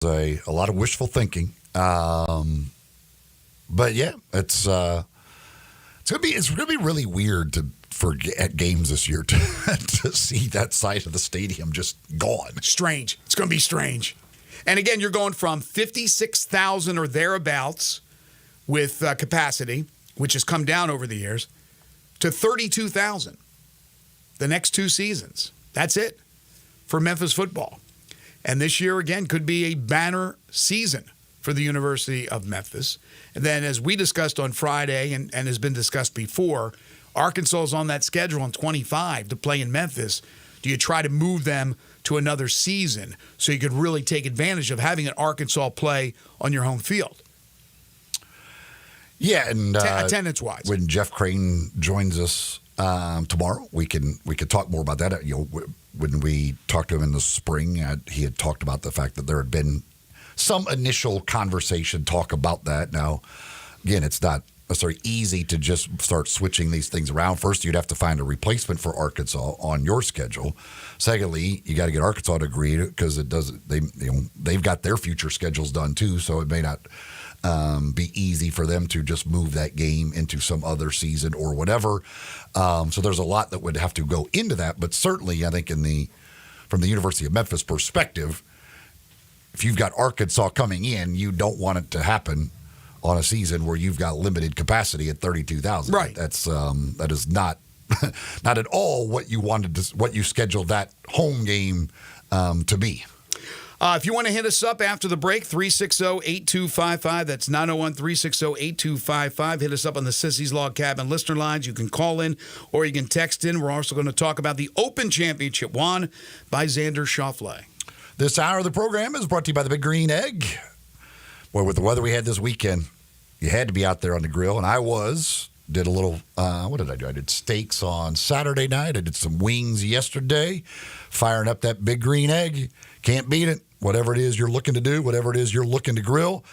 A lot of wishful thinking. But yeah, it's gonna be really weird at games this year to to see that side of the stadium just gone. Strange. It's going to be strange. And again, you're going from 56,000 or thereabouts with capacity, which has come down over the years, to 32,000 the next two seasons. That's it for Memphis football. And this year, again, could be a banner season for the University of Memphis. And then, as we discussed on Friday and has been discussed before, Arkansas is on that schedule in 25 to play in Memphis. Do you try to move them to another season so you could really take advantage of having an Arkansas play on your home field? Yeah, and attendance-wise, when Jeff Crane joins us tomorrow, we could talk more about that. When we talked to him in the spring, he had talked about the fact that there had been some initial talk about that. Now, again, it's not necessarily easy to just start switching these things around. First, you'd have to find a replacement for Arkansas on your schedule. Secondly, you got to get Arkansas to agree because they've got their future schedules done too, so it may not be easy for them to just move that game into some other season or whatever. So there's a lot that would have to go into that. But certainly, I think from the University of Memphis perspective, if you've got Arkansas coming in, you don't want it to happen on a season where you've got limited capacity at 32,000. Right. That is not not at all what you scheduled that home game to be. If you want to hit us up after the break, 360-8255. That's 901-360-8255. Hit us up on the Sissy's Log Cabin listener lines. You can call in or you can text in. We're also going to talk about the Open Championship won by Xander Schauffele. This hour of the program is brought to you by the Big Green Egg. Boy, with the weather we had this weekend, you had to be out there on the grill, and I did a little, what did I do? I did steaks on Saturday night. I did some wings yesterday, firing up that Big Green Egg. Can't beat it. Whatever it is you're looking to do, whatever it is you're looking to grill,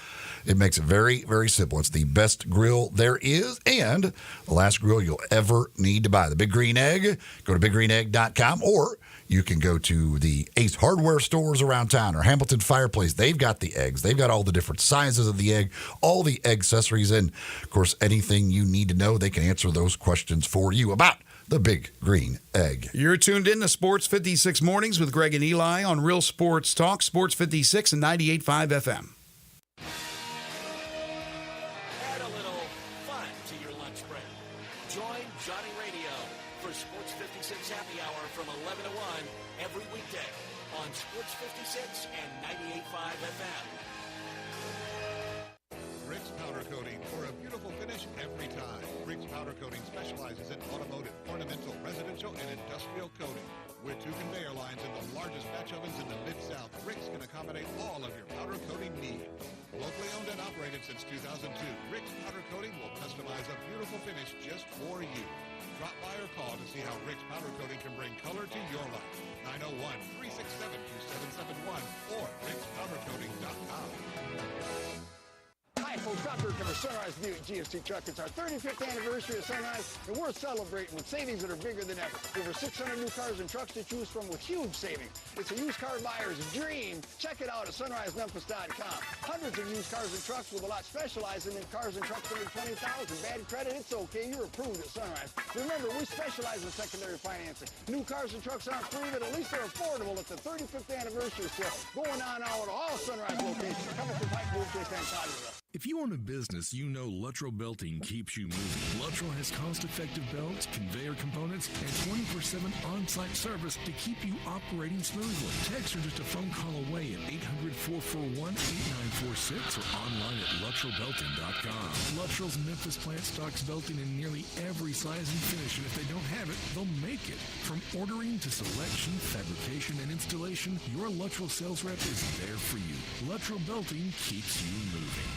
it makes it very, very simple. It's the best grill there is and the last grill you'll ever need to buy. The Big Green Egg, go to biggreenegg.com, or you can go to the Ace Hardware stores around town or Hamilton Fireplace. They've got the eggs. They've got all the different sizes of the egg, all the egg accessories, and, of course, anything you need to know, they can answer those questions for you about the Big Green Egg. You're tuned in to Sports 56 Mornings with Greg and Eli on Real Sports Talk, Sports 56 and 98.5 FM. Add a little fun to your lunch break. Join Johnny Radio for Sports 56 Happy Hour from 11 to 1 every weekday on Sports 56 and 98.5 FM. Rick's Powder Coating for a beautiful finish every time. Rick's Powder Coating specializes in automotive, ornamental, residential, and industrial coating. With 2 conveyor lines and the largest batch ovens in the Mid-South, Rick's can accommodate all of your powder coating needs. Locally owned and operated since 2002, Rick's Powder Coating will customize a beautiful finish just for you. Drop by or call to see how Rick's Powder Coating can bring color to your life. 901-367-2771 or rickspowdercoating.com. Hi, folks. Rob Burkheimer, Sunrise Buick GMC Truck. It's our 35th anniversary of Sunrise, and we're celebrating with savings that are bigger than ever. Over 600 new cars and trucks to choose from with huge savings. It's a used car buyer's dream. Check it out at sunrisememphis.com. Hundreds of used cars and trucks with a lot specializing in cars and trucks under 20,000. Bad credit? It's okay. You're approved at Sunrise. Remember, we specialize in secondary financing. New cars and trucks aren't free, but at least they're affordable at the 35th anniversary sale going on now at all Sunrise locations. Coming from Pike Blue Case and Collier. If you own a business, you know Luttrell Belting keeps you moving. Luttrell has cost-effective belts, conveyor components, and 24/7 on-site service to keep you operating smoothly. Text are just a phone call away at 800-441-8946 or online at LuttrellBelting.com. Luttrell's Memphis plant stocks belting in nearly every size and finish, and if they don't have it, they'll make it. From ordering to selection, fabrication, and installation, your Luttrell sales rep is there for you. Luttrell Belting keeps you moving.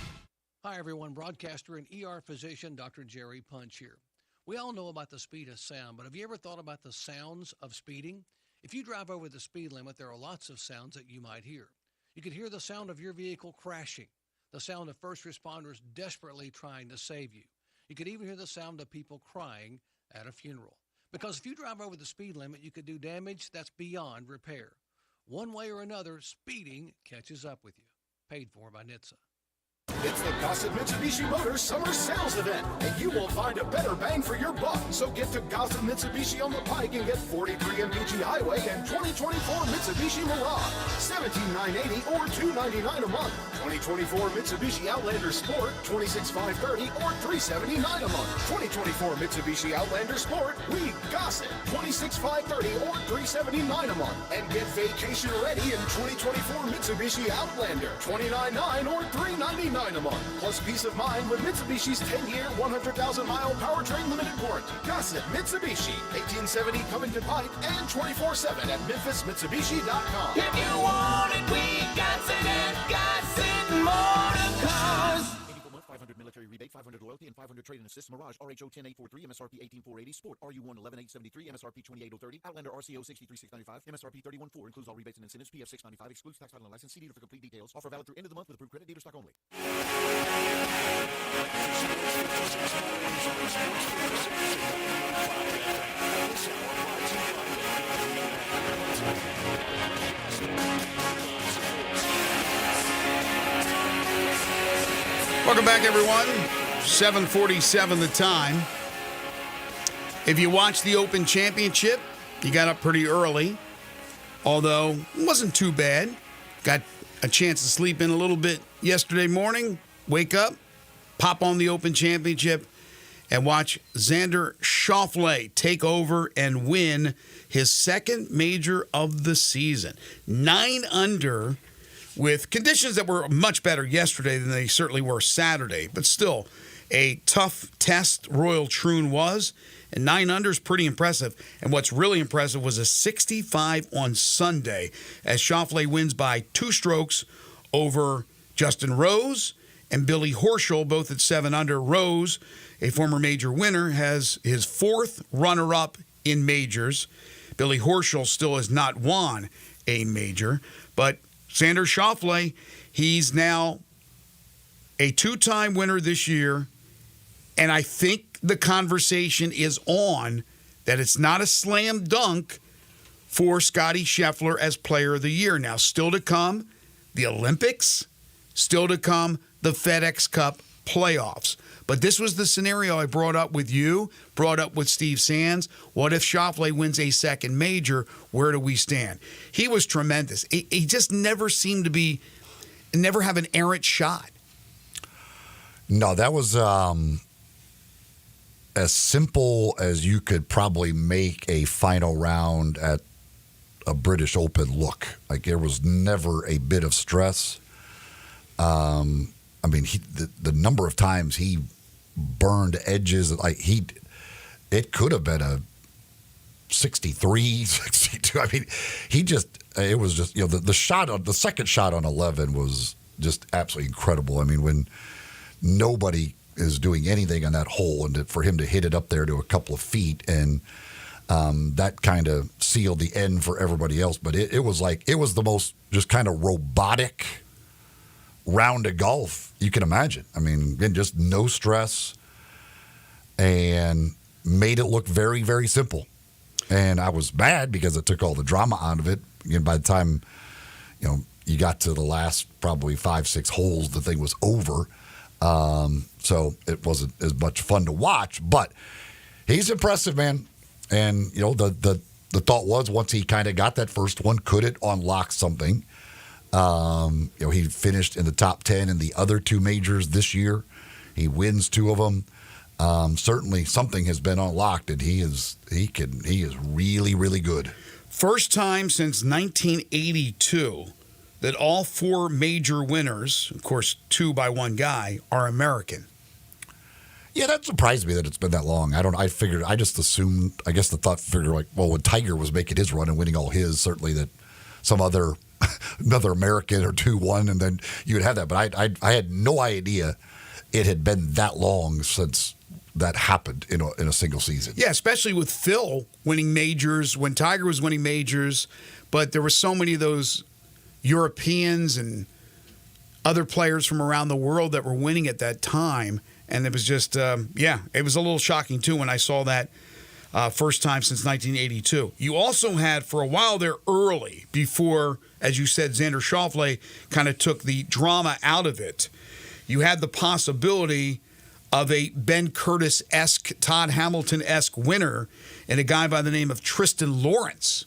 Hi, everyone. Broadcaster and ER physician Dr. Jerry Punch here. We all know about the speed of sound, but have you ever thought about the sounds of speeding? If you drive over the speed limit, there are lots of sounds that you might hear. You could hear the sound of your vehicle crashing, the sound of first responders desperately trying to save you. You could even hear the sound of people crying at a funeral. Because if you drive over the speed limit, you could do damage that's beyond repair. One way or another, speeding catches up with you. paid for by NHTSA. It's the Gossett Mitsubishi Motors Summer Sales Event, and you won't find a better bang for your buck. So get to Gossett Mitsubishi on the Pike and get 43 MPG Highway and 2024 Mitsubishi Mirage, $17,980 or $299 a month. 2024 Mitsubishi Outlander Sport, $26,530 or $379 a month. 2024 Mitsubishi Outlander Sport, we Gossett, $26,530 or $379 a month. And get vacation ready in 2024 Mitsubishi Outlander, $29,900 or $399 a month. Plus peace of mind with Mitsubishi's 10-year, 100,000-mile powertrain limited warranty. Gossett Mitsubishi, 1870 Covington Pike, and 24/7 at MemphisMitsubishi.com. If you want it, we got it at Gossett Motor Cars. 84 month, 500 military rebate, 500 loyalty, and 500 trade-in assist. Mirage RHO 10843, MSRP 18480. Sport RU1 11873, MSRP 28030. Outlander RCO 63695, MSRP 314. Includes all rebates and incentives. PF 695 excludes tax, title, and license. See dealer for complete details. Offer valid through end of the month with approved credit. Dealer stock only. Welcome back, everyone. 7:47 the time. If you watched the Open Championship, you got up pretty early, although it wasn't too bad. Got a chance to sleep in a little bit yesterday morning, wake up, pop on the Open Championship, and watch Xander Schauffele take over and win his second major of the season. 9 under, with conditions that were much better yesterday than they certainly were Saturday. But still, a tough test Royal Troon was, and 9 under is pretty impressive. And what's really impressive was a 65 on Sunday, as Schauffele wins by 2 strokes over Justin Rose and Billy Horschel, both at 7 under. Rose, a former major winner, has his 4th runner-up in majors. Billy Horschel still has not won a major, but Xander Schauffele, he's now a 2-time winner this year, and I think the conversation is on that it's not a slam dunk for Scotty Scheffler as Player of the Year. Now, still to come, the Olympics, still to come, the FedEx Cup playoffs. But this was the scenario I brought up with you, brought up with Steve Sands. What if Schauffele wins a second major? Where do we stand? He was tremendous. He just never seemed to be, never have an errant shot. No, that was as simple as you could probably make a final round at a British Open look. Like, there was never a bit of stress. I mean, the number of times he burned edges, it could have been a 63, 62. I mean, it was just, the second shot on 11 was just absolutely incredible. I mean, when nobody is doing anything on that hole, and for him to hit it up there to a couple of feet, and that kind of sealed the end for everybody else. But it was the most just kind of robotic round of golf you can imagine. I mean, again, just no stress, and made it look very, very simple. And I was mad because it took all the drama out of it. By the time you got to the last probably 5-6 holes, the thing was over. So it wasn't as much fun to watch. But he's impressive, man. And the thought was, once he kind of got that first one, could it unlock something? He finished in the top 10 in the other 2 majors this year. He wins 2 of them. Certainly something has been unlocked, and he is really, really good. First time since 1982 that all 4 major winners, of course 2 by one guy, are American. Yeah, that surprised me that it's been that long. I just assumed, I guess the thought figured, like, well, when Tiger was making his run and winning all his, certainly that some another American or 2 won, and then you would have that. But I had no idea it had been that long since that happened in a single season. Yeah, especially with Phil winning majors when Tiger was winning majors, but there were so many of those Europeans and other players from around the world that were winning at that time, and it was just, it was a little shocking too when I saw that First time since 1982. You also had, for a while there early, before, as you said, Xander Schauffele kind of took the drama out of it, you had the possibility of a Ben Curtis-esque, Todd Hamilton-esque winner and a guy by the name of Tristan Lawrence,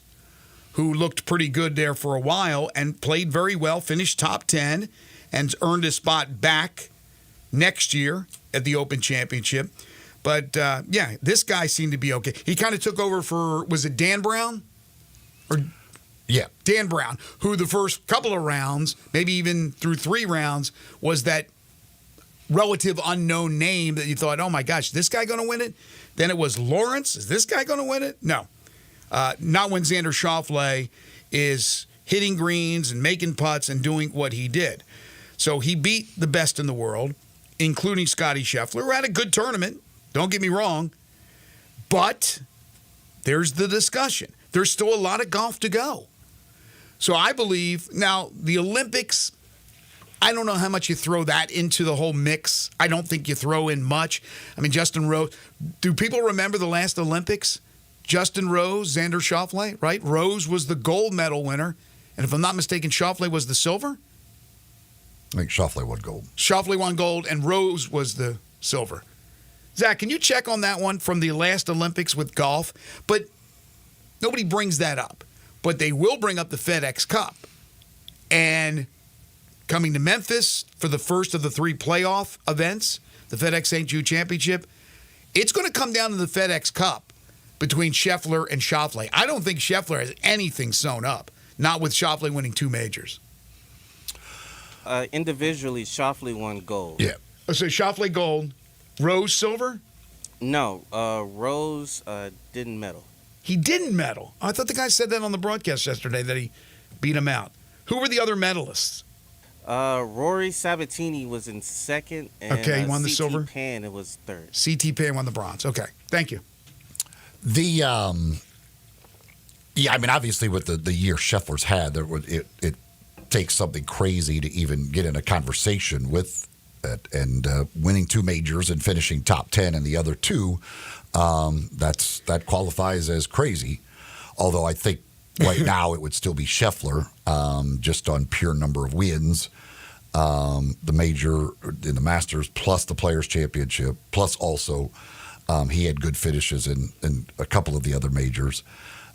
who looked pretty good there for a while and played very well, finished top 10, and earned a spot back next year at the Open Championship. But, yeah, this guy seemed to be okay. He kind of took over for, was it Dan Brown? Yeah. Dan Brown, who the first couple of rounds, maybe even through 3 rounds, was that relative unknown name that you thought, oh, my gosh, this guy going to win it? Then it was Lawrence. Is this guy going to win it? No. Not when Xander Schauffele is hitting greens and making putts and doing what he did. So he beat the best in the world, including Scottie Scheffler, who had a good tournament. Don't get me wrong. But there's the discussion. There's still a lot of golf to go. So I believe, now, the Olympics, I don't know how much you throw that into the whole mix. I don't think you throw in much. I mean, Justin Rose, do people remember the last Olympics? Justin Rose, Xander Schauffele, right? Rose was the gold medal winner. And if I'm not mistaken, Schauffele was the silver? I think Schauffele won gold. Schauffele won gold, and Rose was the silver. Zach, can you check on that one from the last Olympics with golf? But nobody brings that up. But they will bring up the FedEx Cup. And coming to Memphis for the first of the 3 playoff events, the FedEx St. Jude Championship, it's going to come down to the FedEx Cup between Scheffler and Schauffele. I don't think Scheffler has anything sewn up, not with Schauffele winning 2 majors. Individually, Schauffele won gold. Yeah. So Schauffele gold, Rose silver? No, Rose didn't medal. He didn't medal. I thought the guy said that on the broadcast yesterday, that he beat him out. Who were the other medalists? Rory Sabatini was in second. And, okay, he won the silver. C.T. Pan, it was third. C.T. Pan won the bronze. Okay, thank you. Yeah, I mean, obviously with the year Scheffler's had, it takes something crazy to even get in a conversation with it. And winning 2 majors and finishing top 10 in the other 2, that qualifies as crazy. Although I think right now it would still be Scheffler, just on pure number of wins. The major in the Masters plus the Players Championship, plus also he had good finishes in a couple of the other majors.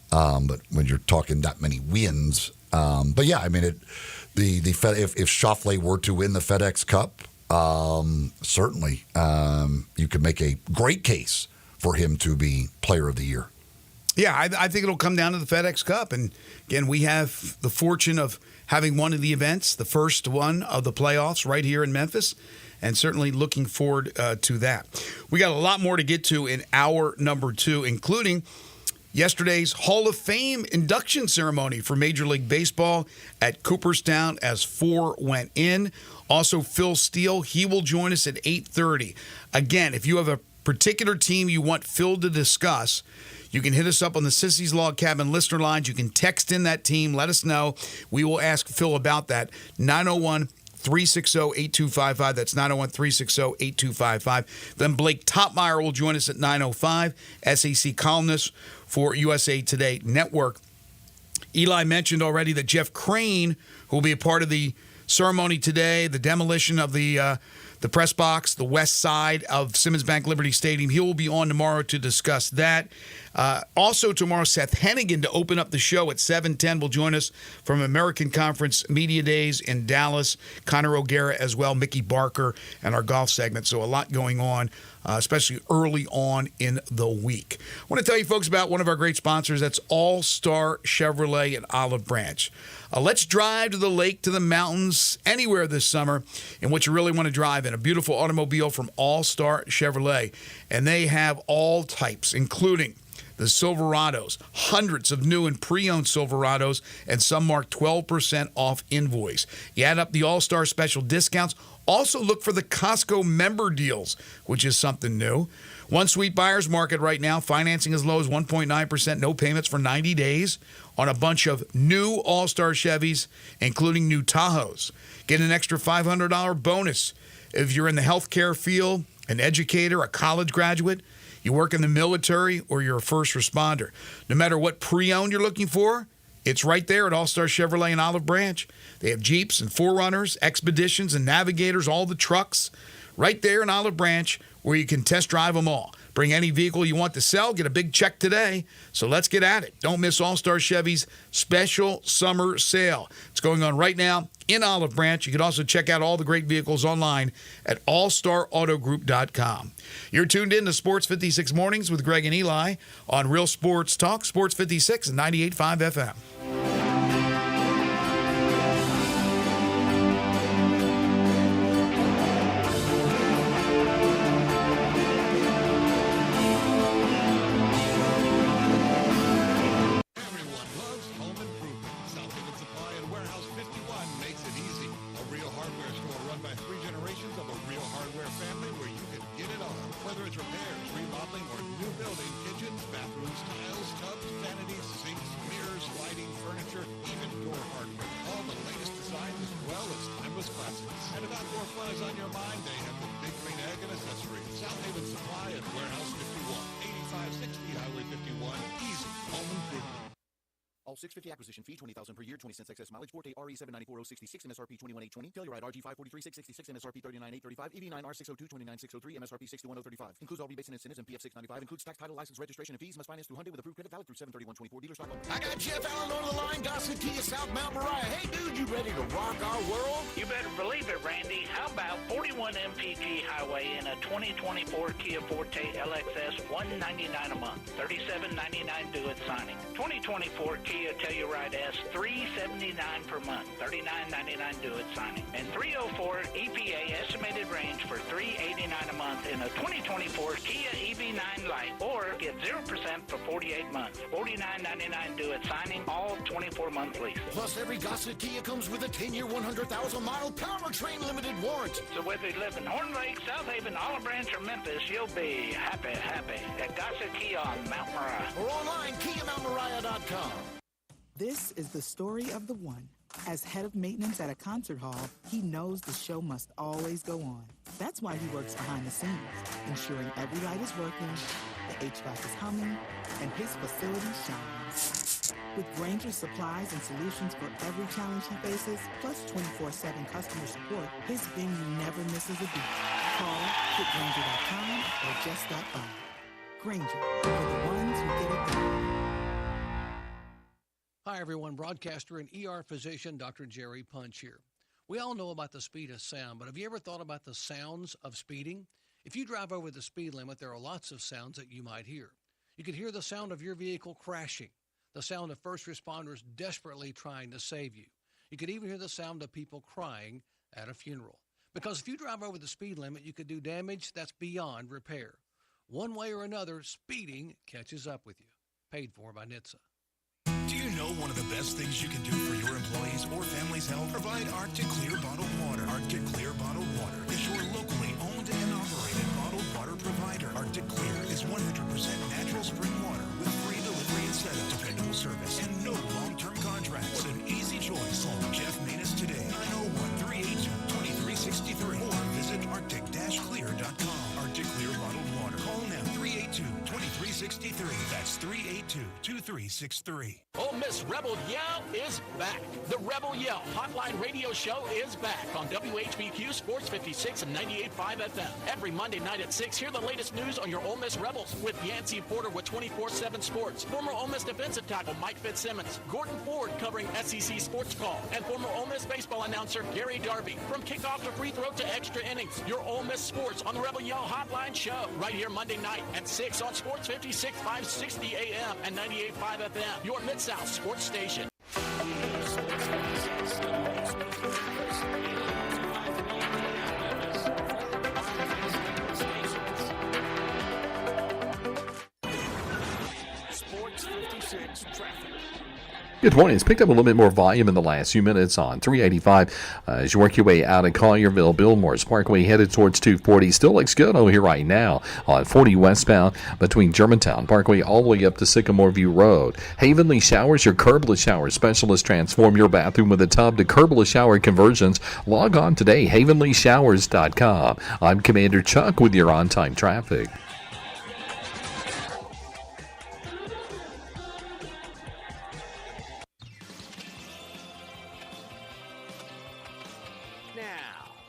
But when you're talking that many wins, but yeah, I mean, if Schauffele were to win the FedEx Cup, certainly you could make a great case for him to be Player of the Year. Yeah, I think it'll come down to the FedEx Cup. And again, we have the fortune of having one of the events, the first one of the playoffs right here in Memphis, and certainly looking forward to that. We got a lot more to get to in hour number 2, including yesterday's Hall of Fame induction ceremony for Major League Baseball at Cooperstown as 4 went in. Also, Phil Steele, he will join us at 8:30. Again, if you have a particular team you want Phil to discuss, you can hit us up on the Sissy's Log Cabin listener lines. You can text in that team. Let us know. We will ask Phil about that. 901-360-8255. That's 901-360-8255. Then Blake Topmeyer will join us at 9:05, SEC columnist for USA Today Network. Eli mentioned already that Jeff Crane, who will be a part of the ceremony today, the demolition of the press box, the west side of Simmons Bank Liberty Stadium. He will be on tomorrow to discuss that. Also tomorrow, Seth Hennigan to open up the show at 7:10 will join us from American Conference Media Days in Dallas. Connor O'Gara as well, Mickey Barker, and our golf segment. So a lot going on, especially early on in the week. I want to tell you folks about one of our great sponsors. That's All Star Chevrolet in Olive Branch. Let's drive to the lake, to the mountains, anywhere this summer in what you really want to drive in. A beautiful automobile from All Star Chevrolet. And they have all types, including the Silverados, hundreds of new and pre-owned Silverados, and some marked 12% off invoice. You add up the All Star special discounts. Also look for the Costco member deals, which is something new. One sweet buyer's market right now, financing as low as 1.9%, no payments for 90 days on a bunch of new All-Star Chevys, including new Tahoes. Get an extra $500 bonus if you're in the healthcare field, an educator, a college graduate. You work in the military or you're a first responder. No matter what pre-owned you're looking for, it's right there at All-Star Chevrolet in Olive Branch. They have Jeeps and 4Runners, Expeditions and Navigators, all the trucks right there in Olive Branch where you can test drive them all. Bring any vehicle you want to sell, get a big check today. So let's get at it. Don't miss All-Star Chevy's special summer sale. It's going on right now in Olive Branch. You can also check out all the great vehicles online at allstarautogroup.com. You're tuned in to Sports 56 Mornings with Greg and Eli on Real Sports Talk, Sports 56 and 98.5 FM. Everyone loves home improvement. South Haven Supply and Warehouse 51 makes it easy. A real hardware store run by 3 generations of a real hardware family where you can get it all. Whether it's repairs, remodeling, or new building, kitchens, bathrooms, tiles, tubs, vanities, sinks, mirrors, lighting, furniture, even door hardware. All the latest designs as well as timeless classics. And if outdoor fun is on your mind, they have the big green egg and accessories. South Haven Supply and Warehouse 51, 8560 Highway 51. Easy home improvement. All 650 acquisition fee, $20,000 per year, 20 cents excess mileage, Forte RE794066, MSRP 21820, Telluride RG543666, MSRP 39835, EV9 R602 29603, MSRP 61035. Includes all rebates and incentives and PF 695. Includes tax, title, license, registration, and fees. Must finance through Hyundai with approved credit valid through 7/31/24. Dealer stock only. I got Jeff Allen on the line, Gossett Kia, South Mount Moriah. Hey, dude, you ready to rock our world? You better believe it, Randy. How about 41 MPG Highway in a 2024 Kia Forte LXS, $199 a month, $37.99 due at signing. 2024 Kia Telluride S, $379 per month, $39.99 due at signing. And 304 EPA estimated range for $389 a month in a 2024 Kia EV9 Lite, or get 0% for 48 months, $49.99 due at signing, all 24-month leases. Plus, every Gossett Kia comes with a 10-year, 100,000-mile powertrain limited warranty. So whether you live in Horn Lake, South Haven, Olive Branch, or Memphis, you'll be happy at Gossett Kia on Mount Moriah. Or online, KiaMountMoriah.com. This is the story of the one. As head of maintenance at a concert hall, he knows the show must always go on. That's why he works behind the scenes, ensuring every light is working, the HVAC is humming, and his facility shines. With Granger's supplies and solutions for every challenge he faces, plus 24/7 customer support, his venue never misses a beat. Call, hit Granger.com, or just stop by. Granger, for the ones who get it done. Hi, everyone. Broadcaster and ER physician Dr. Jerry Punch here. We all know about the speed of sound, but have you ever thought about the sounds of speeding? If you drive over the speed limit, there are lots of sounds that you might hear. You could hear the sound of your vehicle crashing, the sound of first responders desperately trying to save you. You could even hear the sound of people crying at a funeral. Because if you drive over the speed limit, you could do damage that's beyond repair. One way or another, speeding catches up with you. Paid for by NHTSA. Do you know one of the best things you can do for your employees or family's health? Provide Arctic Clear bottled water. Arctic Clear bottled water is your locally owned and operated bottled water provider. Arctic Clear is 100% natural spring water with free delivery and setup, dependable service, and no long-term contracts. What an easy choice. Call Jeff Manus today, 901-382-2363, or visit arctic-clear.com. Arctic Clear bottled water. Call now, 382-2363. That's 382-2363. Ole Miss Rebel Yell is back. The Rebel Yell Hotline Radio Show is back on WHBQ Sports 56 and 98.5 FM. Every Monday night at 6, hear the latest news on your Ole Miss Rebels with Yancey Porter with 24/7 Sports, former Ole Miss defensive tackle Mike Fitzsimmons, Gordon Ford covering SEC Sports Call, and former Ole Miss baseball announcer Gary Darby. From kickoff to free throw to extra innings, your Ole Miss Sports on the Rebel Yell Hotline Show right here Monday night at 6 on Sports 56, 560 AM and 98.5 FM, your Mid-South Sports Station. Sports 56 traffic. Good morning. It's picked up a little bit more volume in the last few minutes on 385 as you work your way out of Collierville, Billmore Parkway, headed towards 240. Still looks good over here right now on 40 westbound between Germantown Parkway all the way up to Sycamore View Road. Havenly Showers, your curbless shower specialist. Transform your bathroom with a tub to curbless shower conversions. Log on today, havenlyshowers.com. I'm Commander Chuck with your on-time traffic.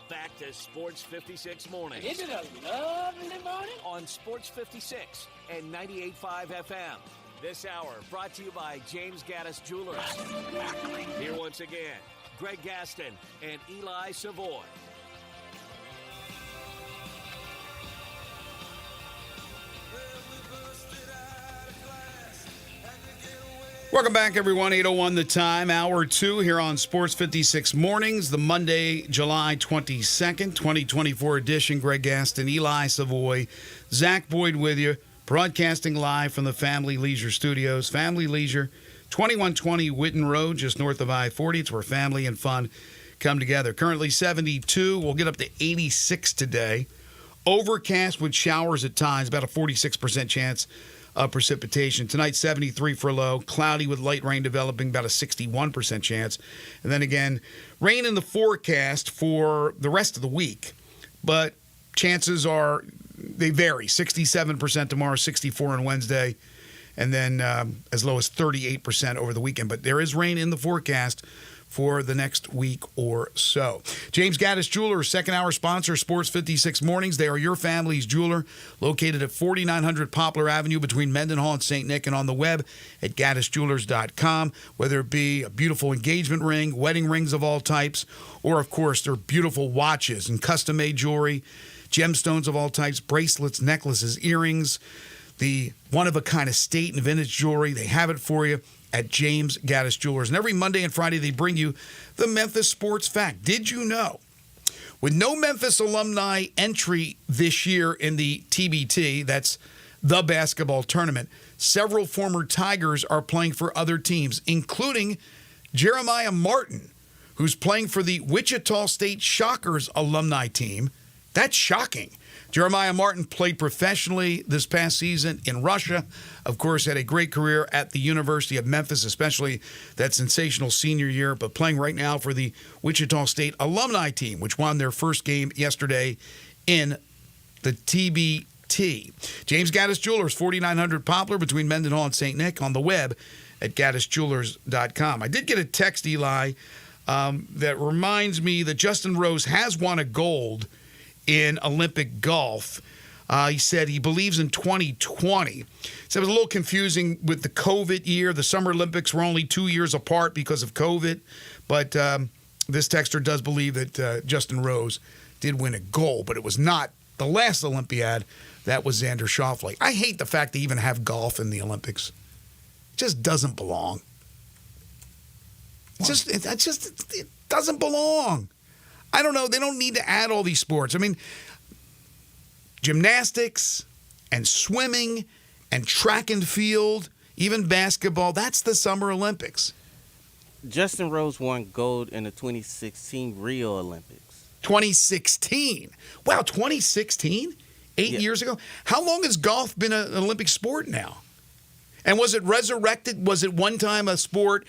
back to Sports 56 Mornings. Isn't it a lovely morning? On Sports 56 and 98.5 FM. This hour brought to you by James Gaddis Jewelers. Here once again, Greg Gaston and Eli Savoy. Welcome back, everyone. 8:01 the time, hour 2 here on Sports 56 Mornings, the Monday, July 22nd, 2024 edition. Greg Gaston, Eli Savoy, Zach Boyd with you, broadcasting live from the Family Leisure Studios. Family Leisure, 2120 Witten Road, just north of I-40. It's where family and fun come together. Currently 72. We'll get up to 86 today. Overcast with showers at times, about a 46% chance of precipitation. Tonight, 73 for low. Cloudy with light rain developing, about a 61% chance. And then again, rain in the forecast for the rest of the week. But chances are, they vary. 67% tomorrow, 64 on Wednesday, and then as low as 38% over the weekend. But there is rain in the forecast for the next week or so. James Gaddis Jewelers, second hour sponsor, Sports 56 Mornings. They are your family's jeweler, located at 4900 Poplar Avenue between Mendenhall and St. Nick, and on the web at gaddisjewelers.com. Whether it be a beautiful engagement ring, wedding rings of all types, or, of course, their beautiful watches and custom-made jewelry, gemstones of all types, bracelets, necklaces, earrings, the one-of-a-kind estate and vintage jewelry. They have it for you at James Gaddis Jewelers. And every Monday and Friday, they bring you the Memphis Sports Fact. Did you know, with no Memphis alumni entry this year in the TBT, that's the basketball tournament, several former Tigers are playing for other teams, including Jeremiah Martin, who's playing for the Wichita State Shockers alumni team. That's shocking. Jeremiah Martin played professionally this past season in Russia. Of course, had a great career at the University of Memphis, especially that sensational senior year, but playing right now for the Wichita State alumni team, which won their first game yesterday in the TBT. James Gaddis Jewelers, 4900 Poplar between Mendenhall and St. Nick, on the web at gaddisjewelers.com. I did get a text, Eli, that reminds me that Justin Rose has won a gold in Olympic golf. He said he believes in 2020. So it was a little confusing with the COVID year. The Summer Olympics were only 2 years apart because of COVID. But this texter does believe that Justin Rose did win a gold, but it was not the last Olympiad. That was Xander Schauffele. I hate the fact they even have golf in the Olympics. It just doesn't belong. It doesn't belong. I don't know. They don't need to add all these sports. I mean, gymnastics and swimming and track and field, even basketball, that's the Summer Olympics. Justin Rose won gold in the 2016 Rio Olympics. 2016? Wow, 2016? 8 years ago? How long has golf been an Olympic sport now? And was it resurrected? Was it one time a sport,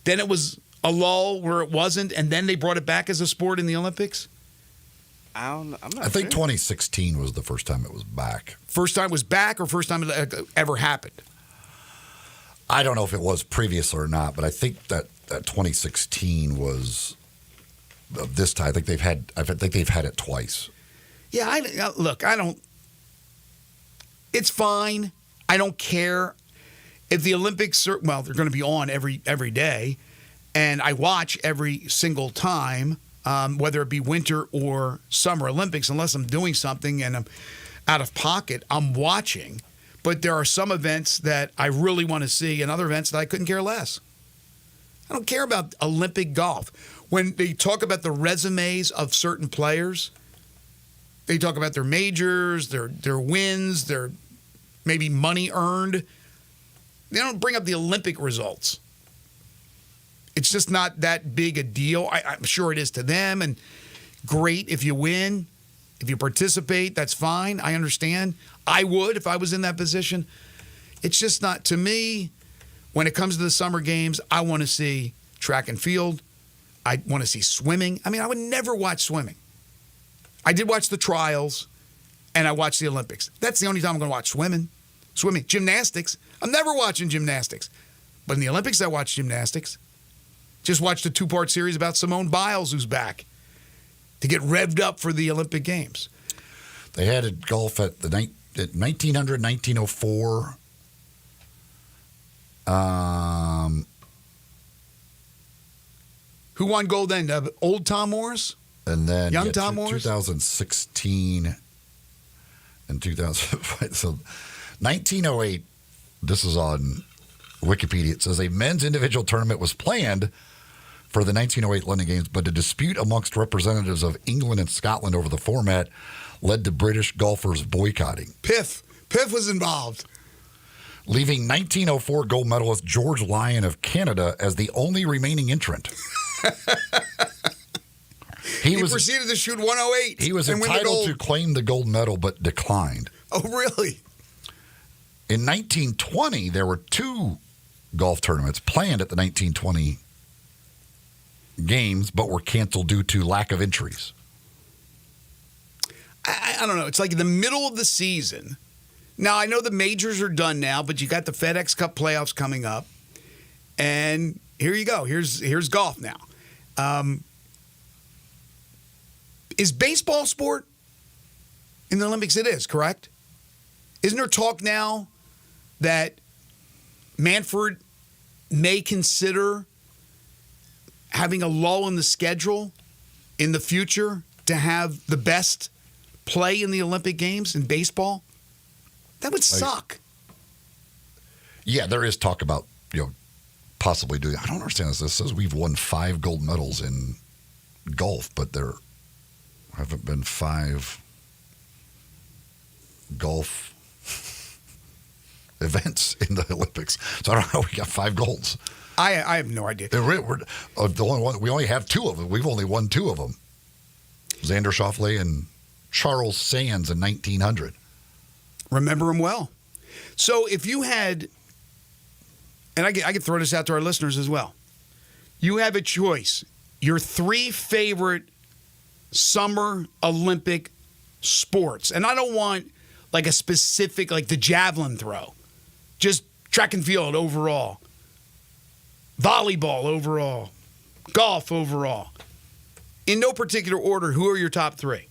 then it was a lull where it wasn't, and then they brought it back as a sport in the Olympics? I'm not I think 2016 was the first time it was back. First time it was back, or first time it ever happened? I don't know if it was previous or not, but I think that 2016 was this time. I think they've had it twice. Yeah, look, I don't. It's fine. I don't care if the Olympics are, well, they're going to be on every day. And I watch every single time, whether it be winter or summer Olympics, unless I'm doing something and I'm out of pocket, I'm watching. But there are some events that I really want to see and other events that I couldn't care less. I don't care about Olympic golf. When they talk about the resumes of certain players, they talk about their majors, their wins, their maybe money earned. They don't bring up the Olympic results. It's just not that big a deal. I'm sure it is to them, and great if you win. If you participate, that's fine. I understand. I would if I was in that position. It's just not, to me, when it comes to the summer games, I want to see track and field. I want to see swimming. I mean, I would never watch swimming. I did watch the trials, and I watched the Olympics. That's the only time I'm going to watch swimming. Gymnastics. I'm never watching gymnastics. But in the Olympics, I watch gymnastics. Just watched a 2-part series about Simone Biles, who's back. to get revved up for the Olympic Games. They had it golf at 1900, 1904. Who won gold then? Old Tom Morris? And then Young Tom Morris? 2016 and 2005. So 1908, this is on Wikipedia. It says a men's individual tournament was planned for the 1908 London Games, but a dispute amongst representatives of England and Scotland over the format led to British golfers boycotting. Piff was involved. Leaving 1904 gold medalist George Lyon of Canada as the only remaining entrant. He proceeded to shoot 108. He was entitled to claim the gold medal, but declined. Oh, really? In 1920, there were 2 golf tournaments planned at the 1920 Games, but were canceled due to lack of entries. I don't know. It's like in the middle of the season. Now, I know the majors are done now, but you got the FedEx Cup playoffs coming up. And here you go. Here's golf now. Is baseball a sport in the Olympics? It is, correct? Isn't there talk now that Manfred may consider having a lull in the schedule in the future to have the best play in the Olympic Games in baseball? That would suck. Yeah, there is talk about, possibly doing. I don't understand this. This says we've won 5 gold medals in golf, but there haven't been 5 golf events in the Olympics. So I don't know how we got 5 golds. I have no idea. The only one, we only have 2 of them. We've only won 2 of them. Xander Schauffele and Charles Sands in 1900. Remember him well. So if you had, and I can throw this out to our listeners as well. You have a choice. Your 3 favorite summer Olympic sports. And I don't want like a specific, like the javelin throw. Just track and field overall. Volleyball overall. Golf overall. In no particular order, who are your top 3?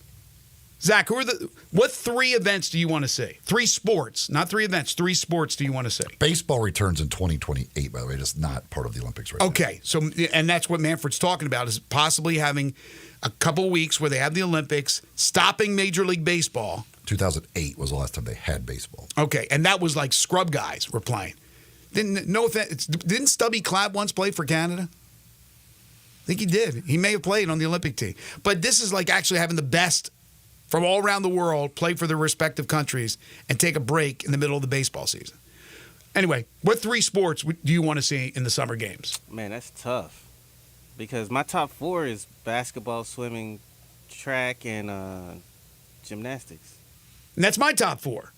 Zach, what 3 events do you want to see? 3 sports, not 3 events, 3 sports do you want to see? Baseball returns in 2028, by the way. It's not part of the Olympics right now. Okay, so, and that's what Manfred's talking about, is possibly having a couple weeks where they have the Olympics, stopping Major League Baseball. 2008 was the last time they had baseball. Okay, and that was like scrub guys were playing. Didn't Stubby Clapp once play for Canada? I think he did. He may have played on the Olympic team. But this is like actually having the best from all around the world play for their respective countries and take a break in the middle of the baseball season. Anyway, what 3 sports do you want to see in the summer games? Man, that's tough. Because my top 4 is basketball, swimming, track, and gymnastics. And that's my top 4.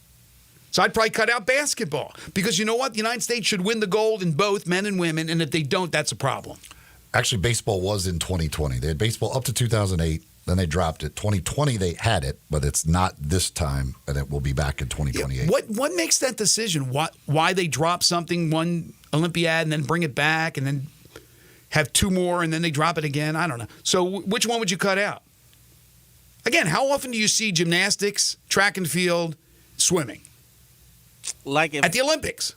So I'd probably cut out basketball. Because you know what? The United States should win the gold in both men and women. And if they don't, that's a problem. Actually, baseball was in 2020. They had baseball up to 2008. Then they dropped it. 2020, they had it, but it's not this time, and it will be back in 2028. Yeah, what makes that decision? Why they drop something, one Olympiad, and then bring it back, and then have 2 more, and then they drop it again? I don't know. So which one would you cut out? Again, how often do you see gymnastics, track and field, swimming? At the Olympics.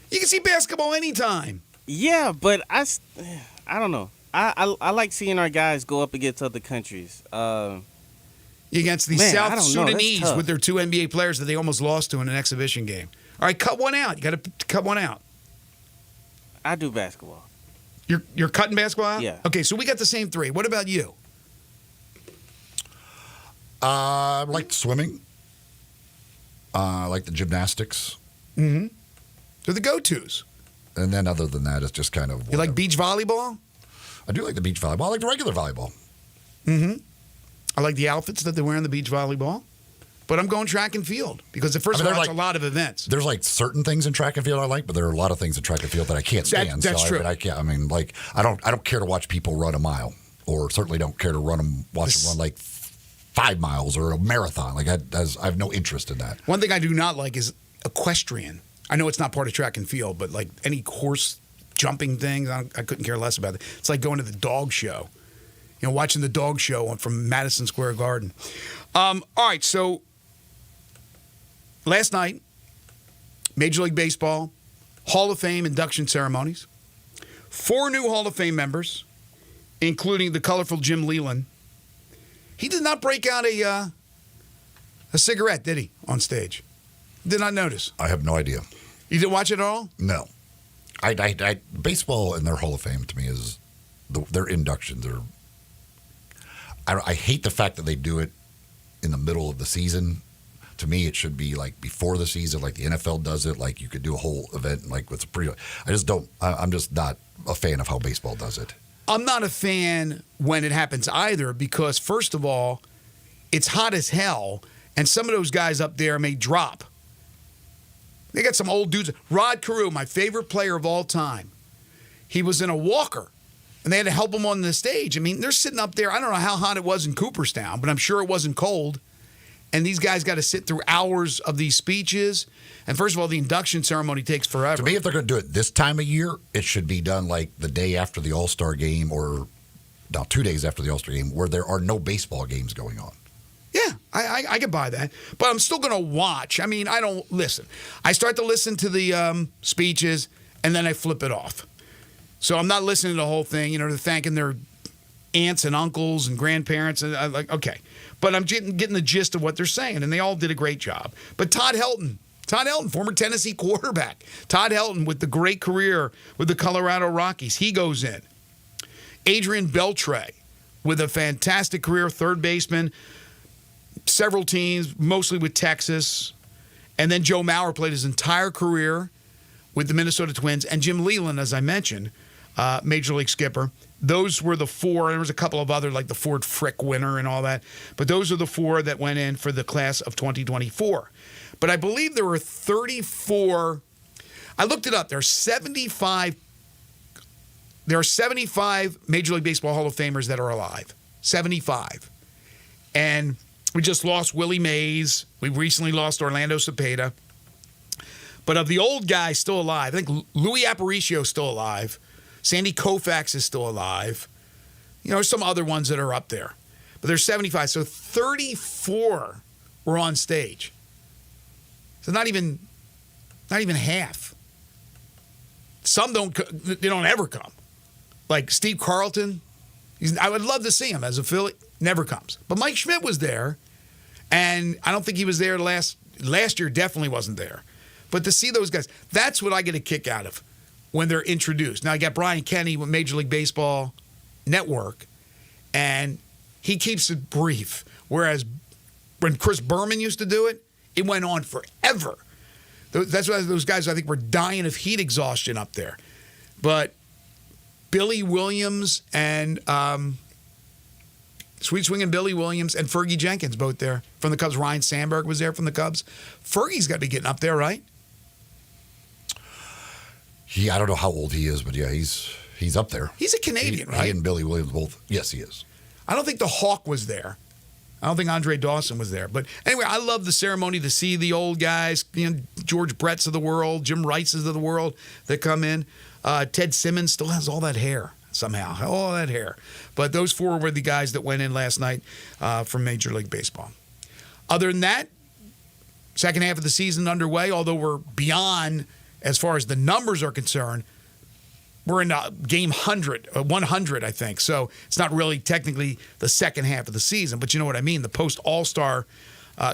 You can see basketball anytime. Yeah, but I don't know. I like seeing our guys go up against other countries. Against the South Sudanese with their 2 NBA players that they almost lost to in an exhibition game. All right, cut one out. You got to cut one out. I do basketball. You're cutting basketball out? Yeah. Okay, so we got the same 3. What about you? I like swimming. I like the gymnastics. Mm-hmm. They're the go-tos. And then other than that, it's just kind of... You like beach volleyball? I do like the beach volleyball. I like the regular volleyball. Mm-hmm. I like the outfits that they wear in the beach volleyball. But I'm going track and field because first of all, it's a lot of events. There's like certain things in track and field I like, but there are a lot of things in track and field that I can't stand. That's true. I can't. I mean, like I don't care to watch people run a mile, or certainly don't care to watch them run like 5 miles or a marathon. Like I have no interest in that. One thing I do not like is equestrian. I know it's not part of track and field, but like any horse jumping things. I couldn't care less about it. It's like going to the dog show. Watching the dog show from Madison Square Garden. All right, so last night, Major League Baseball Hall of Fame induction ceremonies. 4 new Hall of Fame members, including the colorful Jim Leland. He did not break out a cigarette, did he, on stage? Did not notice. I have no idea. You didn't watch it at all? No. Baseball and their Hall of Fame to me is their inductions are. I hate the fact that they do it in the middle of the season. To me, it should be like before the season, like the NFL does it. Like you could do a whole event, like with I just don't. I'm just not a fan of how baseball does it. I'm not a fan when it happens either because, first of all, it's hot as hell, and some of those guys up there may drop. They got some old dudes. Rod Carew, my favorite player of all time. He was in a walker, and they had to help him on the stage. I mean, they're sitting up there. I don't know how hot it was in Cooperstown, but I'm sure it wasn't cold. And these guys got to sit through hours of these speeches. And first of all, the induction ceremony takes forever. To me, if they're going to do it this time of year, it should be done like the day after the All-Star game or 2 days after the All-Star game where there are no baseball games going on. Yeah, I could buy that. But I'm still going to watch. I mean, I don't listen. I start to listen to the speeches, and then I flip it off. So I'm not listening to the whole thing. They're thanking their aunts and uncles and grandparents. And I'm like, okay. But I'm getting the gist of what they're saying, and they all did a great job. But Todd Helton, former Tennessee quarterback. Todd Helton with the great career with the Colorado Rockies. He goes in. Adrian Beltre with a fantastic career, third baseman, several teams, mostly with Texas. And then Joe Mauer played his entire career with the Minnesota Twins. And Jim Leland, as I mentioned, Major League skipper. Those were the 4. There was a couple of other, like the Ford Frick winner and all that. But those are the 4 that went in for the class of 2024. But I believe there were 34. I looked it up. There are 75 Major League Baseball Hall of Famers that are alive. 75. And we just lost Willie Mays. We recently lost Orlando Cepeda. But of the old guys still alive, I think Louis Aparicio is still alive. Sandy Koufax is still alive. There's some other ones that are up there. But there's 75. So 34 were on stage. So not even half. Some don't ever come. Like Steve Carlton, I would love to see him as a Philly. Never comes. But Mike Schmidt was there, and I don't think he was there last year. Definitely wasn't there. But to see those guys, that's what I get a kick out of when they're introduced. Now, I got Brian Kenny with Major League Baseball Network, and he keeps it brief. Whereas when Chris Berman used to do it, it went on forever. That's why those guys, I think, were dying of heat exhaustion up there. But Billy Williams and Sweet Swinging Billy Williams and Fergie Jenkins both there from the Cubs. Ryan Sandberg was there from the Cubs. Fergie's got to be getting up there, right? I don't know how old he is, but yeah, he's up there. He's a Canadian, right? He and Billy Williams both. Yes, he is. I don't think the Hawk was there. I don't think Andre Dawson was there. But anyway, I love the ceremony to see the old guys, George Bretts of the world, Jim Rice's of the world that come in. Ted Simmons still has all that hair somehow, all that hair. But those 4 were the guys that went in last night from Major League Baseball. Other than that, second half of the season underway, although we're beyond as far as the numbers are concerned. We're in game 100, I think. So it's not really technically the second half of the season, but you know what I mean, the post-All-Star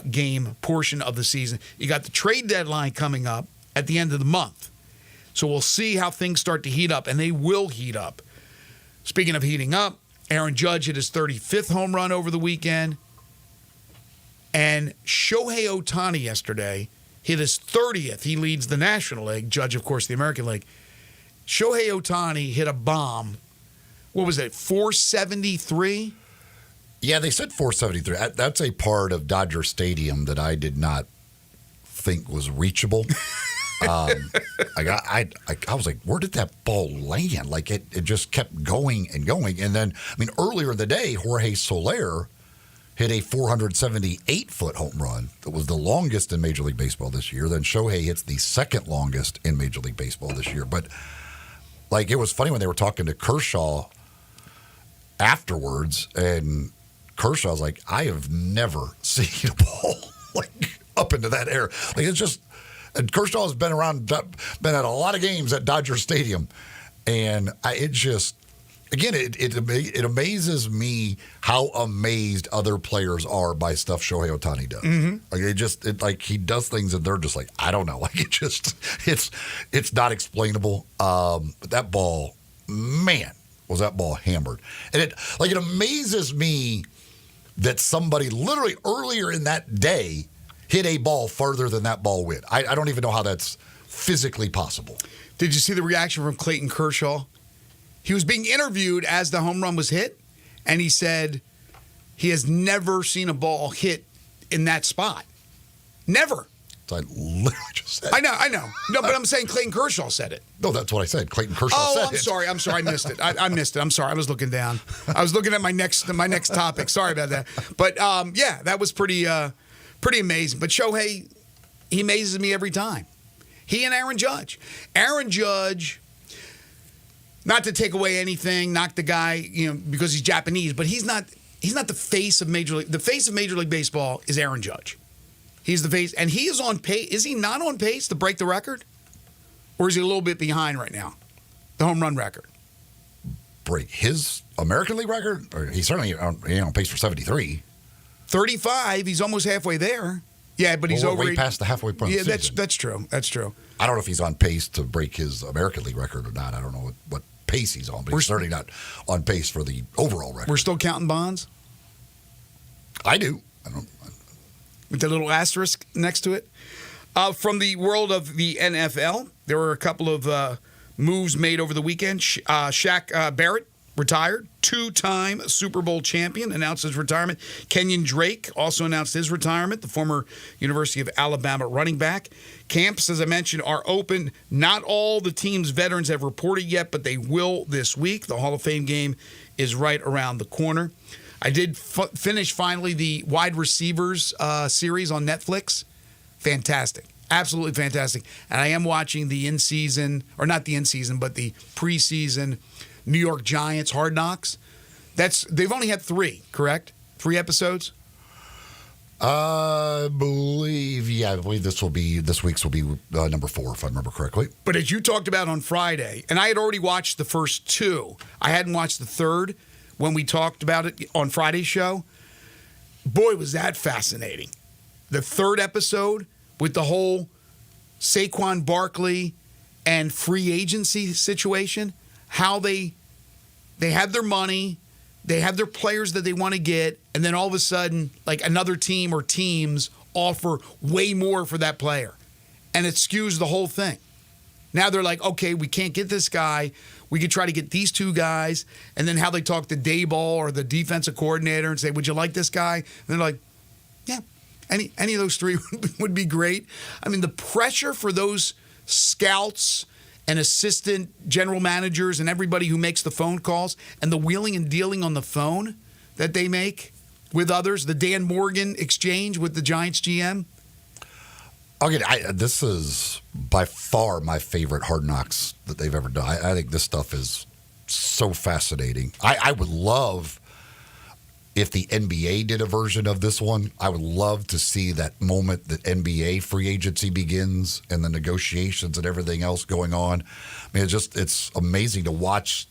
game portion of the season. You got the trade deadline coming up at the end of the month. So we'll see how things start to heat up, and they will heat up. Speaking of heating up, Aaron Judge hit his 35th home run over the weekend. And Shohei Ohtani yesterday hit his 30th. He leads the National League. Judge, of course, the American League. Shohei Ohtani hit a bomb. What was it, 473? Yeah, they said 473. That's a part of Dodger Stadium that I did not think was reachable. I was like, where did that ball land? Like it just kept going and going. And then, earlier in the day, Jorge Soler hit a 478-foot home run that was the longest in Major League Baseball this year. Then Shohei hits the second longest in Major League Baseball this year. But Like, it was funny when they were talking to Kershaw afterwards, and Kershaw's like, I have never seen a ball like up into that air. Like, it's just, and Kershaw has been been at a lot of games at Dodger Stadium, and it just, again, it amazes me how amazed other players are by stuff Shohei Ohtani does. Mm-hmm. Like, he does things and they're just like, I don't know. Like, it's not explainable. But that ball, man, was that ball hammered. And it amazes me that somebody literally earlier in that day hit a ball farther than that ball went. I don't even know how that's physically possible. Did you see the reaction from Clayton Kershaw? He was being interviewed as the home run was hit, and he said he has never seen a ball hit in that spot. Never. So I literally just said. I know. No, but I'm saying Clayton Kershaw said it. No, that's what I said. Clayton Kershaw said it. I'm sorry. I missed it. I missed it. I'm sorry. I was looking down. I was looking at my next topic. Sorry about that. But, yeah, that was pretty amazing. But Shohei, he amazes me every time. He and Aaron Judge. Aaron Judge, not to take away anything, knock the guy, because he's Japanese, but he's not the face of Major League. The face of Major League Baseball is Aaron Judge. He's the face, and he is on pace. Is he not on pace to break the record? Or is he a little bit behind right now? The home run record. Break his American League record? Or he's certainly on pace for 73. 35, he's almost halfway there. Yeah, but he's way past the halfway point. Yeah, of the season. that's true. That's true. I don't know if he's on pace to break his American League record or not. I don't know what pace he's on, but he's certainly not on pace for the overall record. We're still counting Bonds? I do. With the little asterisk next to it. From the world of the NFL, there were a couple of moves made over the weekend. Shaq Barrett retired. Two-time Super Bowl champion announced his retirement. Kenyon Drake also announced his retirement, the former University of Alabama running back. Camps, as I mentioned, are open. Not all the team's veterans have reported yet, but they will this week. The Hall of Fame game is right around the corner. I did finish finally the wide receivers series on Netflix. Fantastic. Absolutely fantastic. And I am watching the in-season, or not the in-season, but the preseason New York Giants Hard Knocks. They've only had 3, correct? 3 episodes? I believe this week's will be number 4, if I remember correctly. But as you talked about on Friday, and I had already watched the first 2. I hadn't watched the third when we talked about it on Friday's show. Boy, was that fascinating. The third episode with the whole Saquon Barkley and free agency situation, how they have their money, they have their players that they want to get, and then all of a sudden, like another team or teams offer way more for that player. And it skews the whole thing. Now they're like, okay, we can't get this guy. We could try to get these 2 guys. And then how they talk to Dayball or the defensive coordinator and say, would you like this guy? And they're like, yeah, any of those 3 would be great. I mean, the pressure for those scouts and assistant general managers and everybody who makes the phone calls and the wheeling and dealing on the phone that they make with others, the Dan Morgan exchange with the Giants GM. Okay, this is by far my favorite Hard Knocks that they've ever done. I think this stuff is so fascinating. I would love if the NBA did a version of this one. I would love to see that moment that NBA free agency begins and the negotiations and everything else going on. I mean, it's amazing to watch.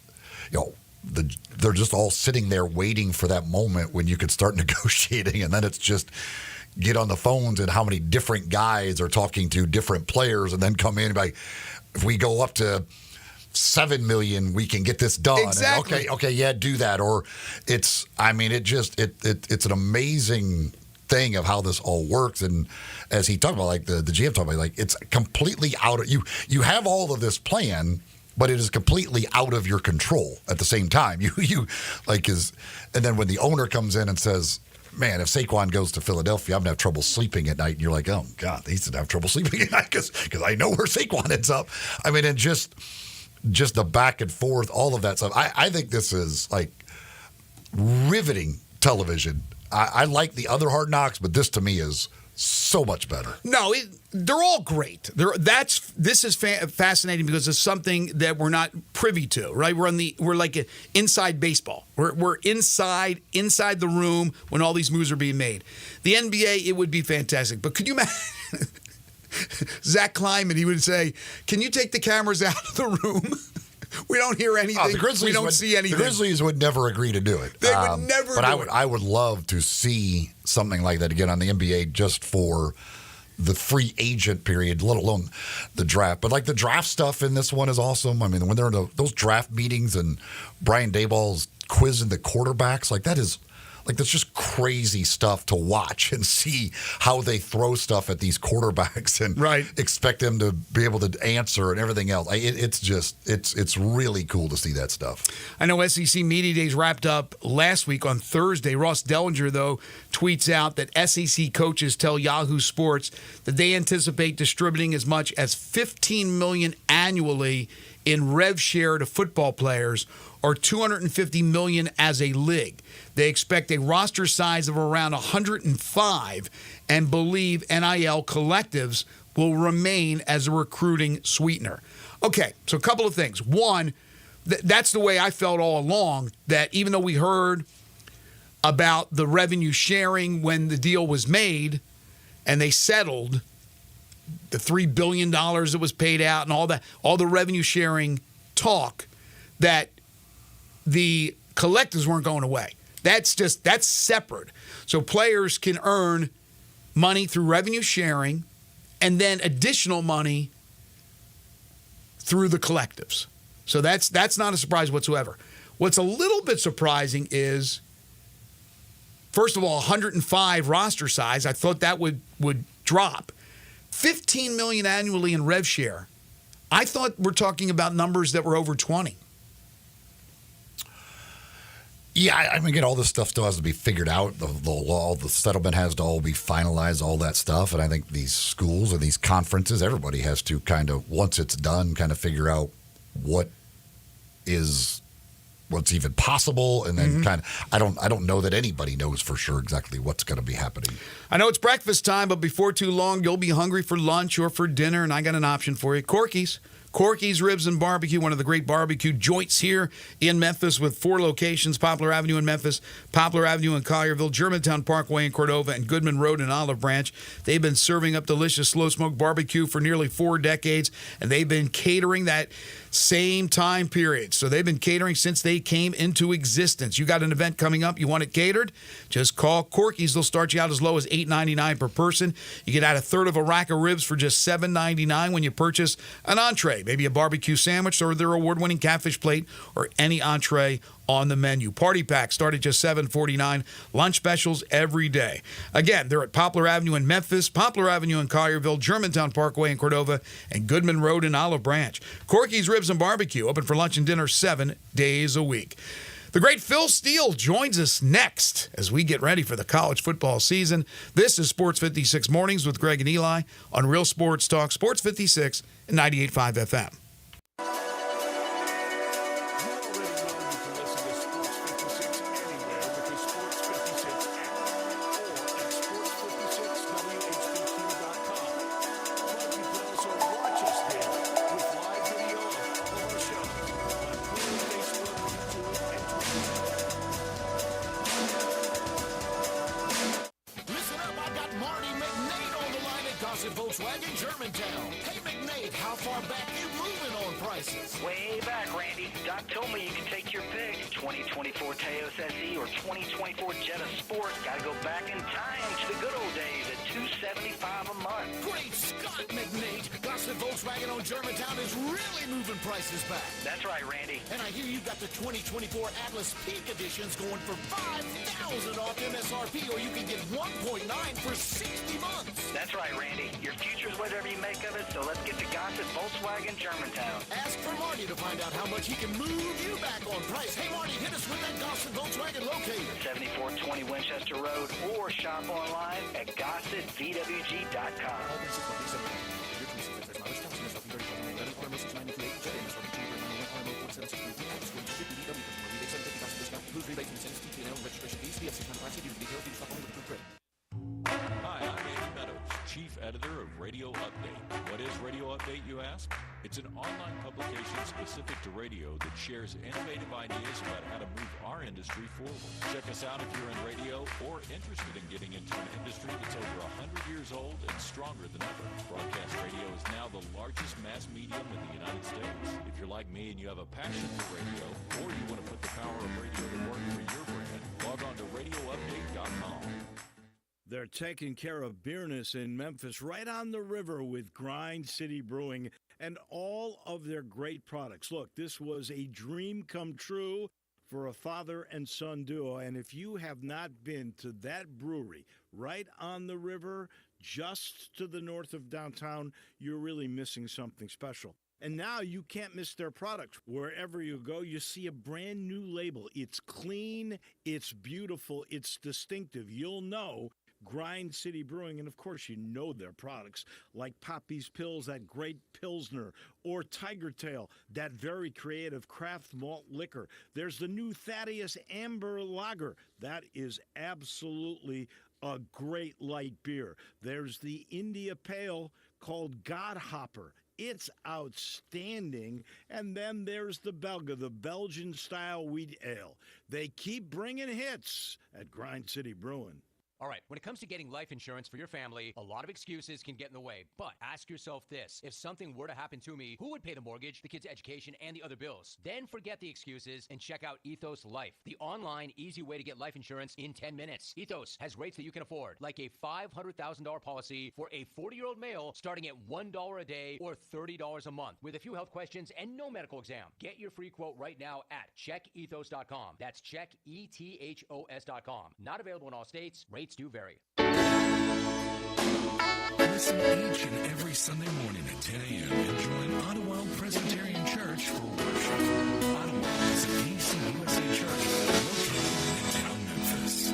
They're just all sitting there waiting for that moment when you could start negotiating, and then it's just get on the phones and how many different guys are talking to different players, and then come in and be like, if we go up to $7 million, we can get this done. Exactly. And okay, yeah, do that. Or it's an amazing thing of how this all works. And as he talked about, like the GM talked about, like it's completely out of you have all of this plan, but it is completely out of your control at the same time. And then when the owner comes in and says, man, if Saquon goes to Philadelphia, I'm going to have trouble sleeping at night. And you're like, oh, God, he's going to have trouble sleeping at night because I know where Saquon ends up. I mean, and just the back and forth, all of that stuff. I think this is, like, riveting television. I like the other Hard Knocks, but this to me is so much better. No, they're all great. This is fascinating because it's something that we're not privy to, right? We're like inside baseball. We're inside the room when all these moves are being made. The NBA, it would be fantastic, but could you imagine? Zach Kleiman, he would say, "Can you take the cameras out of the room? We don't hear anything. We don't see anything." The Grizzlies would never agree to do it. They would never. But I would love to see something like that again on the NBA, just for the free agent period, let alone the draft. But like the draft stuff in this one is awesome. I mean, when they're in those draft meetings and Brian Daboll's quizzing the quarterbacks, that's just crazy stuff to watch and see how they throw stuff at these quarterbacks and expect them to be able to answer and everything else. It's really cool to see that stuff. I know SEC Media Days wrapped up last week on Thursday. Ross Dellinger, though, tweets out that SEC coaches tell Yahoo Sports that they anticipate distributing as much as $15 million annually in rev share to football players, or $250 million as a league. They expect a roster size of around 105 and believe NIL collectives will remain as a recruiting sweetener. Okay, so a couple of things. One, that's the way I felt all along, that even though we heard about the revenue sharing when the deal was made and they settled the $3 billion that was paid out and all the revenue sharing talk, that the collectives weren't going away. That's separate. So players can earn money through revenue sharing and then additional money through the collectives. So that's not a surprise whatsoever. What's a little bit surprising is, first of all, 105 roster size. I thought that would drop. $15 million annually in rev share. I thought we're talking about numbers that were over 20. Yeah, I mean, again, all this stuff still has to be figured out. The law, the settlement has to all be finalized, all that stuff. And I think these schools and these conferences, everybody has to kind of, once it's done, kind of figure out what's even possible. And then I don't know that anybody knows for sure exactly what's going to be happening. I know it's breakfast time, but before too long, you'll be hungry for lunch or for dinner, and I got an option for you. Corky's Ribs and Barbecue, one of the great barbecue joints here in Memphis with 4 locations: Poplar Avenue in Memphis, Poplar Avenue in Collierville, Germantown Parkway in Cordova, and Goodman Road in Olive Branch. They've been serving up delicious slow-smoked barbecue for nearly 4 decades, and they've been catering that same time period. So they've been catering since they came into existence. You got an event coming up, you want it catered? Just call Corky's. They'll start you out as low as $8.99 per person. You get out a third of a rack of ribs for just $7.99 when you purchase an entree, maybe a barbecue sandwich or their award-winning catfish plate or any entree on the menu. Party packs start at just $7.49. Lunch specials every day. Again, they're at Poplar Avenue in Memphis, Poplar Avenue in Collierville, Germantown Parkway in Cordova, and Goodman Road in Olive Branch. Corky's Ribs and Barbecue, open for lunch and dinner 7 days a week. The great Phil Steele joins us next as we get ready for the college football season. This is Sports 56 Mornings with Greg and Eli on Real Sports Talk, Sports 56 and 98.5 FM. Volkswagen Germantown. Hey, McNate, how far back you moving on prices? Way back, Randy. Doc told me you can take your pick. 2024 Teos SE or 2024 Jetta Sport. Gotta go back in time to the good old days at $275 a month. Great Scott, McNate. Gossett Volkswagen on Germantown is really moving prices back. That's right, Randy. And I hear you got the 2024 Atlas Peak Editions going for $5,000 off MSRP, or you can get 1.9 for 60 months. That's right, Randy. Your future's whatever you make of it, so let's get to Gossett Volkswagen Germantown. Ask for Marty to find out how much he can move you back on price. Hey, Marty, hit us with that Gossett Volkswagen locator. 7420 Winchester Road, or shop online at GossettVWG.com. Hi, I'm Andy Meadows. Radio Update. What is Radio Update, you ask? It's an online publication specific to radio that shares innovative ideas about how to move our industry forward. Check us out if you're in radio or interested in getting into an industry that's over 100 years old and stronger than ever. Broadcast radio is now the largest mass medium in the United States. If you're like me and you have a passion for radio, or you want to put the power of radio to work for your brand, log on to radioupdate.com. They're taking care of business in Memphis right on the river with Grind City Brewing and all of their great products. Look, this was a dream come true for a father and son duo. And if you have not been to that brewery right on the river, just to the north of downtown, you're really missing something special. And now you can't miss their products. Wherever you go, you see a brand new label. It's clean, it's beautiful, it's distinctive. You'll know Grind City Brewing, and of course you know their products like Poppy's Pills, that great Pilsner, or Tiger Tail, that very creative craft malt liquor. There's the new Thaddeus Amber Lager. That is absolutely a great light beer. There's the India Pale called Godhopper. It's outstanding. And then there's the Belga, the Belgian-style wheat ale. They keep bringing hits at Grind City Brewing. All right, when it comes to getting life insurance for your family, a lot of excuses can get in the way. But ask yourself this: if something were to happen to me, who would pay the mortgage, the kids' education, and the other bills? Then forget the excuses and check out Ethos Life, the online, easy way to get life insurance in 10 minutes. Ethos has rates that you can afford, like a $500,000 policy for a 40-year-old male starting at $1 a day or $30 a month, with a few health questions and no medical exam. Get your free quote right now at checkethos.com. That's checkethos.com. Not available in all states. Rates do vary. Listen each and every Sunday morning at 10 a.m. and join Ottawa Presbyterian Church for worship. Ottawa is an ACUSA church located in town Memphis.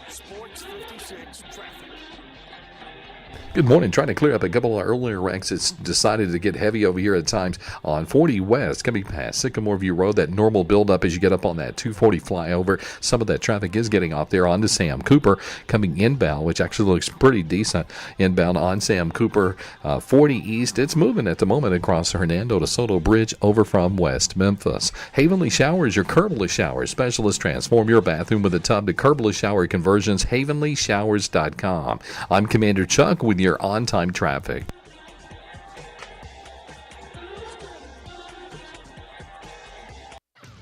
Sports 56 traffic. Good morning. Trying to clear up a couple of earlier wrecks. It's decided to get heavy over here at times on 40 West, coming past Sycamore View Road. That normal buildup as you get up on that 240 flyover. Some of that traffic is getting off there onto Sam Cooper, coming inbound, which actually looks pretty decent inbound on Sam Cooper. 40 East, it's moving at the moment across the Hernando de Soto Bridge over from West Memphis. Havenly Showers, your curbless shower specialist. Transform your bathroom with a tub to curbless shower conversions. HavenlyShowers.com. I'm Commander Chuck with your on-time traffic.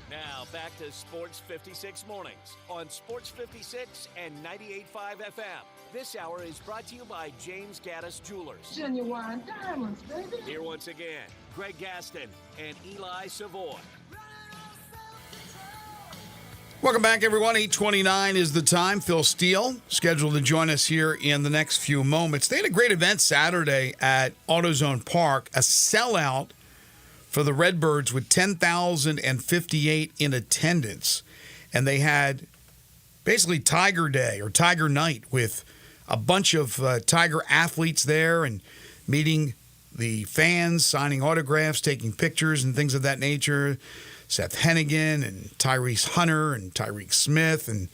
Now back to Sports 56 mornings on Sports 56 and 98.5 FM. This hour is brought to you by James Gaddis Jewelers. Genuine diamonds, baby. Here once again, Greg Gaston and Eli Savoy. Welcome back, everyone. 8:29 is the time. Phil Steele scheduled to join us here in the next few moments. They had a great event Saturday at AutoZone Park, a sellout for the Redbirds with 10,058 in attendance. And they had basically Tiger Day or Tiger Night with a bunch of Tiger athletes there and meeting the fans, signing autographs, taking pictures and things of that nature. Seth Hennigan and Tyrese Hunter and Tyreek Smith and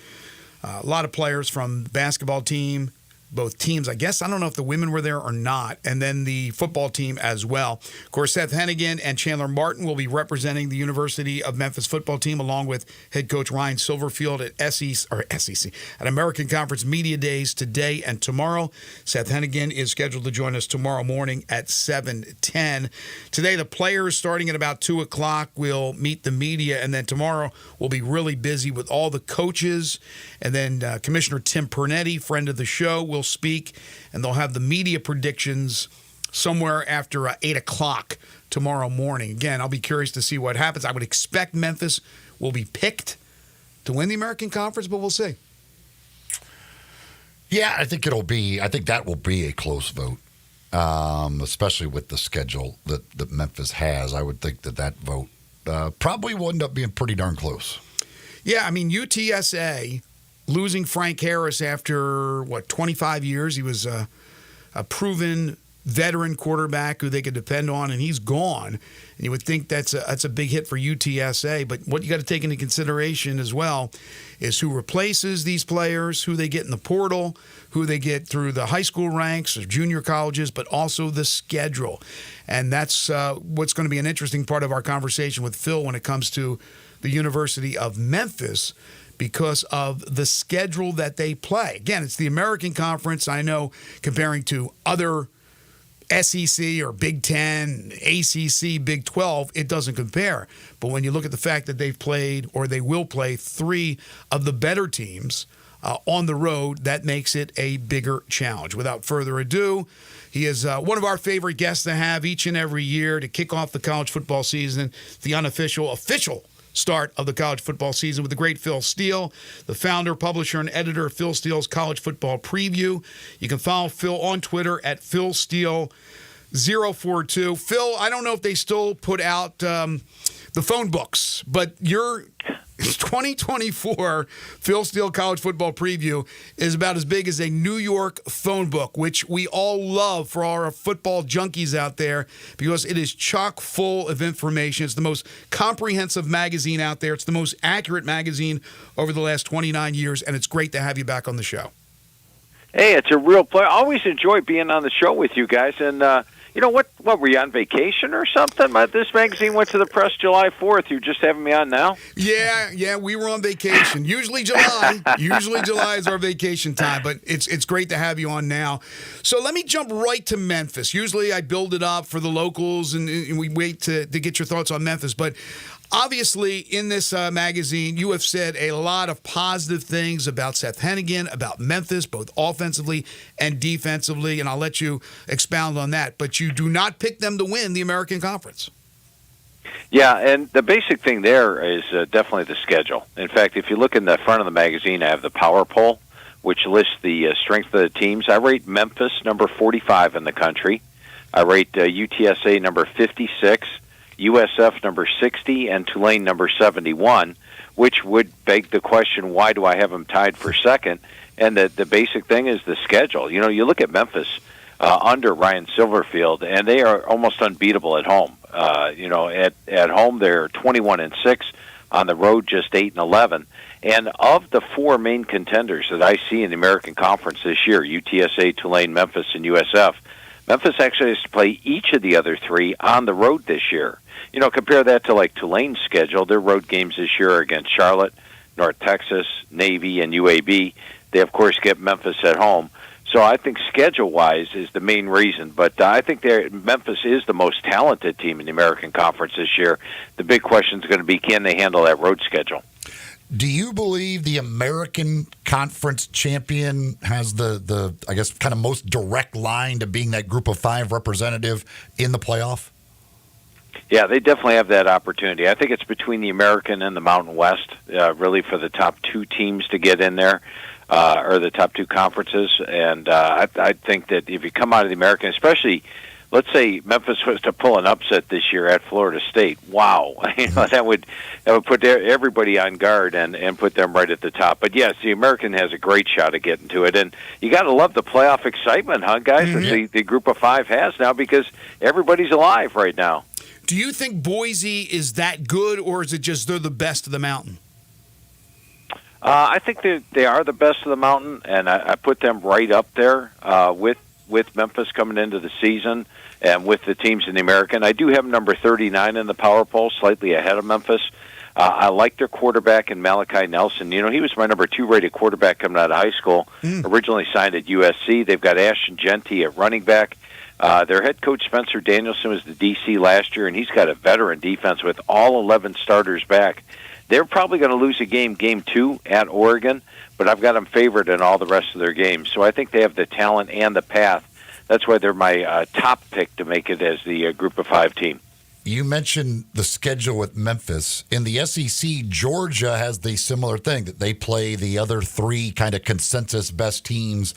a lot of players from the basketball team, both teams, I guess. I don't know if the women were there or not. And then the football team as well. Of course, Seth Hennigan and Chandler Martin will be representing the University of Memphis football team along with head coach Ryan Silverfield at SEC, at American Conference Media Days today and tomorrow. Seth Hennigan is scheduled to join us tomorrow morning at 7:10. Today, the players, starting at about 2 o'clock, will meet the media. And then tomorrow, we'll be really busy with all the coaches. And then Commissioner Tim Pernetti, friend of the show, will speak, and they'll have the media predictions somewhere after 8 o'clock tomorrow morning. Again, I'll be curious to see what happens. I would expect Memphis will be picked to win the American Conference, but we'll see. Yeah, I think that will be a close vote, especially with the schedule that Memphis has. I would think that vote probably will end up being pretty darn close. Yeah, I mean, UTSA losing Frank Harris after, 25 years. He was a proven veteran quarterback who they could depend on, and he's gone. And you would think that's a big hit for UTSA. But what you got to take into consideration as well is who replaces these players, who they get in the portal, who they get through the high school ranks or junior colleges, but also the schedule. And that's what's going to be an interesting part of our conversation with Phil when it comes to the University of Memphis, because of the schedule that they play. Again, it's the American Conference. I know comparing to other SEC or Big Ten, ACC, Big 12, it doesn't compare. But when you look at the fact that they've played, or they will play, 3 of the better teams on the road, that makes it a bigger challenge. Without further ado, he is one of our favorite guests to have each and every year to kick off the college football season, the official start of the college football season, with the great Phil Steele, the founder, publisher, and editor of Phil Steele's College Football Preview. You can follow Phil on Twitter at PhilSteele042. Phil, I don't know if they still put out the phone books, but your 2024 Phil Steele College Football Preview is about as big as a New York phone book, which we all love for our football junkies out there, because it is chock full of information. It's the most comprehensive magazine out there. It's the most accurate magazine over the last 29 years, and it's great to have you back on the show. Hey, it's a real pleasure. I always enjoy being on the show with you guys, and what were you on vacation or something? This magazine went to the press July 4th. You're just having me on now? Yeah, we were on vacation. Usually July is our vacation time, but it's great to have you on now. So let me jump right to Memphis. Usually I build it up for the locals, and we wait to get your thoughts on Memphis, but obviously, in this magazine, you have said a lot of positive things about Seth Hennigan, about Memphis, both offensively and defensively, and I'll let you expound on that. But you do not pick them to win the American Conference. Yeah, and the basic thing there is definitely the schedule. In fact, if you look in the front of the magazine, I have the power poll, which lists the strength of the teams. I rate Memphis number 45 in the country. I rate UTSA number 56. USF number 60, and Tulane number 71, which would beg the question, why do I have them tied for second? And the basic thing is the schedule. You look at Memphis under Ryan Silverfield, and they are almost unbeatable at home. At home they're 21-6, on the road just 8-11. And of the 4 main contenders that I see in the American Conference this year, UTSA, Tulane, Memphis, and USF, Memphis actually has to play each of the other 3 on the road this year. Compare that to like Tulane's schedule. Their road games this year are against Charlotte, North Texas, Navy, and UAB. They, of course, get Memphis at home. So I think schedule-wise is the main reason. But I think Memphis is the most talented team in the American Conference this year. The big question is going to be, can they handle that road schedule? Do you believe the American Conference champion has the I guess, kind of most direct line to being that Group of 5 representative in the playoff? Yeah, they definitely have that opportunity. I think it's between the American and the Mountain West, really, for the top 2 teams to get in there, or the top 2 conferences. And I think that if you come out of the American, especially, let's say Memphis was to pull an upset this year at Florida State, wow, that would put everybody on guard and put them right at the top. But yes, the American has a great shot at getting to it, and you got to love the playoff excitement, huh, guys? Mm-hmm. That the Group of 5 has now, because everybody's alive right now. Do you think Boise is that good, or is it just they're the best of the mountain? I think they are the best of the mountain, and I put them right up there with Memphis coming into the season and with the teams in the American. I do have number 39 in the power poll, slightly ahead of Memphis. I like their quarterback in Malachi Nelson. He was my number 2 rated quarterback coming out of high school, originally signed at USC. They've got Ashton Genty at running back. Their head coach, Spencer Danielson, was the DC last year, and he's got a veteran defense with all 11 starters back. They're probably going to lose a game 2 at Oregon, but I've got them favored in all the rest of their games. So I think they have the talent and the path. That's why they're my top pick to make it as the Group of 5 team. You mentioned the schedule with Memphis. In the SEC, Georgia has the similar thing, that they play the other 3 kind of consensus best teams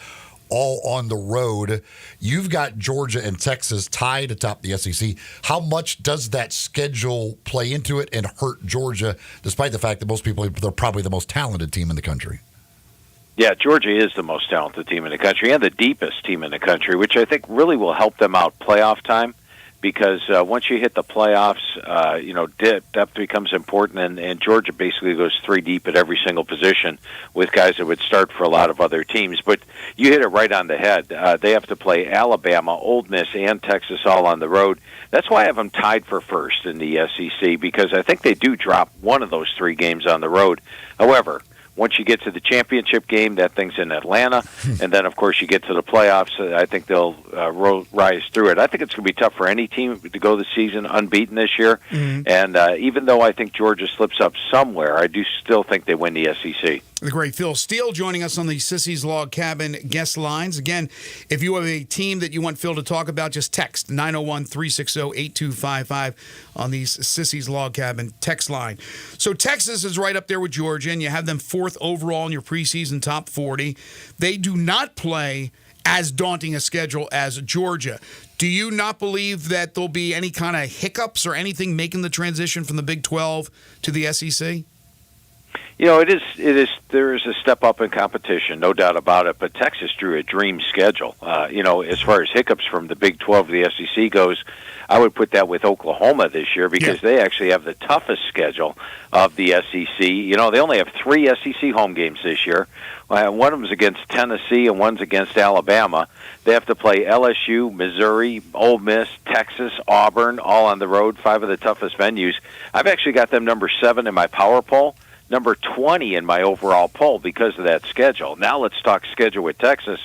all on the road. You've got Georgia and Texas tied atop the SEC. How much does that schedule play into it and hurt Georgia, despite the fact that most people, they're probably the most talented team in the country? Yeah, Georgia is the most talented team in the country and the deepest team in the country, which I think really will help them out playoff time. Because once you hit the playoffs, depth becomes important, and Georgia basically goes 3 deep at every single position with guys that would start for a lot of other teams. But you hit it right on the head. They have to play Alabama, Ole Miss, and Texas all on the road. That's why I have them tied for first in the SEC, because I think they do drop one of those 3 games on the road. However, once you get to the championship game, that thing's in Atlanta, and then, of course, you get to the playoffs. I think they'll rise through it. I think it's going to be tough for any team to go the season unbeaten this year, and even though I think Georgia slips up somewhere, I do still think they win the SEC. The great Phil Steele joining us on the Sissy's Log Cabin guest lines. Again, if you have a team that you want Phil to talk about, just text 901-360-8255 on the Sissy's Log Cabin text line. So Texas is right up there with Georgia, and you have them 4th overall in your preseason top 40. They do not play as daunting a schedule as Georgia. Do you not believe that there'll be any kind of hiccups or anything making the transition from the Big 12 to the SEC? You know, there is a step up in competition, no doubt about it, but Texas drew a dream schedule. As far as hiccups from the Big 12 to the SEC goes, I would put that with Oklahoma this year because they actually have the toughest schedule of the SEC. You know, they only have 3 SEC home games this year. One of them is against Tennessee and one's against Alabama. They have to play LSU, Missouri, Ole Miss, Texas, Auburn, all on the road, 5 of the toughest venues. I've actually got them number 7 in my power poll, number 20 in my overall poll because of that schedule. Now let's talk schedule with Texas.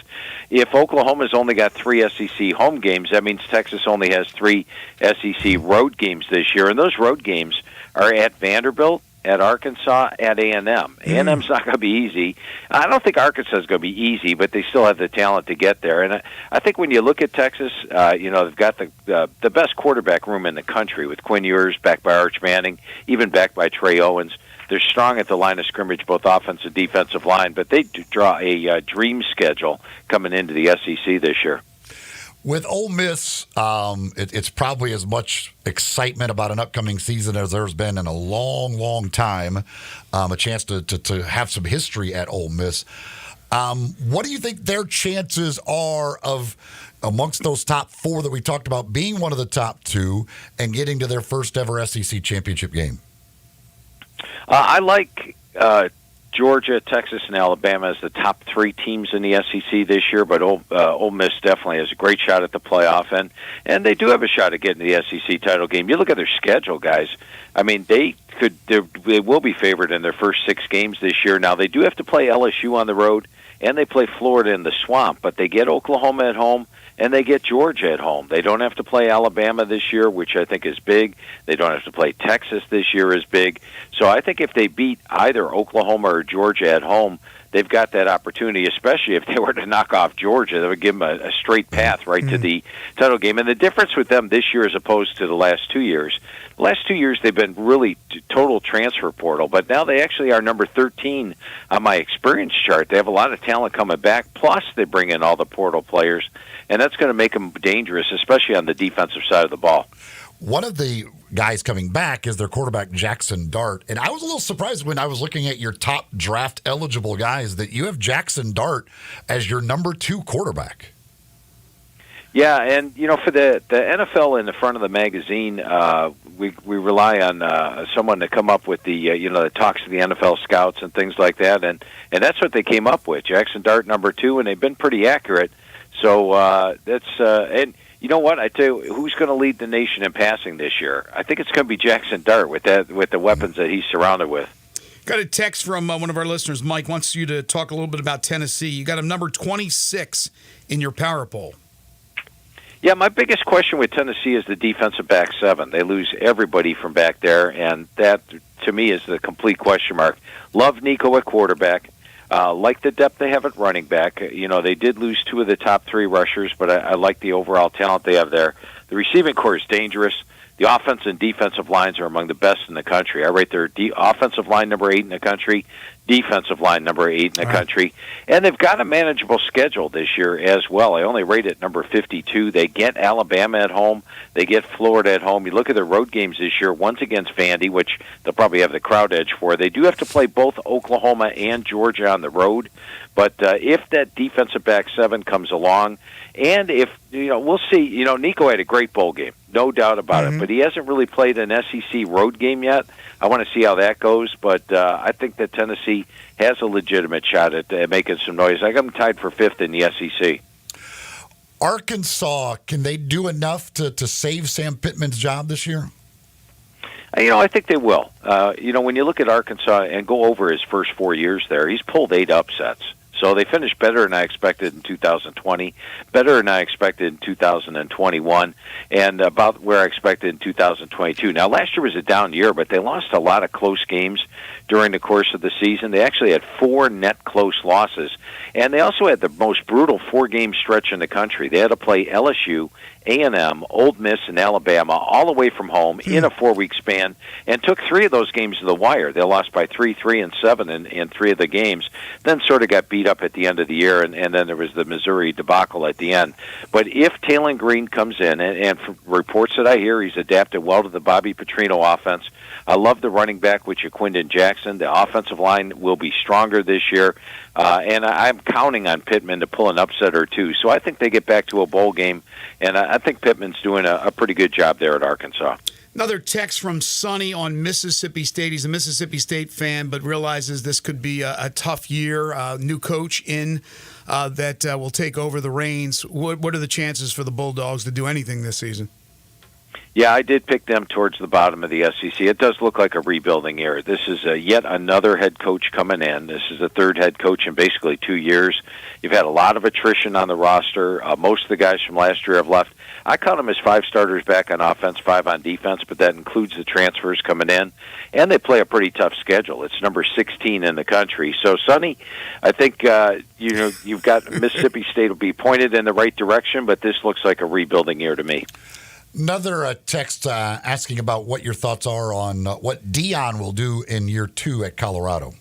If Oklahoma's only got 3 SEC home games, that means Texas only has 3 SEC road games this year, and those road games are at Vanderbilt, at Arkansas, at A&M. A&M's not going to be easy. I don't think Arkansas is going to be easy, but they still have the talent to get there. And I think when you look at Texas, they've got the best quarterback room in the country with Quinn Ewers, backed by Arch Manning, even backed by Trey Owens. They're strong at the line of scrimmage, both offensive and defensive line, but they do draw a dream schedule coming into the SEC this year. With Ole Miss, it's probably as much excitement about an upcoming season as there's been in a long, long time. A chance to have some history at Ole Miss. What do you think their chances are of, amongst those top 4 that we talked about, being one of the top 2 and getting to their first ever SEC championship game? I like Georgia, Texas, and Alabama as the top 3 teams in the SEC this year, but Ole Miss definitely has a great shot at the playoff, and they do have a shot at getting the SEC title game. You look at their schedule, guys. I mean, they will be favored in their first 6 games this year. Now, they do have to play LSU on the road, and they play Florida in the Swamp, but they get Oklahoma at home, and they get Georgia at home. They don't have to play Alabama this year, which I think is big. They don't have to play Texas this year is big. So I think if they beat either Oklahoma or Georgia at home, they've got that opportunity, especially if they were to knock off Georgia. That would give them a straight path right to the title game. And the difference with them this year as opposed to the last 2 years, the last 2 years they've been really total transfer portal, but now they actually are number 13 on my experience chart. They have a lot of talent coming back, plus they bring in all the portal players, and that's going to make them dangerous, especially on the defensive side of the ball. One of the guys coming back is their quarterback, Jackson Dart. And I was a little surprised when I was looking at your top draft eligible guys that you have Jackson Dart as your number 2 quarterback. Yeah, and, for the NFL in the front of the magazine, we rely on someone to come up with the, that talks to the NFL scouts and things like that. And that's what they came up with, Jackson Dart, number 2, and they've been pretty accurate. So that's and you know what? I tell you, who's going to lead the nation in passing this year? I think it's going to be Jackson Dart with the weapons that he's surrounded with. Got a text from one of our listeners. Mike wants you to talk a little bit about Tennessee. You got him number 26 in your power poll. Yeah, my biggest question with Tennessee is the defensive back 7. They lose everybody from back there, and that, to me, is the complete question mark. Love Nico at quarterback. Like the depth they have at running back. They did lose 2 of the top 3 rushers, but I like the overall talent they have there. The receiving core is dangerous. The offense and defensive lines are among the best in the country. I rate their offensive line number 8 in the country, defensive line, number 8 in the country. And they've got a manageable schedule this year as well. I only rate it number 52. They get Alabama at home. They get Florida at home. You look at their road games this year, one's against Vandy, which they'll probably have the crowd edge for. They do have to play both Oklahoma and Georgia on the road. But if that defensive back 7 comes along, and if, we'll see, Nico had a great bowl game, no doubt about it, but he hasn't really played an SEC road game yet. I want to see how that goes, but I think that Tennessee has a legitimate shot at making some noise. I got them tied for 5th in the SEC. Arkansas, can they do enough to save Sam Pittman's job this year? I think they will. When you look at Arkansas and go over his first 4 years there, he's pulled 8 upsets. So they finished better than I expected in 2020, better than I expected in 2021, and about where I expected in 2022. Now, last year was a down year, but they lost a lot of close games during the course of the season. They actually had 4 net close losses, and they also had the most brutal 4-game stretch in the country. They had to play LSU, A&M, Ole Miss, and Alabama all away from home in a 4-week span, and took 3 of those games to the wire. They lost by 3, 3, and 7 in 3 of the games, then sort of got beat up at the end of the year, and then there was the Missouri debacle at the end. But if Talon Green comes in, and from reports that I hear, he's adapted well to the Bobby Petrino offense. I love the running back with Jaquindon Jackson. The offensive line will be stronger this year, and I'm counting on Pittman to pull an upset or 2. So I think they get back to a bowl game, and I think Pittman's doing a pretty good job there at Arkansas. Another text from Sonny on Mississippi State. He's a Mississippi State fan, but realizes this could be a tough year. New coach in that will take over the reins. What are the chances for the Bulldogs to do anything this season? Yeah, I did pick them towards the bottom of the SEC. It does look like a rebuilding year. This is yet another head coach coming in. This is the 3rd head coach in basically 2 years. You've had a lot of attrition on the roster. Most of the guys from last year have left. I count them as 5 starters back on offense, 5 on defense, but that includes the transfers coming in. And they play a pretty tough schedule. It's number 16 in the country. So, Sonny, I think you've got Mississippi State will be pointed in the right direction, but this looks like a rebuilding year to me. Another text asking about what your thoughts are on what Dion will do in year 2 at Colorado.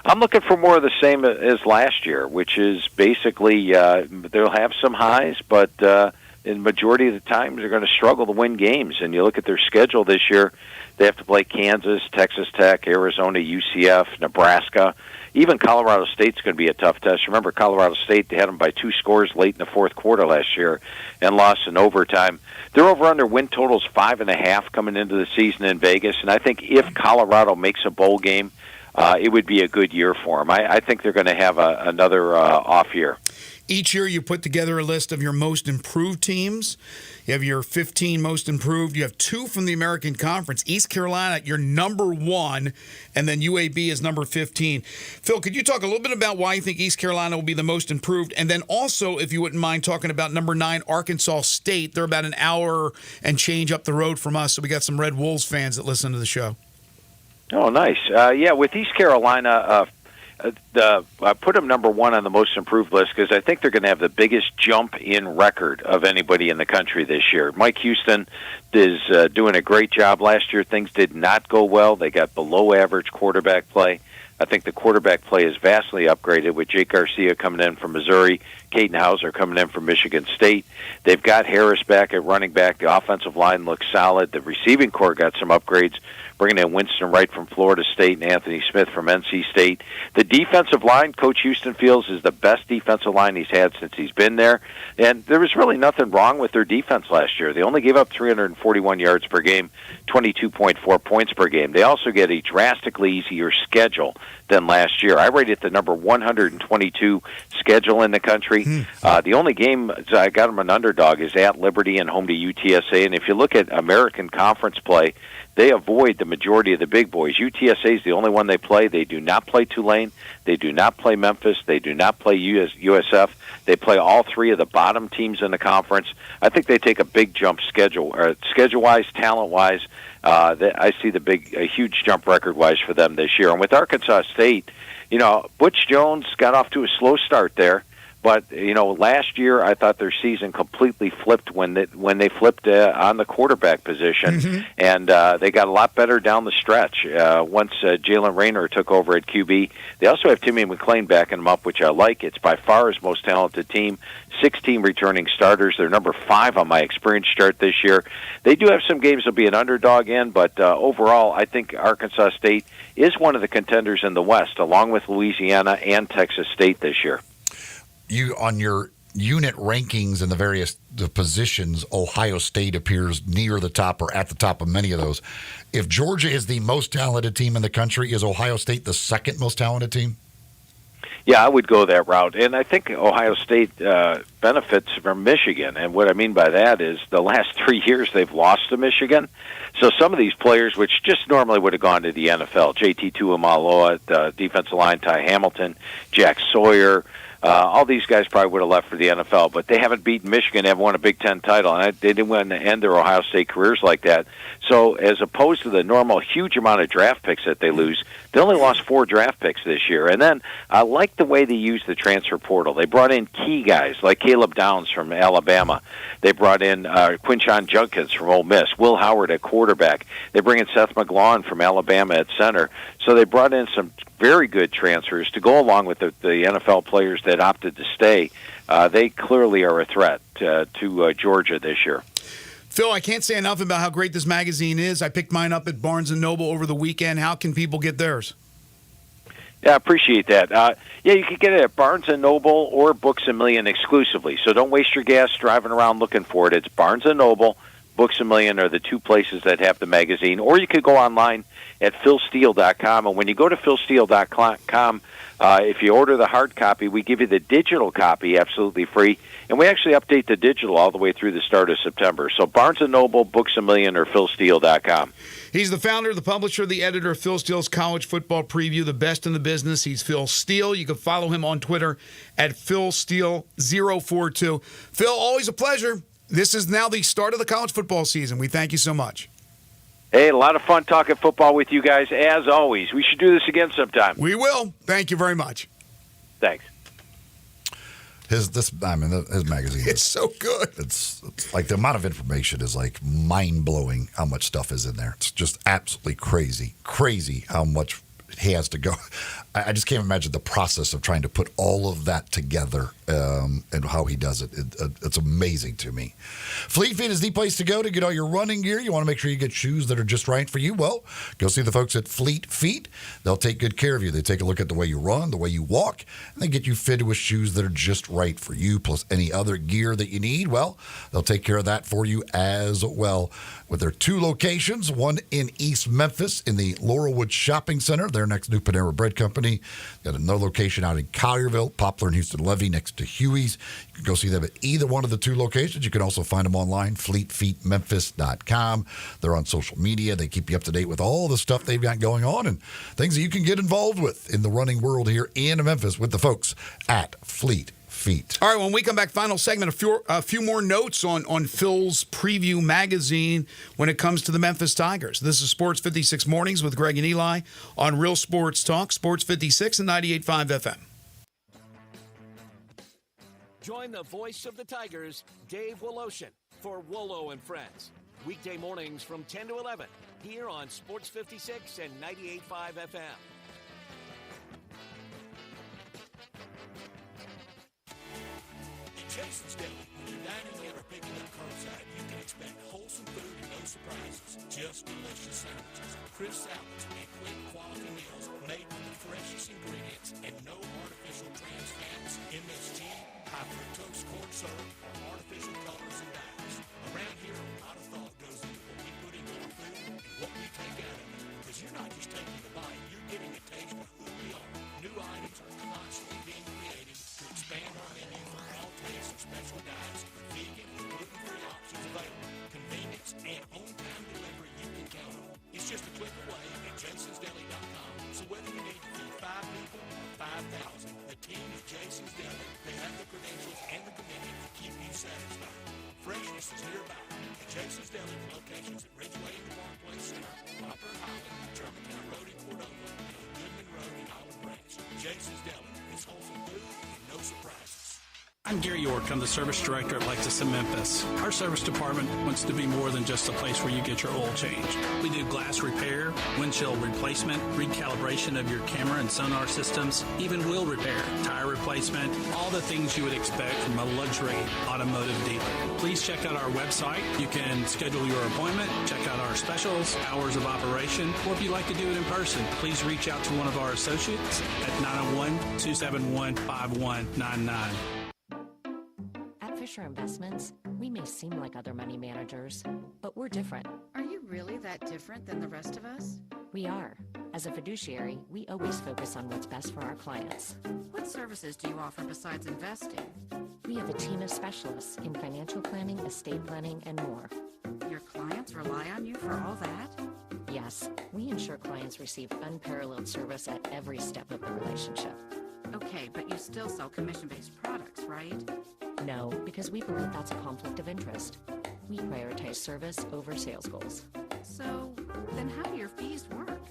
I'm looking for more of the same as last year, which is basically they'll have some highs, but in the majority of the time they're going to struggle to win games. And you look at their schedule this year, they have to play Kansas, Texas Tech, Arizona, UCF, Nebraska. Even Colorado State's going to be a tough test. Remember, Colorado State, they had them by 2 scores late in the 4th quarter last year and lost in overtime. Their over-under win total's 5.5 coming into the season in Vegas, and I think if Colorado makes a bowl game, it would be a good year for them. I think they're going to have another off year. Each year you put together a list of your most improved teams. You have your 15 most improved. You have 2 from the American Conference. East Carolina, you're number 1, and then UAB is number 15. Phil, could you talk a little bit about why you think East Carolina will be the most improved? And then also, if you wouldn't mind, talking about number 9, Arkansas State. They're about an hour and change up the road from us, so we got some Red Wolves fans that listen to the show. Oh, nice. With East Carolina, I put them number 1 on the most improved list because I think they're going to have the biggest jump in record of anybody in the country this year. Mike Houston is doing a great job. Last year, things did not go well. They got below average quarterback play. I think the quarterback play is vastly upgraded with Jake Garcia coming in from Missouri, Caden Hauser coming in from Michigan State. They've got Harris back at running back. The offensive line looks solid. The receiving corps got some upgrades, bringing in Winston Wright from Florida State and Anthony Smith from NC State. The defensive line, Coach Houston feels, is the best defensive line he's had since he's been there. And there was really nothing wrong with their defense last year. They only gave up 341 yards per game, 22.4 points per game. They also get a drastically easier schedule than last year. I rated the number 122 schedule in the country. The only game I got them an underdog is at Liberty and home to UTSA. And if you look at American Conference play, they avoid the majority of the big boys. UTSA is the only one they play. They do not play Tulane. They do not play Memphis. They do not play USF. They play all 3 of the bottom teams in the conference. I think they take a big jump schedule-wise, talent-wise. I see a huge jump record-wise for them this year. And with Arkansas State, Butch Jones got off to a slow start there, But last year I thought their season completely flipped when they flipped on the quarterback position, and they got a lot better down the stretch once Jalen Raynor took over at QB. They also have Timmy McClain backing them up, which I like. It's by far his most talented team. 16 returning starters. They're number 5 on my experience chart this year. They do have some games they'll be an underdog in, but overall, I think Arkansas State is one of the contenders in the West, along with Louisiana and Texas State this year. You on your unit rankings in the positions, Ohio State appears near the top or at the top of many of those. If Georgia is the most talented team in the country, is Ohio State the second most talented team? Yeah, I would go that route. And I think Ohio State benefits from Michigan. And what I mean by that is the last 3 years they've lost to Michigan. So some of these players, which just normally would have gone to the NFL, JT Tuimoloau, defensive line, Ty Hamilton, Jack Sawyer, all these guys probably would have left for the NFL, but they haven't beaten Michigan. They haven't won a Big Ten title, and they didn't want to end their Ohio State careers like that. So as opposed to the normal huge amount of draft picks that they lose, they only lost 4 draft picks this year. And then I like the way they use the transfer portal. They brought in key guys like Caleb Downs from Alabama. They brought in Quinshon Judkins from Ole Miss, Will Howard at quarterback. They bring in Seth McLaughlin from Alabama at center. So they brought in some very good transfers to go along with the NFL players that opted to stay. They clearly are a threat to Georgia this year. Phil, I can't say enough about how great this magazine is. I picked mine up at Barnes & Noble over the weekend. How can people get theirs? Yeah, I appreciate that. You can get it at Barnes & Noble or Books A Million exclusively. So don't waste your gas driving around looking for it. It's Barnes & Noble, Books A Million are the 2 places that have the magazine. Or you could go online at philsteele.com. And when you go to philsteele.com, if you order the hard copy, we give you the digital copy absolutely free. And we actually update the digital all the way through the start of September. So Barnes & Noble, Books A Million, or philsteele.com. He's the founder, the publisher, the editor of Phil Steele's College Football Preview, the best in the business. He's Phil Steele. You can follow him on Twitter at PhilSteele042. Phil, always a pleasure. This is now the start of the college football season. We thank you so much. Hey, a lot of fun talking football with you guys, as always. We should do this again sometime. We will. Thank you very much. Thanks. His magazine. It's so good. It's like the amount of information is like mind-blowing how much stuff is in there. It's just absolutely crazy how much he has to go. I just can't imagine the process of trying to put all of that together and how he does it. It's amazing to me. Fleet Feet is the place to go to get all your running gear. You want to make sure you get shoes that are just right for you. Well, go see the folks at Fleet Feet. They'll take good care of you. They take a look at the way you run, the way you walk, and they get you fitted with shoes that are just right for you, plus any other gear that you need. Well, they'll take care of that for you as well. With their 2 locations, one in East Memphis in the Laurelwood Shopping Center, their next new Panera Bread company. Got another location out in Collierville, Poplar and Houston Levy next to Huey's. You can go see them at either one of the 2 locations. You can also find them online, fleetfeetmemphis.com. They're on social media. They keep you up to date with all the stuff they've got going on and things that you can get involved with in the running world here in Memphis with the folks at Fleet Feet. All right, when we come back, final segment, a few more notes on Phil's Preview magazine when it comes to the Memphis Tigers. This is Sports 56 Mornings with Greg and Eli on Real Sports Talk, Sports 56 and 98.5 FM. Join the voice of the Tigers, Dave Woloshin, for Wolo and Friends. Weekday mornings from 10 to 11 here on Sports 56 and 98.5 FM. Jason's Deli. When you're dining in or picking up curbside, you can expect wholesome food and no surprises. Just delicious sandwiches, crisp salads, and quick quality meals made with the freshest ingredients and no artificial trans fats, MSG, high fructose corn syrup, or artificial colors and dyes. Around here, a lot of thought goes into what we put into our food and what we take out of it. Because you're not just taking the bite, you're getting a taste of who we are. New items are constantly being created to expand our menu for all tastes and special diets with vegan and gluten-free options available. Convenience and on-time delivery you can count on. It's just a click away at jasonsdeli.com. So whether you need to feed 5 people or 5,000, the team at Jason's Deli, they have the credentials and the commitment to keep you satisfied. Freshness is nearby at Jason's Deli, locations at Ridgeway in the Parkway Center, Poplar in Highland, Germantown Road in Cordova, and Goodman Road in Olive Branch. Jason's Deli is wholesome food and no surprises. I'm Gary York. I'm the service director at Lexus in Memphis. Our service department wants to be more than just a place where you get your oil changed. We do glass repair, windshield replacement, recalibration of your camera and sonar systems, even wheel repair, tire replacement, all the things you would expect from a luxury automotive dealer. Please check out our website. You can schedule your appointment, check out our specials, hours of operation, or if you'd like to do it in person, please reach out to one of our associates at 901-271-5199. At Fisher Investments, we may seem like other money managers, but we're different. Are you really that different than the rest of us? We are. As a fiduciary, we always focus on what's best for our clients. What services do you offer besides investing? We have a team of specialists in financial planning, estate planning, and more. Your clients rely on you for all that? Yes, we ensure clients receive unparalleled service at every step of the relationship. Okay, but you still sell commission-based products, right? No, because we believe that's a conflict of interest. We prioritize service over sales goals. So, then how do your fees work?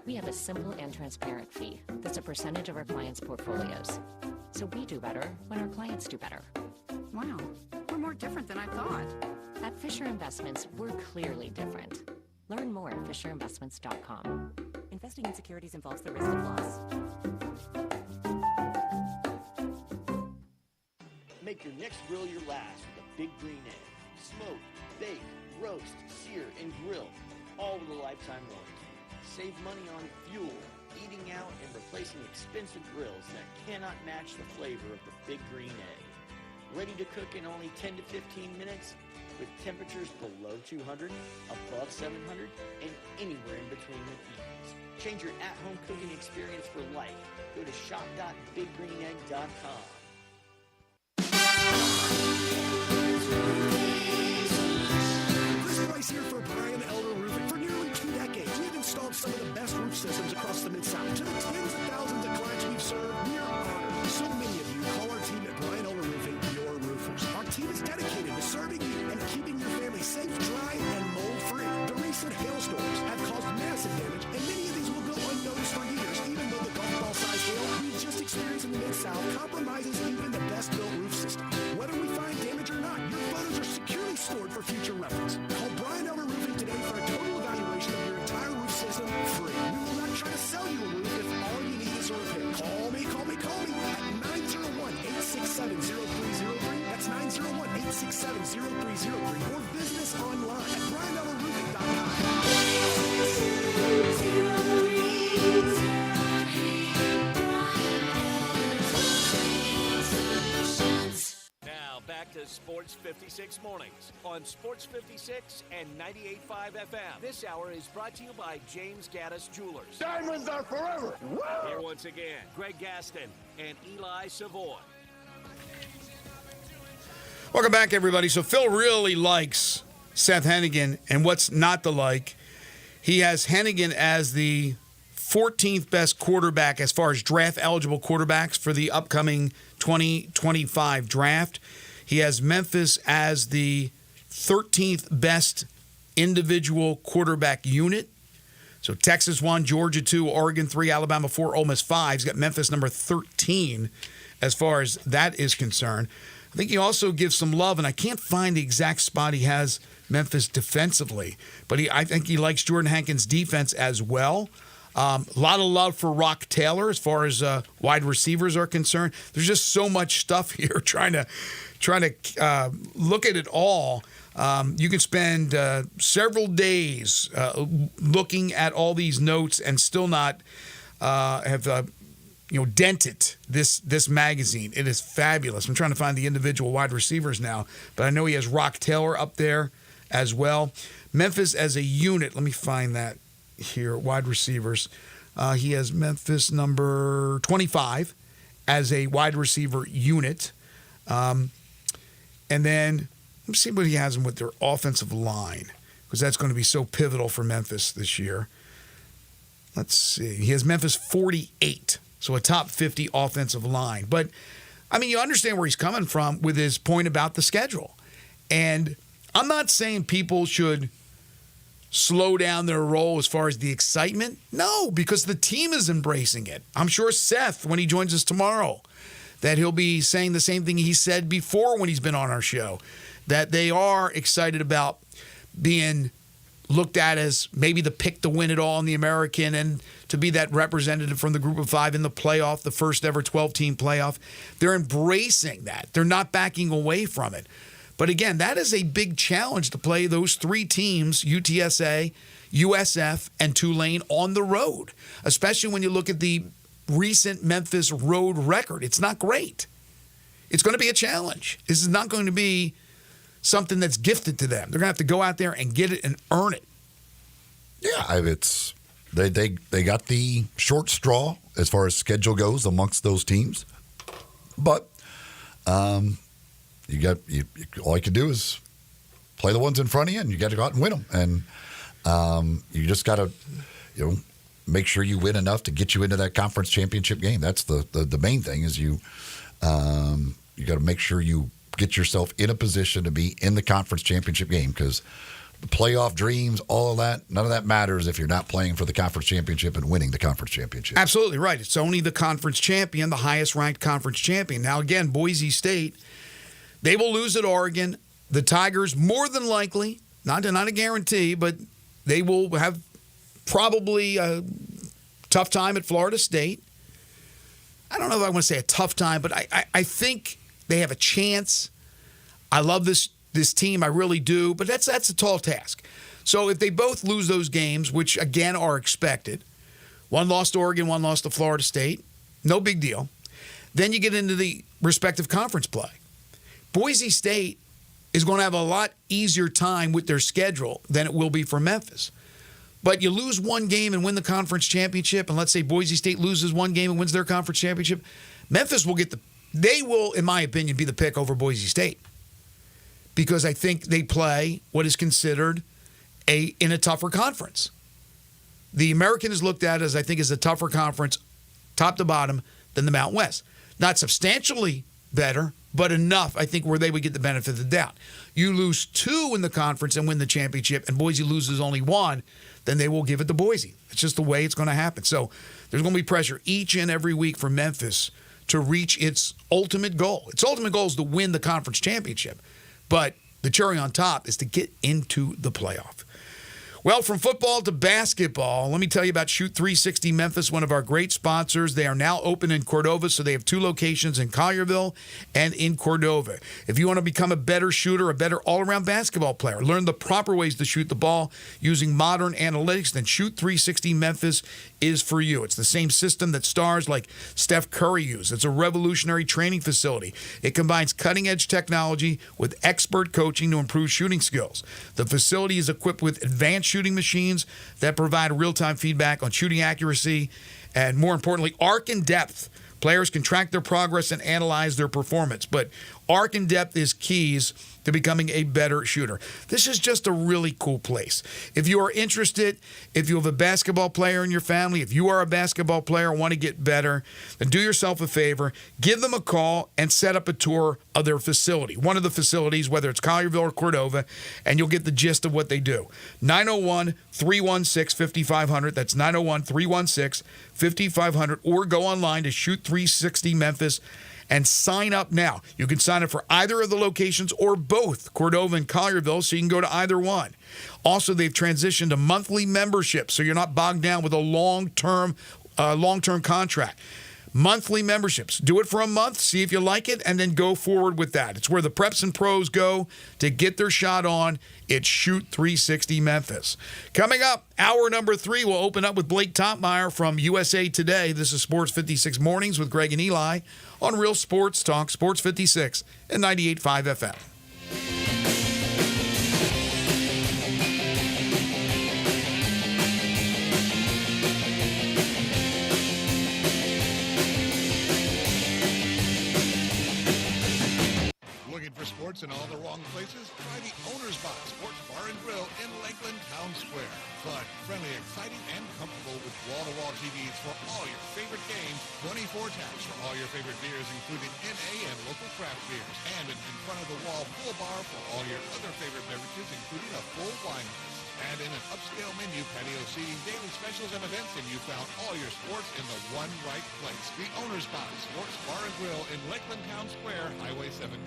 We have a simple and transparent fee that's a percentage of our clients' portfolios. So we do better when our clients do better. Wow, we're more different than I thought. At Fisher Investments, we're clearly different. Learn more at FisherInvestments.com. Investing in securities involves the risk of loss. Make your next grill your last with a Big Green Egg. Smoke, bake, roast, sear, and grill, all with a lifetime warranty. Save money on fuel, eating out, and replacing expensive grills that cannot match the flavor of the Big Green Egg. Ready to cook in only 10 to 15 minutes with temperatures below 200, above 700, and anywhere in between with ease. Change your at-home cooking experience for life. Go to shop.biggreenegg.com. Chris Price here for Brian Elder Roofing. For nearly 2 decades, we've installed some of the best roof systems across the Mid-South. To the tens of thousands of clients we've served, we are honored. So many of you call our team at Brian Elder Roofing your roofers. Our team is dedicated to serving you and keeping your family safe, dry, and mold-free. The recent hailstorms have caused massive damage, and many of these will go unnoticed for years, even though the golf ball-sized hail we just experienced in the Mid-South compromises even the best-built roof system. Whether we find damage or not, your photos are securely stored for future reference. Call Brian Elder Roofing today for a total evaluation of your entire roof system free. We will not try to sell you a roof if all you need is a repair. Call me at 901-867-0303. That's 901-867-0303. Or visit us online at Now back to Sports 56 Mornings on Sports 56 and 98.5 FM. This hour is brought to you by James Gaddis Jewelers. Diamonds are forever. Woo! Here once again, Greg Gaston and Eli Savoy. Welcome back, everybody. So Phil really likes Seth Hennigan, and what's not to like, he has Hennigan as the 14th best quarterback as far as draft-eligible quarterbacks for the upcoming 2025 draft. He has Memphis as the 13th best individual quarterback unit. So Texas 1, Georgia 2, Oregon 3, Alabama 4, Ole Miss 5. He's got Memphis number 13 as far as that is concerned. I think he also gives some love, and I can't find the exact spot he has Memphis defensively, but I think he likes Jordan Hankins' defense as well. A lot of love for Rock Taylor as far as wide receivers are concerned. There's just so much stuff here trying to look at it all. You can spend several days looking at all these notes and still not have dented this magazine. It is fabulous. I'm trying to find the individual wide receivers now, but I know he has Rock Taylor up there as well. Memphis as a unit, let me find that here, wide receivers. He has Memphis number 25 as a wide receiver unit. And then let's see what he has with their offensive line, because that's going to be so pivotal for Memphis this year. Let's see. He has Memphis 48, so a top 50 offensive line. But, I mean, you understand where he's coming from with his point about the schedule. And I'm not saying people should slow down their roll as far as the excitement. No, because the team is embracing it. I'm sure Seth, when he joins us tomorrow, that he'll be saying the same thing he said before when he's been on our show, that they are excited about being looked at as maybe the pick to win it all in the American and to be that representative from the group of 5 in the playoff, the first ever 12-team playoff. They're embracing that. They're not backing away from it. But again, that is a big challenge to play those 3 teams, UTSA, USF, and Tulane, on the road, especially when you look at the recent Memphis road record. It's not great. It's going to be a challenge. This is not going to be something that's gifted to them. They're going to have to go out there and get it and earn it. Yeah, it's they got the short straw as far as schedule goes amongst those teams, but all you can do is play the ones in front of you, and you got to go out and win them. And you just got to make sure you win enough to get you into that conference championship game. That's the main thing. Is you got to make sure you get yourself in a position to be in the conference championship game, because the playoff dreams, all of that, none of that matters if you're not playing for the conference championship and winning the conference championship. Absolutely right. It's only the conference champion, the highest ranked conference champion. Now, again, Boise State, they will lose at Oregon. The Tigers, more than likely, not a guarantee, but they will have probably a tough time at Florida State. I don't know if I want to say a tough time, but I think they have a chance. I love this team, I really do, but that's a tall task. So if they both lose those games, which again are expected, one loss to Oregon, one loss to Florida State, no big deal. Then you get into the respective conference play. Boise State is going to have a lot easier time with their schedule than it will be for Memphis. But you lose one game and win the conference championship, and let's say Boise State loses one game and wins their conference championship, Memphis will they will, in my opinion, be the pick over Boise State, because I think they play what is considered in a tougher conference. The American is looked at as, I think, as a tougher conference, top to bottom, than the Mountain West. Not substantially better, but enough, I think, where they would get the benefit of the doubt. You lose 2 in the conference and win the championship, and Boise loses only 1, then they will give it to Boise. It's just the way it's going to happen. So there's going to be pressure each and every week for Memphis to reach its ultimate goal. Its ultimate goal is to win the conference championship, but the cherry on top is to get into the playoff. Well, from football to basketball, let me tell you about Shoot 360 Memphis, one of our great sponsors. They are now open in Cordova, so they have 2 locations in Collierville and in Cordova. If you want to become a better shooter, a better all-around basketball player, learn the proper ways to shoot the ball using modern analytics, then Shoot 360 Memphis is for you. It's the same system that stars like Steph Curry use. It's a revolutionary training facility. It combines cutting-edge technology with expert coaching to improve shooting skills. The facility is equipped with advanced shooting machines that provide real-time feedback on shooting accuracy and, more importantly, arc and depth. Players can track their progress and analyze their performance, but arc and depth is keys to becoming a better shooter. This is just a really cool place. If you are interested, if you have a basketball player in your family, if you are a basketball player and want to get better, then do yourself a favor, give them a call and set up a tour of their facility, one of the facilities, whether it's Collierville or Cordova, and you'll get the gist of what they do. 901-316-5500. That's 901-316-5500, or go online to Shoot 360 Memphis and sign up now. You can sign up for either of the locations or both, Cordova and Collierville, so you can go to either one. Also, they've transitioned to monthly membership, so you're not bogged down with a long-term contract. Monthly memberships. Do it for a month, see if you like it, and then go forward with that. It's where the preps and pros go to get their shot on. It's Shoot 360 Memphis. Coming up, hour number 3, we'll open up with Blake Topmeyer from USA Today. This is Sports 56 Mornings with Greg and Eli on Real Sports Talk, Sports 56 and 98.5 FM. Sports in all the wrong places? Try the Owner's Box Sports Bar and Grill in Lakeland Town Square. Fun, friendly, exciting, and comfortable with wall-to-wall TVs for all your favorite games, 24 taps for all your favorite beers, including NA and local craft beers, and an in-front-of-the-wall full bar for all your other favorite beverages, including a full wine list. Add in an upscale menu, patio seating, daily specials, and events, and you found all your sports in the one right place. The Owner's Box Sports Bar and Grill in Lakeland Town Square, Highway 70.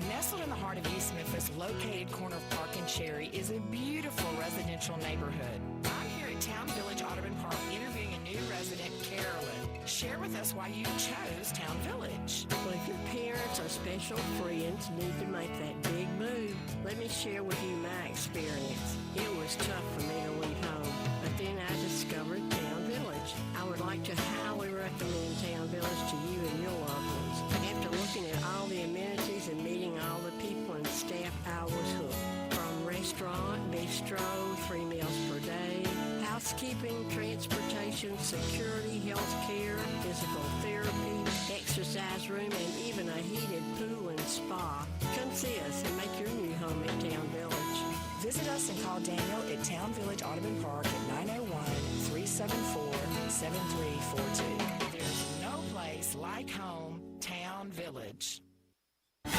Nestled in the heart of East Memphis, located corner of Park and Cherry, is a beautiful residential neighborhood. I'm here at Town Village Audubon Park interviewing a new resident, Carolyn. Share with us why you chose Town Village. Well, if your parents or special friends need to make that big move, let me share with you my experience. It was tough for me to leave home, but then I discovered Town Village. I would like to highly recommend Town Village to you and your loved ones. After looking at all the amenities and meeting all the people and staff, I was hooked. From restaurant, bistro, 3 meals per day, housekeeping, transportation, security, health care, physical therapy, exercise room, and even a heated pool and spa. Come see us and make your new home in Town Village. Visit us and call Daniel at Town Village Audubon Park at 901-374-7342. There's no place like home, Town Village.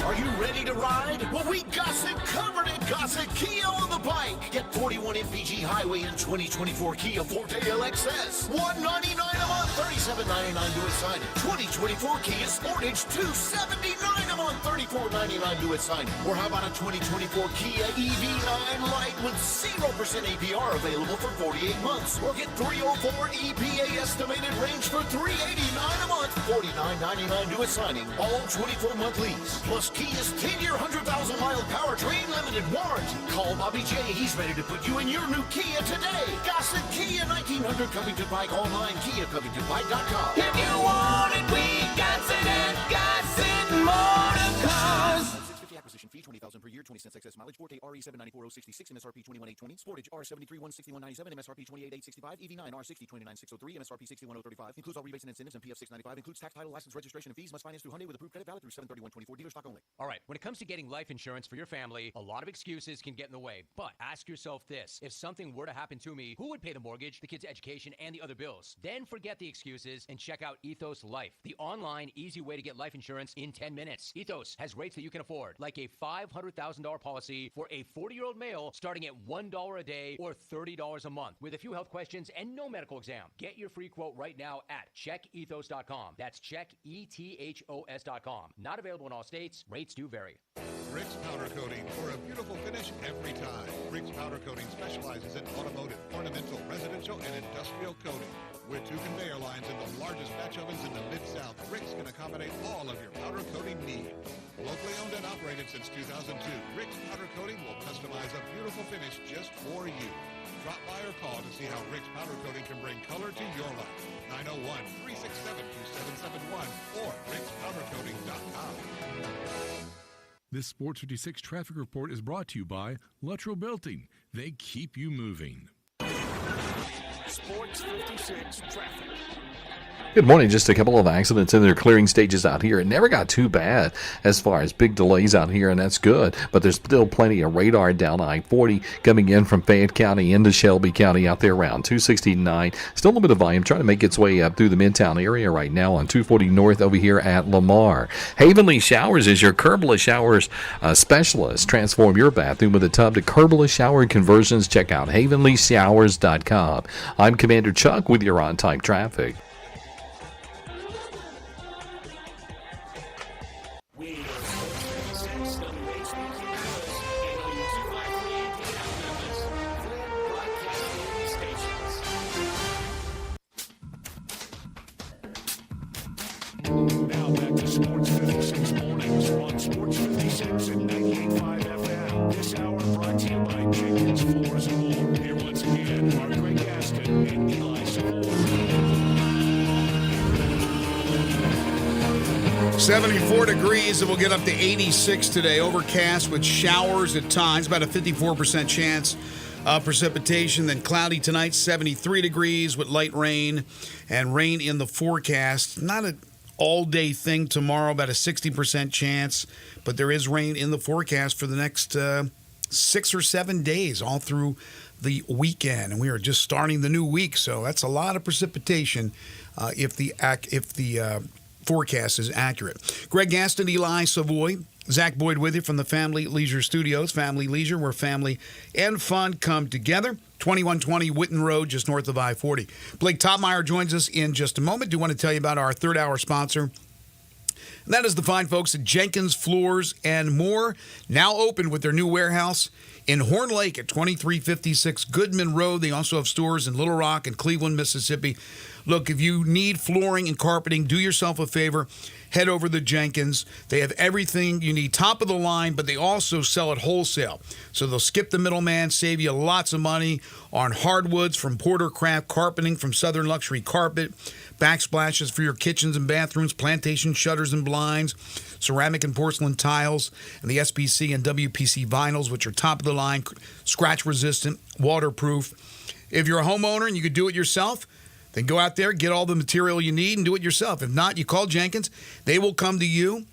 Are you ready to ride? Well, we got it covered at Gossett Kia on the bike. Get 41 MPG Highway and 2024 Kia Forte LXS. $199 a month, $37.99 do it sign. 2024 Kia Sportage, $279 a month, $34.99 do it sign. Or how about a 2024 Kia EV9 Lite with 0% APR available for 48 months? Or get 304 EPA estimated range for $389 a month, $49.99 do it signing. All 24-month lease. Plus Kia's 10-year, 100,000-mile powertrain limited warranty. Call Bobby J. He's ready to put you in your new Kia today. Gossett Kia 1900 Covington Pike online, KiaCovingtonPike.com. If you want it, we got it at Gossett Motor Cars. Acquisition fee $20,000 per year, 20 cents excess mileage. Forte RE 794,066, MSRP 21,820. Sportage R73 16197, MSRP 28,865. EV9 R60 29,603, MSRP 61,035. Includes all rebates and incentives and PF 695. Includes tax, title, license, registration, and fees. Must finance through Hyundai with approved credit valid through 7/31/24. Dealer stock only. All right, when it comes to getting life insurance for your family, a lot of excuses can get in the way. But ask yourself this: if something were to happen to me, who would pay the mortgage, the kids' education, and the other bills? Then forget the excuses and check out Ethos Life, the online, easy way to get life insurance in 10 minutes. Ethos has rates that you can afford, like a $500,000 policy for a 40-year-old male starting at $1 a day or $30 a month with a few health questions and no medical exam. Get your free quote right now at checkethos.com. That's checkethos.com. Not available in all states. Rates do vary. Rick's Powder Coating for a beautiful finish every time. Rick's Powder Coating specializes in automotive, ornamental, residential, and industrial coating. With 2 conveyor lines and the largest batch ovens in the Mid-South, Rick's can accommodate all of your powder coating needs. Locally owned and operated since 2002, Rick's Powder Coating will customize a beautiful finish just for you. Drop by or call to see how Rick's Powder Coating can bring color to your life. 901-367-2771 or rickspowdercoating.com. This Sports 56 traffic report is brought to you by Luttrell Belting. They keep you moving. Sports 56 traffic. Good morning. Just a couple of accidents in their clearing stages out here. It never got too bad as far as big delays out here, and that's good. But there's still plenty of radar down I-40 coming in from Fayette County into Shelby County out there around 269. Still a little bit of volume trying to make its way up through the Midtown area right now on 240 North over here at Lamar. Havenly Showers is your curbless showers specialist. Transform your bathroom with a tub to curbless shower conversions. Check out havenlyshowers.com. I'm Commander Chuck with your on-time traffic. Now back to Sports 56 mornings on Sports 56 and 98.5 FM. This hour brought to you by Jenkins Floors and More. Here once again are Greg Gaston and Eli Savoy. 74 degrees, and we'll get up to 86 today. Overcast with showers at times, about a 54% chance of precipitation. Then cloudy tonight, 73 degrees with light rain and rain in the forecast. Not an all-day thing tomorrow, about a 60% chance, but there is rain in the forecast for the next 6 or 7 days, all through the weekend. And we are just starting the new week, so that's a lot of precipitation if the forecast is accurate. Greg Gaston, Eli Savoy, Zach Boyd with you from the Family Leisure Studios. Family Leisure, where family and fun come together. 2120 Whitten Road, just north of I-40. Blake Topmeyer joins us in just a moment. Do want to tell you about our third-hour sponsor. And that is the fine folks at Jenkins Floors and More, now open with their new warehouse in Horn Lake at 2356 Goodman Road. They also have stores in Little Rock and Cleveland, Mississippi. Look, if you need flooring and carpeting, do yourself a favor. Head over to Jenkins. They have everything you need, top of the line, but they also sell it wholesale. So they'll skip the middleman, save you lots of money on hardwoods from Porter Craft, carpeting from Southern Luxury Carpet, backsplashes for your kitchens and bathrooms, plantation shutters and blinds, ceramic and porcelain tiles, and the SPC and WPC vinyls, which are top of the line, scratch resistant, waterproof. If you're a homeowner and you could do it yourself, then go out there, get all the material you need, and do it yourself. If not, you call Jenkins. They will come to you.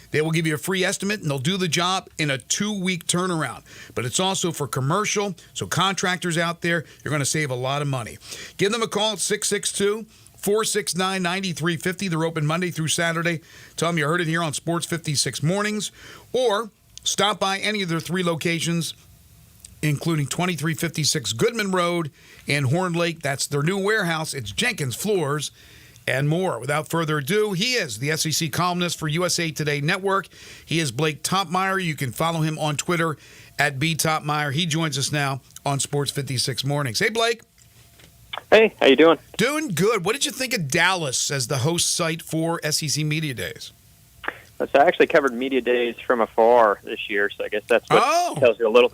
They will give you a free estimate, and they'll do the job in a 2-week turnaround. But it's also for commercial, so contractors out there, you're going to save a lot of money. Give them a call at 662-469-9350. They're open Monday through Saturday. Tell them you heard it here on Sports 56 Mornings. Or stop by any of their 3 locations, including 2356 Goodman Road in Horn Lake. That's their new warehouse. It's Jenkins Floors and More. Without further ado, he is the SEC columnist for USA Today Network. He is Blake Topmeyer. You can follow him on Twitter at @BTopmeyer. He joins us now on Sports 56 Mornings. Hey, Blake. Hey, how you doing? Doing good. What did you think of Dallas as the host site for SEC Media Days? So I actually covered Media Days from afar this year, so I guess that's what tells you a little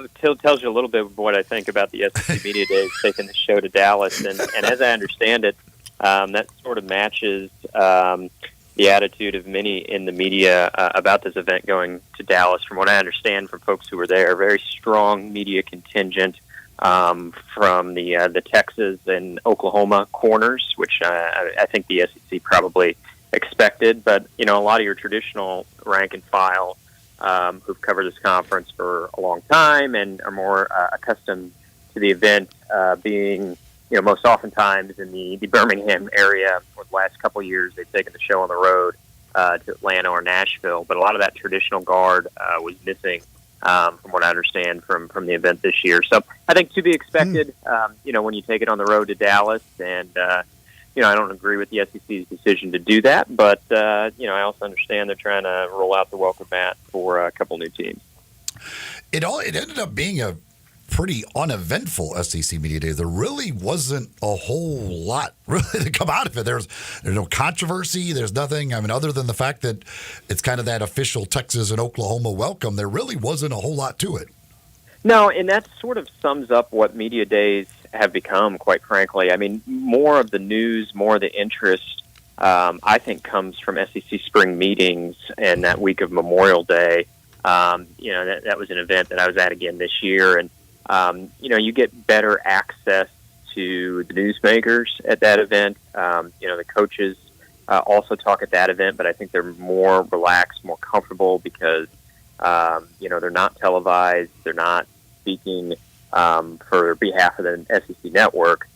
bit of what I think about the SEC Media Days, taking the show to Dallas. And as I understand it, that sort of matches the attitude of many in the media about this event going to Dallas. From what I understand from folks who were there, very strong media contingent from the Texas and Oklahoma corners, which I think the SEC probably expected. But, you know, a lot of your traditional rank and file who've covered this conference for a long time and are more accustomed to the event being, you know, most oftentimes in the Birmingham area. For the last couple of years, they've taken the show on the road to Atlanta or Nashville. But a lot of that traditional guard was missing, from what I understand from the event this year. So I think to be expected, you know, when you take it on the road to Dallas. And, you know, I don't agree with the SEC's decision to do that. But, you know, I also understand they're trying to roll out the welcome mat for a couple new teams. It ended up being a pretty uneventful SEC Media Day. There really wasn't a whole lot really to come out of it. There's no controversy. There's nothing. I mean, other than the fact that it's kind of that official Texas and Oklahoma welcome, there really wasn't a whole lot to it. No, and that sort of sums up what Media Days have become, quite frankly. I mean, more of the news, more of the interest, I think, comes from SEC spring meetings and that week of Memorial Day. You know, that was an event that I was at again this year. And, you know, you get better access to the newsmakers at that event. You know, the coaches also talk at that event, but I think they're more relaxed, more comfortable because, you know, they're not televised. They're not speaking for behalf of the SEC network.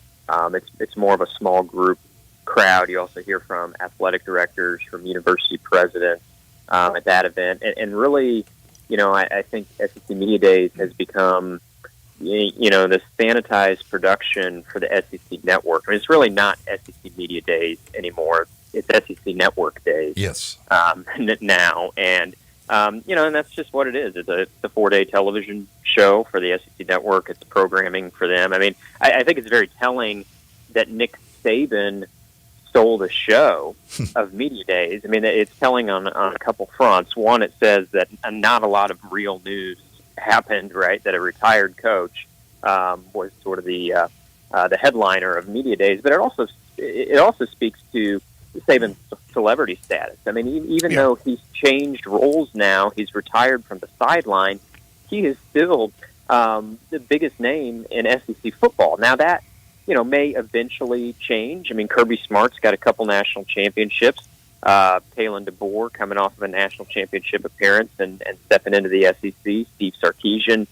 It's more of a small group crowd. You also hear from athletic directors, from university presidents at that event. And really, you know, I think SEC Media Days has become, you know, the sanitized production for the SEC network. I mean, it's really not SEC Media Days anymore. It's SEC Network Days. Yes. Now. And, you know, and that's just what it is. It's a 4-day television show for the SEC Network. It's programming for them. I mean, I think it's very telling that Nick Saban stole the show of Media Days. I mean, it's telling on a couple fronts. One, it says that not a lot of real news happened, right? That a retired coach was sort of the headliner of Media Days, but it also speaks to Saban's celebrity status. I mean, even though he's changed roles now, he's retired from the sideline, he is still the biggest name in SEC football. Now that, you know, may eventually change. I mean, Kirby Smart's got a couple national championships. Kalen DeBoer coming off of a national championship appearance and stepping into the SEC. Steve Sarkisian,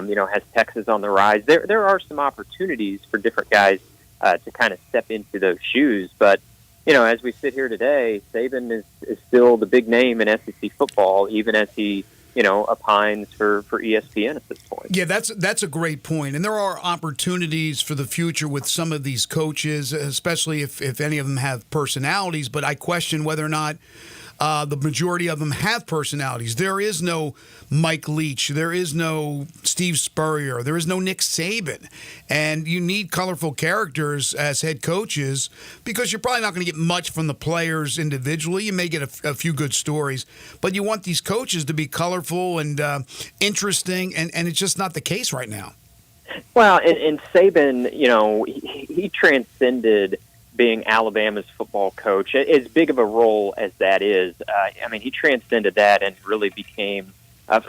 you know, has Texas on the rise. There are some opportunities for different guys to kind of step into those shoes. But, you know, as we sit here today, Saban is still the big name in SEC football, even as he opines for ESPN at this point. Yeah, that's a great point. And there are opportunities for the future with some of these coaches, especially if any of them have personalities. But I question whether or not the majority of them have personalities. There is no Mike Leach. There is no Steve Spurrier. There is no Nick Saban. And you need colorful characters as head coaches because you're probably not going to get much from the players individually. You may get a few good stories, but you want these coaches to be colorful and interesting, and it's just not the case right now. Well, and Saban, he transcended being Alabama's football coach, as big of a role as that is. He transcended that and really became,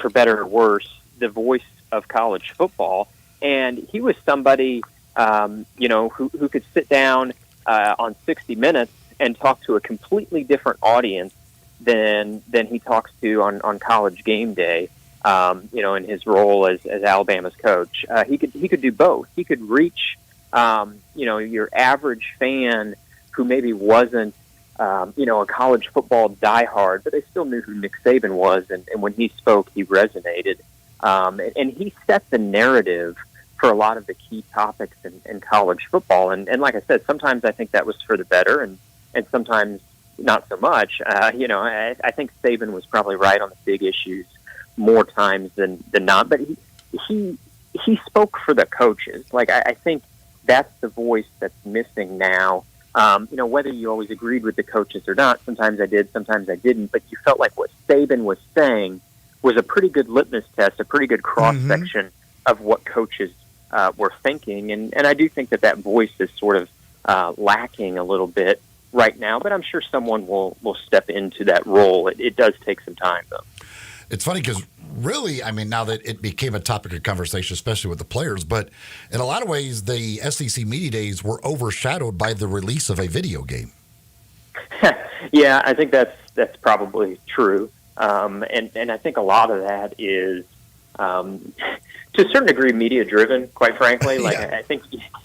for better or worse, the voice of college football. And he was somebody, who could sit down on 60 Minutes and talk to a completely different audience than he talks to on College Game Day. In his role as Alabama's coach, he could do both. He could reach your average fan who maybe wasn't, a college football diehard, but they still knew who Nick Saban was, and when he spoke, he resonated. And he set the narrative for a lot of the key topics in college football. And like I said, sometimes I think that was for the better, and sometimes not so much. I think Saban was probably right on the big issues more times than not, but he spoke for the coaches. Like, I think that's the voice that's missing now. Whether you always agreed with the coaches or not, sometimes I did, sometimes I didn't, but you felt like what Saban was saying was a pretty good litmus test, a pretty good cross-section of what coaches were thinking. And I do think that voice is sort of lacking a little bit right now, but I'm sure someone will step into that role. It does take some time, though. It's funny because really, now that it became a topic of conversation, especially with the players, but in a lot of ways, the SEC Media Days were overshadowed by the release of a video game. Yeah, I think that's probably true. And I think a lot of that is, to a certain degree, media-driven, quite frankly. Like, yeah.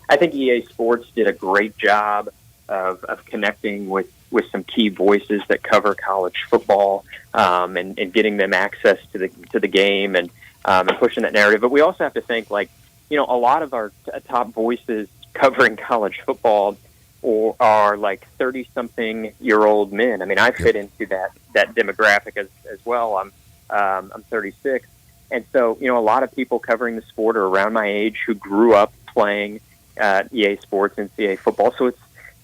I think EA Sports did a great job of connecting with some key voices that cover college football, and getting them access to the game and pushing that narrative. But we also have to think, like, a lot of our top voices covering college football are like 30-something-year-old men. I fit into that demographic as well. I'm 36, and so a lot of people covering the sport are around my age who grew up playing EA Sports, NCAA football. So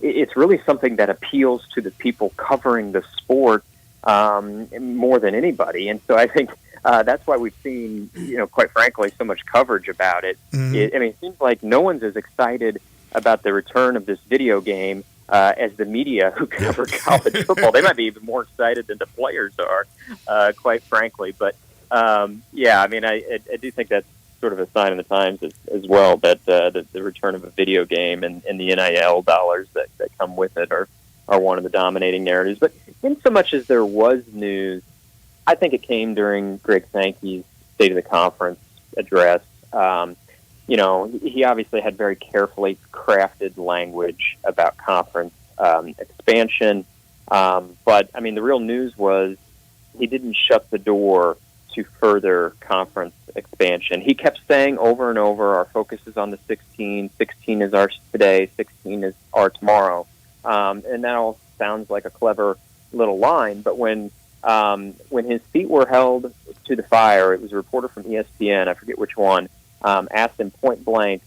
it's really something that appeals to the people covering the sport more than anybody. And so I think that's why we've seen, quite frankly, so much coverage about it. It seems like no one's as excited about the return of this video game as the media who cover college football. They might be even more excited than the players are, quite frankly. But, I do think that's sort of a sign of the times as well, that the return of a video game and the NIL dollars that come with it are one of the dominating narratives. But in so much as there was news, I think it came during Greg Sankey's State of the Conference address. He obviously had very carefully crafted language about conference expansion. But, the real news was he didn't shut the door to further conference expansion. He kept saying over and over, our focus is on the 16. 16 is ours today. 16 is our tomorrow. And that all sounds like a clever little line. But when his feet were held to the fire, it was a reporter from ESPN, I forget which one, asked him point blank,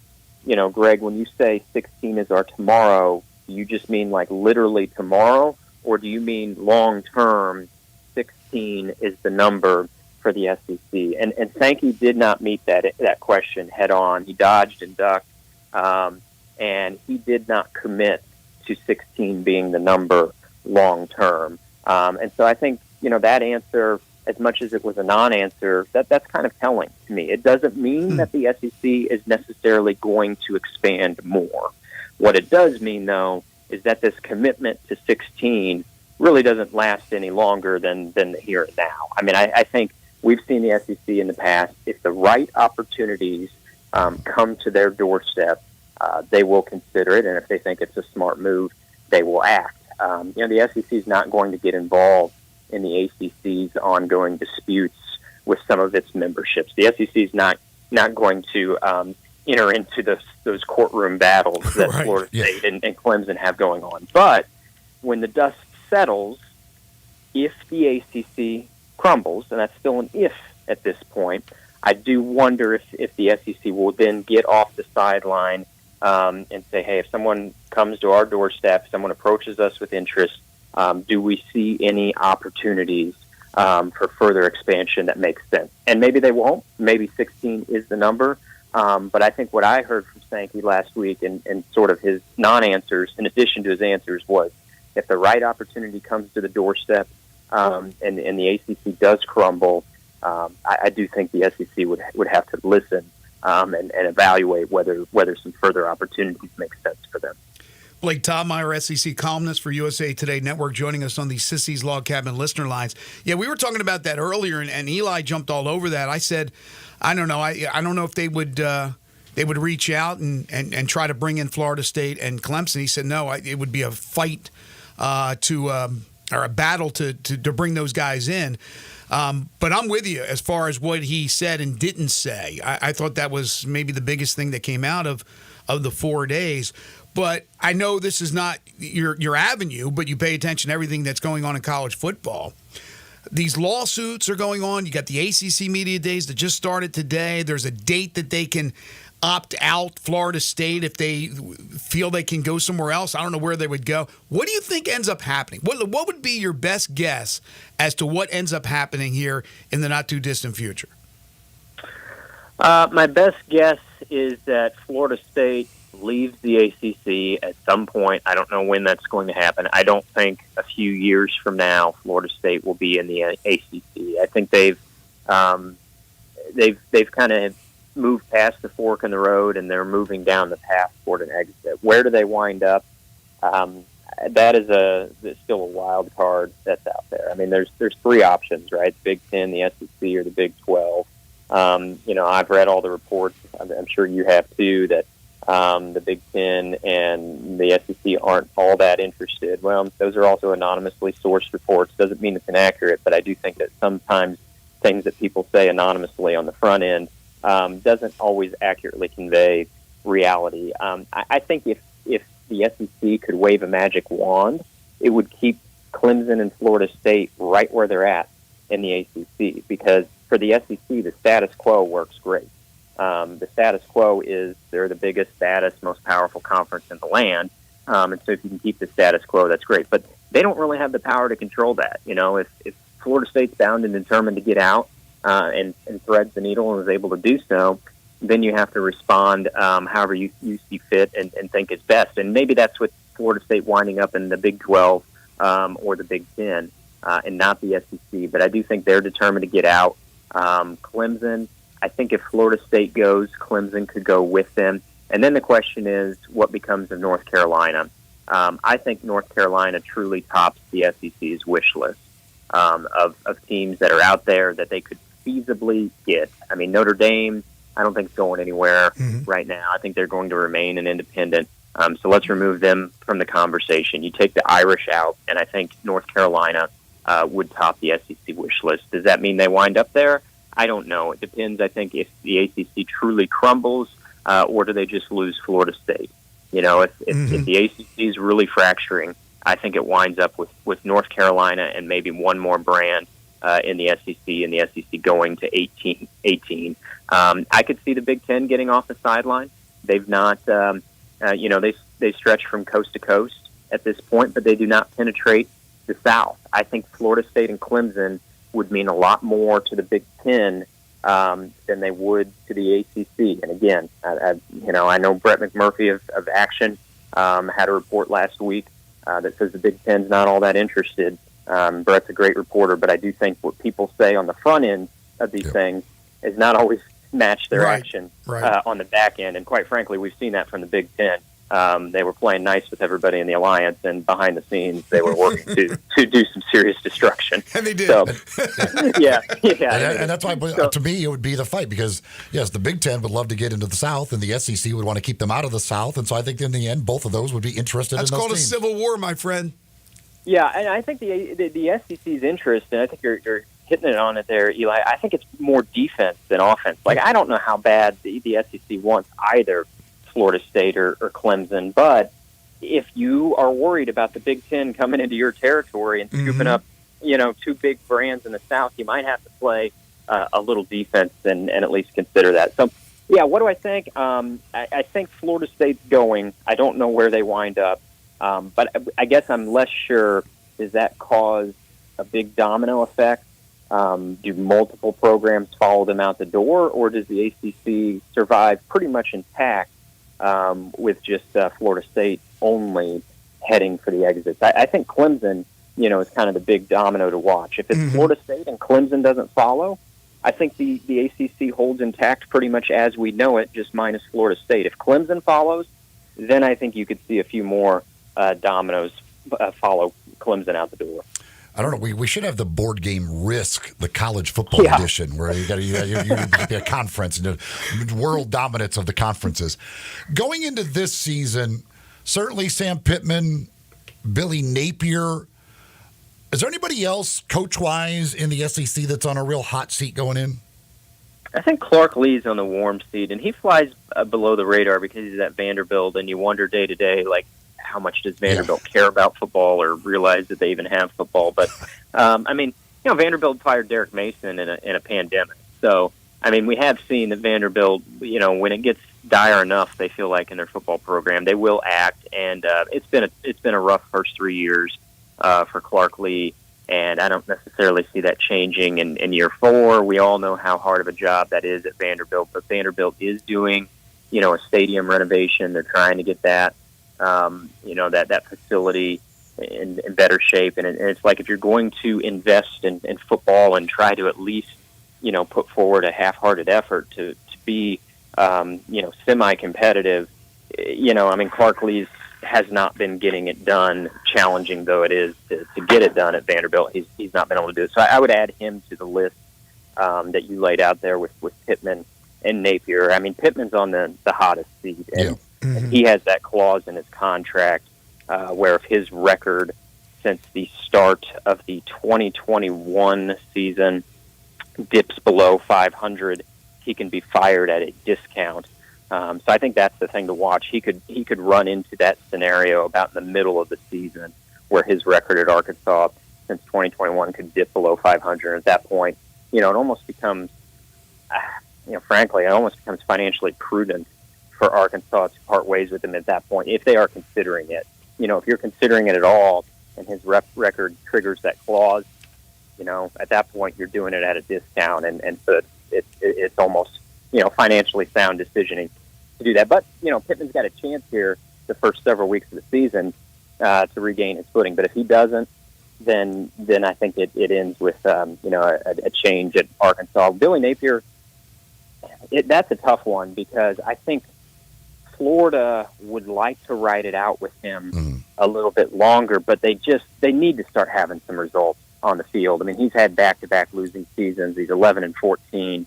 Greg, when you say 16 is our tomorrow, do you just mean like literally tomorrow, or do you mean long term 16 is the number for the SEC? And Sankey did not meet that question head on. He dodged and ducked, and he did not commit to 16 being the number long term. And so I think, that answer, as much as it was a non-answer, that's kind of telling to me. It doesn't mean that the SEC is necessarily going to expand more. What it does mean, though, is that this commitment to 16 really doesn't last any longer than the here and now. I think we've seen the SEC in the past. If the right opportunities come to their doorstep, they will consider it, and if they think it's a smart move, they will act. The SEC is not going to get involved in the ACC's ongoing disputes with some of its memberships. The SEC is not going to enter into those courtroom battles that Right. Florida State and Clemson have going on. But when the dust settles, if the ACC crumbles, and that's still an if at this point, I do wonder if the SEC will then get off the sideline and say, hey, if someone comes to our doorstep, if someone approaches us with interest, do we see any opportunities for further expansion that makes sense? And maybe they won't. Maybe 16 is the number. But I think what I heard from Sankey last week and sort of his non-answers, in addition to his answers, was if the right opportunity comes to the doorstep and the ACC does crumble, I do think the SEC would have to listen and evaluate whether some further opportunities make sense for them. Blake Tobbmeyer, SEC columnist for USA Today Network, joining us on the Sissy's Log Cabin listener lines. Yeah, we were talking about that earlier, and Eli jumped all over that. I said, I don't know. I don't know if they would reach out and try to bring in Florida State and Clemson. He said no. It would be a fight or a battle to bring those guys in. But I'm with you as far as what he said and didn't say. I thought that was maybe the biggest thing that came out of the 4 days. But I know this is not your avenue, but you pay attention to everything that's going on in college football. These lawsuits are going on. You got the ACC Media Days that just started today. There's a date that they can opt out, Florida State, if they feel they can go somewhere else. I don't know where they would go. What do you think ends up happening? What would be your best guess as to what ends up happening here in the not-too-distant future? My best guess is that Florida State leaves the ACC at some point. I don't know when that's going to happen. I don't think a few years from now Florida State will be in the ACC. I think they've kind of moved past the fork in the road, and they're moving down the path toward an exit. Where do they wind up? That is still a wild card that's out there. I mean, there's three options, right? The Big Ten, the SEC, or the Big 12. I've read all the reports. I'm sure you have too, that the Big Ten and the SEC aren't all that interested. Well, those are also anonymously sourced reports. Doesn't mean it's inaccurate, but I do think that sometimes things that people say anonymously on the front end doesn't always accurately convey reality. I think if the SEC could wave a magic wand, it would keep Clemson and Florida State right where they're at in the ACC, because for the SEC, the status quo works great. The status quo is they're the biggest, baddest, most powerful conference in the land. And so if you can keep the status quo, that's great. But they don't really have the power to control that. If Florida State's bound and determined to get out and threads the needle and is able to do so, then you have to respond however you see fit and think is best. And maybe that's with Florida State winding up in the Big 12 or the Big 10 and not the SEC. But I do think they're determined to get out. Clemson, I think if Florida State goes, Clemson could go with them. And then the question is, what becomes of North Carolina? I think North Carolina truly tops the SEC's wish list of teams that are out there that they could feasibly get. I mean, Notre Dame, I don't think it's going anywhere right now. I think they're going to remain an independent. So let's remove them from the conversation. You take the Irish out, and I think North Carolina would top the SEC wish list. Does that mean they wind up there? I don't know. It depends, I think, if the ACC truly crumbles or do they just lose Florida State. If the ACC is really fracturing, I think it winds up with North Carolina and maybe one more brand in the SEC, and the SEC going to 18. I could see the Big Ten getting off the sideline. They've not, they stretch from coast to coast at this point, but they do not penetrate the South. I think Florida State and Clemson would mean a lot more to the Big Ten than they would to the ACC. And again, I know Brett McMurphy of Action had a report last week that says the Big Ten's not all that interested. Brett's a great reporter, but I do think what people say on the front end of these things is not always match their action on the back end. And quite frankly, we've seen that from the Big Ten. They were playing nice with everybody in the alliance, and behind the scenes, they were working to do some serious destruction. And they did. So, yeah. And that's why, to me, it would be the fight, because, yes, the Big Ten would love to get into the South, and the SEC would want to keep them out of the South. And so I think in the end, both of those would be interested in those teams. That's called a civil war, my friend. Yeah, and I think the SEC's interest, and I think you're hitting it on it there, Eli. I think it's more defense than offense. Like, I don't know how bad the SEC wants either Florida State or Clemson, but if you are worried about the Big Ten coming into your territory and scooping up, two big brands in the South, you might have to play a little defense and at least consider that. So, yeah, what do I think? I think Florida State's going. I don't know where they wind up, but I guess I'm less sure. Does that cause a big domino effect? Do multiple programs follow them out the door, or does the ACC survive pretty much intact with just Florida State only heading for the exits? I think Clemson, is kind of the big domino to watch. If it's Florida State and Clemson doesn't follow, I think the ACC holds intact pretty much as we know it, just minus Florida State. If Clemson follows, then I think you could see a few more dominoes follow Clemson out the door. I don't know. We should have the board game Risk, the college football edition, where you got to be a conference and the world dominance of the conferences. Going into this season, certainly Sam Pittman, Billy Napier. Is there anybody else, coach-wise, in the SEC that's on a real hot seat going in? I think Clark Lee's on the warm seat, and he flies below the radar because he's at Vanderbilt, and you wonder day to day, like, how much does Vanderbilt care about football or realize that they even have football? But, Vanderbilt fired Derek Mason in a pandemic. So, we have seen that Vanderbilt, when it gets dire enough, they feel like in their football program, they will act. And it's been a rough first 3 years for Clark Lee, and I don't necessarily see that changing in year 4. We all know how hard of a job that is at Vanderbilt, but Vanderbilt is doing, a stadium renovation. They're trying to get that. That facility in better shape. And it's like if you're going to invest in football and try to at least, put forward a half-hearted effort to be, semi-competitive, Clark Lee's has not been getting it done, challenging though it is to get it done at Vanderbilt. He's not been able to do it. So I would add him to the list that you laid out there with Pittman and Napier. Pittman's on the hottest seat, and he has that clause in his contract where if his record since the start of the 2021 season dips below 500, he can be fired at a discount. So I think that's the thing to watch. He could run into that scenario about in the middle of the season where his record at Arkansas since 2021 could dip below 500. At that point, it almost becomes, frankly, it almost becomes financially prudent for Arkansas to part ways with him at that point, if they are considering it. If you're considering it at all and his record triggers that clause, at that point you're doing it at a discount, and so it's almost, financially sound decisioning to do that. But, Pittman's got a chance here the first several weeks of the season to regain his footing. But if he doesn't, then I think it ends with, a change at Arkansas. Billy Napier, that's a tough one because I think Florida would like to ride it out with him a little bit longer, but they need to start having some results on the field. He's had back-to-back losing seasons. He's 11-14.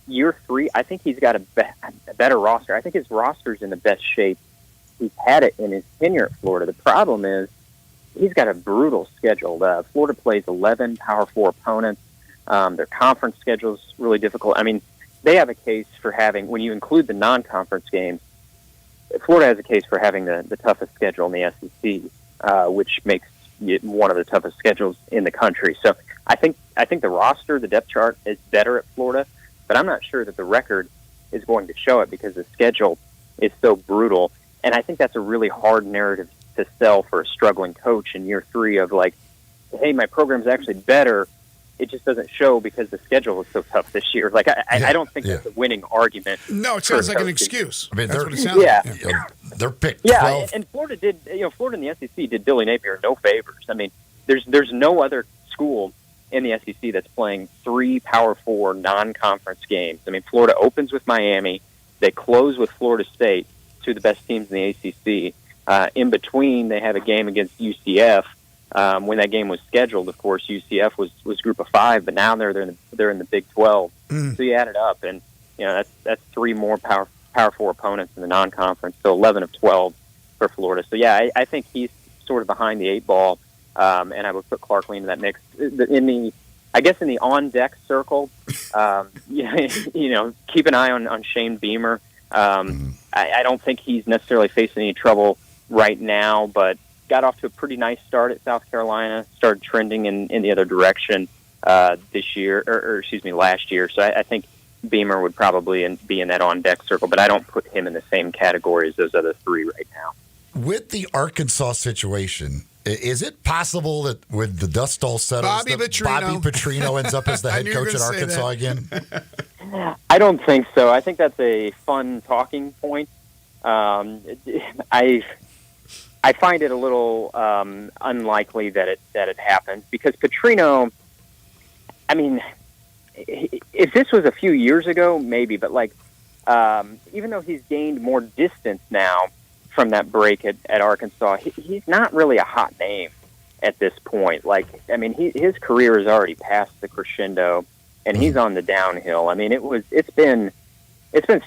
Year 3, I think he's got a better roster. I think his roster's in the best shape he's had it in his tenure at Florida. The problem is he's got a brutal schedule. Florida plays 11 Power 4 opponents. Their conference schedule's really difficult. They have a case for having, when you include the non-conference games, Florida has a case for having the toughest schedule in the SEC, which makes it one of the toughest schedules in the country. So I think the roster, the depth chart is better at Florida, but I'm not sure that the record is going to show it because the schedule is so brutal. And I think that's a really hard narrative to sell for a struggling coach in year 3 of like, hey, my program's actually better. It just doesn't show because the schedule is so tough this year. Like, I don't think that's a winning argument. No, it sounds like an excuse. That's what it sounds like. They're picked 12. Yeah, and Florida did, Florida and the SEC did Billy Napier no favors. There's no other school in the SEC that's playing 3 Power 4 non-conference games. Florida opens with Miami. They close with Florida State, 2 of the best teams in the ACC. In between, they have a game against UCF. When that game was scheduled, of course, UCF was Group of 5, but now they're in the Big 12. So you add it up, and that's 3 more Power 4 opponents in the non-conference. So 11 of 12 for Florida. So yeah, I think he's sort of behind the 8 ball, and I would put Clark Lee into that mix. In the I guess in the on-deck circle, keep an eye on Shane Beamer. I don't think he's necessarily facing any trouble right now, but got off to a pretty nice start at South Carolina, started trending in the other direction this year, or last year. So I think Beamer would probably be in that on-deck circle, but I don't put him in the same category as those other three right now. With the Arkansas situation, is it possible that with the dust all settles, Bobby Petrino ends up as the head coach at Arkansas again? I don't think so. I think that's a fun talking point. I find it a little unlikely that it happens because Petrino. I mean, if this was a few years ago, maybe, but even though he's gained more distance now from that break at Arkansas, he's not really a hot name at this point. His career is already past the crescendo, and he's on the downhill. I mean, it's been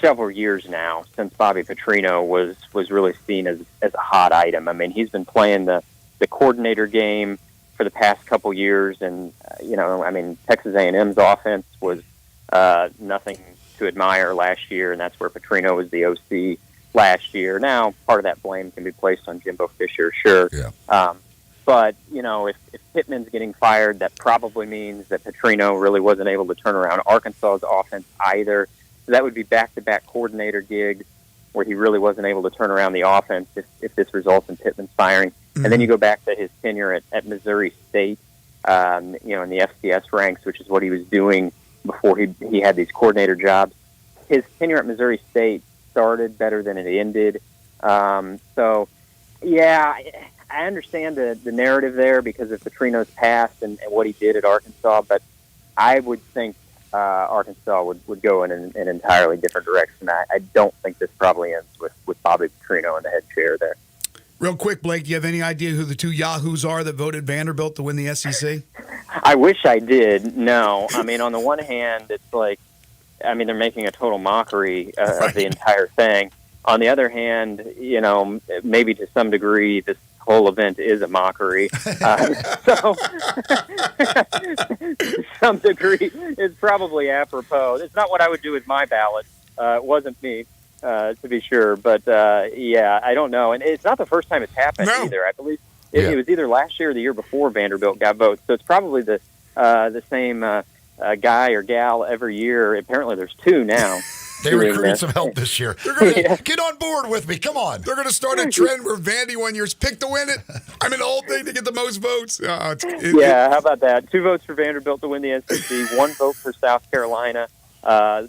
several years now since Bobby Petrino was really seen as a hot item. I mean, he's been playing the coordinator game for the past couple years, and Texas A&M's offense was nothing to admire last year, and that's where Petrino was the OC last year. Now, part of that blame can be placed on Jimbo Fisher, sure. Yeah. But, if Pittman's getting fired, that probably means that Petrino really wasn't able to turn around Arkansas's offense either. So that would be back-to-back coordinator gigs where he really wasn't able to turn around the offense if this results in Pittman's firing. Mm-hmm. And then you go back to his tenure at Missouri State, in the FCS ranks, which is what he was doing before he had these coordinator jobs. His tenure at Missouri State started better than it ended. So, yeah, I understand the narrative there because of Petrino's past and what he did at Arkansas, but I would think Arkansas would go in an entirely different direction. I don't think this probably ends with Bobby Petrino in the head chair there. Real quick, Blake, do you have any idea who the two yahoos are that voted Vanderbilt to win the SEC? I wish I did. No. I mean, on the one hand, it's they're making a total mockery of the entire thing. On the other hand, maybe to some degree, this whole event is a mockery. So, to some degree, it's probably apropos. It's not what I would do with my ballot. It wasn't me, to be sure. But, I don't know. And it's not the first time it's happened either. I believe it was either last year or the year before Vanderbilt got votes. So it's probably the same guy or gal every year. Apparently there's two now. They recruited some help this year. Get on board with me. Come on. They're going to start a trend where Vandy one year's picked to win it. The whole thing to get the most votes. How about that? 2 votes for Vanderbilt to win the SEC, 1 vote for South Carolina.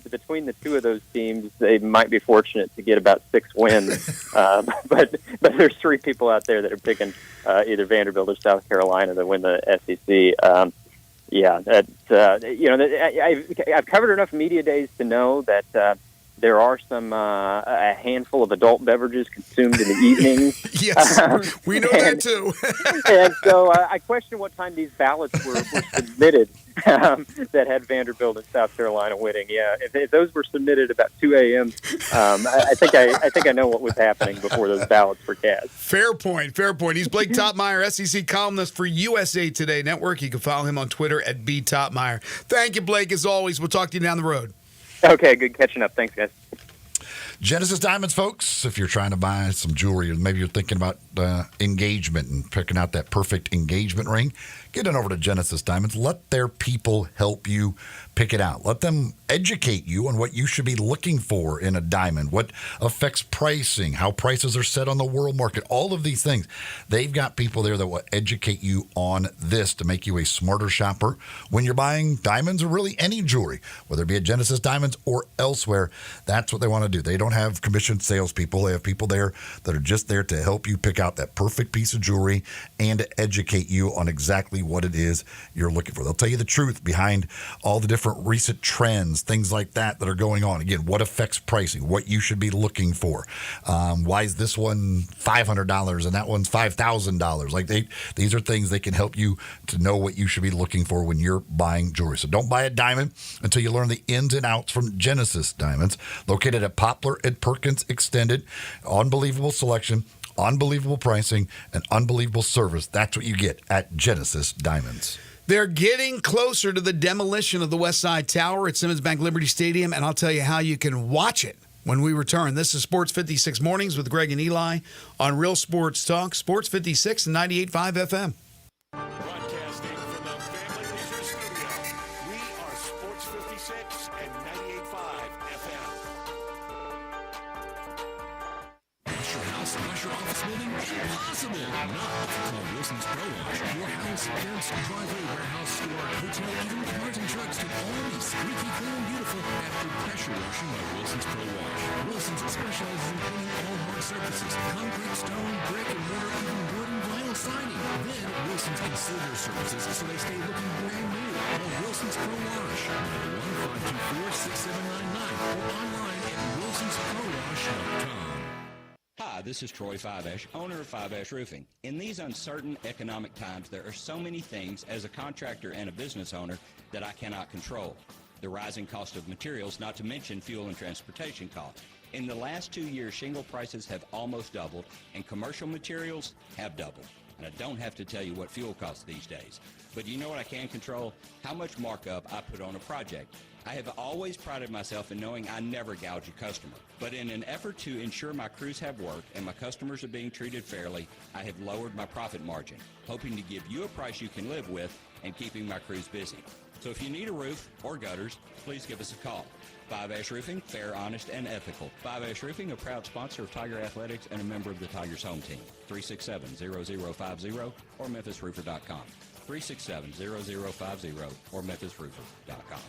Between the two of those teams, they might be fortunate to get about 6 wins. But there's 3 people out there that are picking either Vanderbilt or South Carolina to win the SEC. I've covered enough media days to know that there are a handful of adult beverages consumed in the evenings. Yes, we know that too. And so I question what time these ballots were submitted that had Vanderbilt and South Carolina winning. Yeah, if those were submitted about 2 a.m., I think I know what was happening before those ballots were cast. Fair point. He's Blake Topmeyer, SEC columnist for USA Today Network. You can follow him on Twitter at @BTopmeyer. Thank you, Blake, as always. We'll talk to you down the road. Okay, good catching up. Thanks, guys. Genesis Diamonds, folks, if you're trying to buy some jewelry, or maybe you're thinking about engagement and picking out that perfect engagement ring, get on over to Genesis Diamonds. Let their people help you pick it out. Let them educate you on what you should be looking for in a diamond, what affects pricing, how prices are set on the world market, all of these things. They've got people there that will educate you on this to make you a smarter shopper when you're buying diamonds or really any jewelry, whether it be at Genesis Diamonds or elsewhere. That's what they want to do. They don't have commissioned salespeople. They have people there that are just there to help you pick out that perfect piece of jewelry and to educate you on exactly what it is you're looking for. They'll tell you the truth behind all the different recent trends, things like that are going on. Again, what affects pricing, what you should be looking for. Why is this one $500 and that one's $5,000? These are things they can help you to know what you should be looking for when you're buying jewelry. So don't buy a diamond until you learn the ins and outs from Genesis Diamonds, located at Poplar and Perkins Extended. Unbelievable selection, unbelievable pricing, and unbelievable service. That's what you get at Genesis Diamonds. They're getting closer to the demolition of the West Side Tower at Simmons Bank Liberty Stadium, and I'll tell you how you can watch it when we return. This is Sports 56 Mornings with Greg and Eli on Real Sports Talk, Sports 56 and 98.5 FM. Broadcasting from the Family Leisure Studio, we are Sports 56 and 98.5 FM. Wash your house, wash your office building? Impossible! Not call Wilson's Pro Wash. Your house, fence, driveway, warehouse, store, hotel, even cars and trucks can all be squeaky clean and beautiful after pressure washing by Wilson's Pro Wash. Wilson's specializes in cleaning all hard surfaces, concrete, stone, brick, and mortar, even wood and vinyl siding. Then Wilson's can seal their surfaces so they stay looking brand new. Call Wilson's Pro Wash, 901-524-6799, or online at wilsonsprowash.com. Hi, this is Troy Fiveash, owner of Fiveash Roofing. In these uncertain economic times, there are so many things as a contractor and a business owner that I cannot control. The rising cost of materials, not to mention fuel and transportation costs. In the last 2 years, shingle prices have almost doubled, and commercial materials have doubled. And I don't have to tell you what fuel costs these days. But you know what I can control? How much markup I put on a project. I have always prided myself in knowing I never gouge a customer. But in an effort to ensure my crews have work and my customers are being treated fairly, I have lowered my profit margin, hoping to give you a price you can live with and keeping my crews busy. So if you need a roof or gutters, please give us a call. Five Ash Roofing, fair, honest, and ethical. Five Ash Roofing, a proud sponsor of Tiger Athletics and a member of the Tigers home team. 367-0050 or memphisroofer.com. 367-0050 or memphisroofer.com.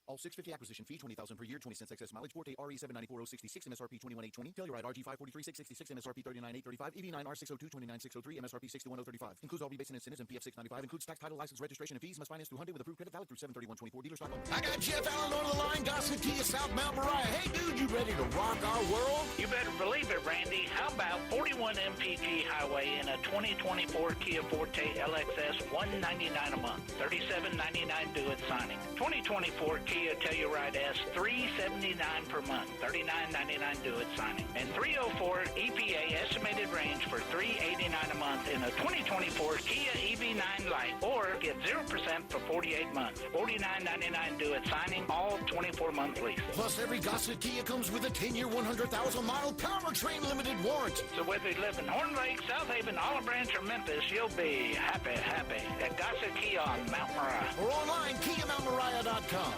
All 650 acquisition fee, $20,000 per year, 20 cents excess mileage, Forte RE 794066, MSRP 21820, Telluride RG 543,666, MSRP 39835, EV9 R602 29603, MSRP 61035. Includes all rebates and incentives and PF 695. Includes tax, title, license, registration, and fees. Must finance through Hyundai with approved credit valid through 7/31/24. Dealer stock only. I got Jeff Allen on the line, Gossett Kia, South Mount Moriah. Hey, dude, you ready to rock our world? You better believe it, Randy. How about 41 MPG Highway in a 2024 Kia Forte LXS, $199 a month, $37.99 due at signing. 2024 Kia Telluride S, $379 per month, $39.99 due at signing. And 304 EPA estimated range for $389 a month in a 2024 Kia EV9 Lite. Or get 0% for 48 months, $49.99 due at signing, all 24-month lease. Plus, every Gossett Kia comes with a 10-year, 100,000-mile powertrain limited warranty. So whether you live in Horn Lake, South Haven, Olive Branch, or Memphis, you'll be happy at Gossett Kia on Mount Moriah. Or online, KiaMountMoriah.com.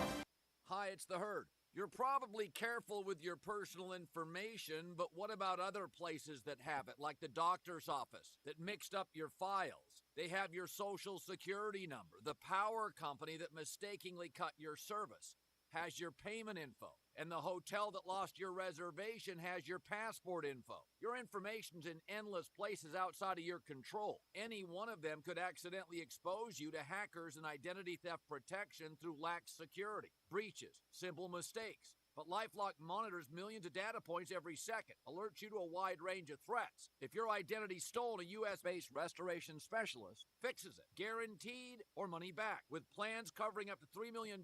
Hi, it's the Herd. You're probably careful with your personal information, but what about other places that have it, like the doctor's office that mixed up your files? They have your social security number. The power company that mistakenly cut your service has your payment info. And the hotel that lost your reservation has your passport info. Your information's in endless places outside of your control. Any one of them could accidentally expose you to hackers and identity theft protection through lax security, breaches, simple mistakes. But LifeLock monitors millions of data points every second, alerts you to a wide range of threats. If your identity's stolen, a U.S.-based restoration specialist fixes it, guaranteed or money back, with plans covering up to $3 million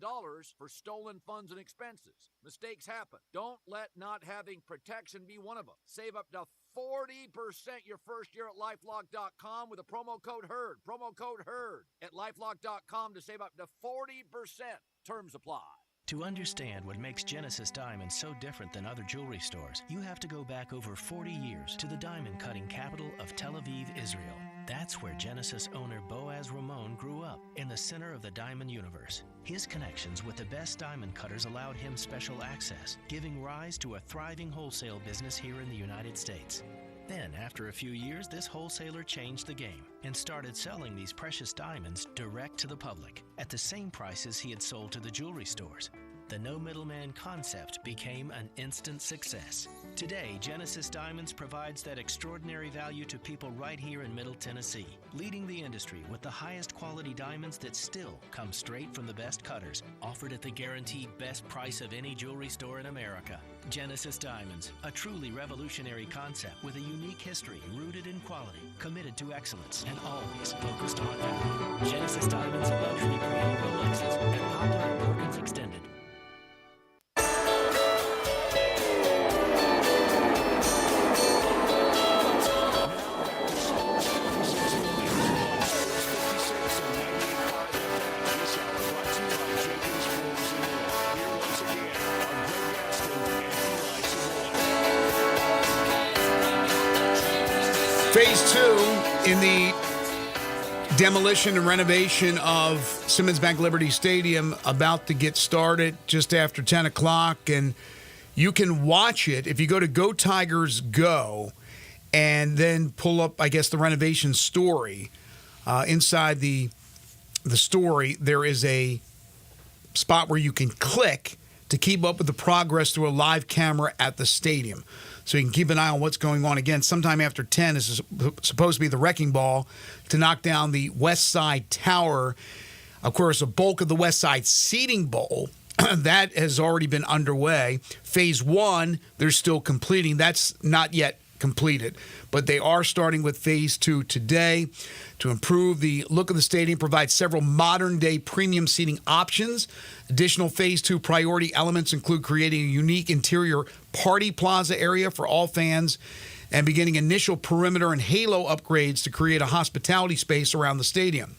for stolen funds and expenses. Mistakes happen. Don't let not having protection be one of them. Save up to 40% your first year at LifeLock.com with a promo code HERD. Promo code HERD at LifeLock.com to save up to 40%. Terms apply. To understand what makes Genesis Diamonds so different than other jewelry stores, you have to go back over 40 years to the diamond cutting capital of Tel Aviv, Israel. That's where Genesis owner Boaz Ramon grew up, in the center of the diamond universe. His connections with the best diamond cutters allowed him special access, giving rise to a thriving wholesale business here in the United States. Then, after a few years, this wholesaler changed the game and started selling these precious diamonds direct to the public at the same prices he had sold to the jewelry stores. The no middleman concept became an instant success. Today, Genesis Diamonds provides that extraordinary value to people right here in Middle Tennessee, leading the industry with the highest quality diamonds that still come straight from the best cutters, offered at the guaranteed best price of any jewelry store in America. Genesis Diamonds, a truly revolutionary concept with a unique history rooted in quality, committed to excellence, and always focused on value. Genesis Diamonds, luxury premium Rolexes, and popular Perkins Extended. Phase 2 in the demolition and renovation of Simmons Bank Liberty Stadium about to get started just after 10 o'clock. And you can watch it if you go to Go Tigers Go and then pull up, I guess, the renovation story. Inside the story, there is a spot where you can click to keep up with the progress through a live camera at the stadium. So you can keep an eye on what's going on. Again, sometime after 10 is supposed to be the wrecking ball to knock down the West Side Tower. Of course, a bulk of the West Side Seating Bowl, that has already been underway. Phase 1, they're still completing. That's not yet completed. But they are starting with Phase 2 today to improve the look of the stadium, provide several modern-day premium seating options. Additional Phase 2 priority elements include creating a unique interior party plaza area for all fans and beginning initial perimeter and halo upgrades to create a hospitality space around the stadium.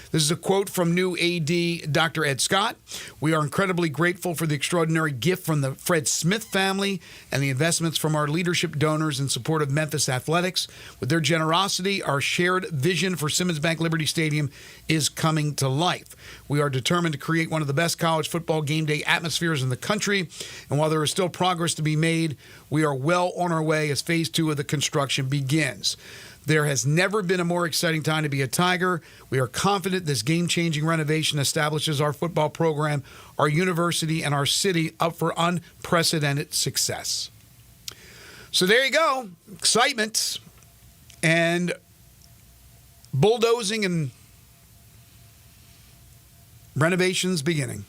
This is a quote from new AD Dr. Ed Scott. "We are incredibly grateful for the extraordinary gift from the Fred Smith family and the investments from our leadership donors in support of Memphis athletics. With their generosity, our shared vision for Simmons Bank Liberty Stadium is coming to life. We are determined to create one of the best college football game day atmospheres in the country. And while there is still progress to be made, we are well on our way as Phase 2 of the construction begins. There has never been a more exciting time to be a Tiger. We are confident this game-changing renovation establishes our football program, our university, and our city up for unprecedented success." So there you go. Excitement and bulldozing and renovations beginning.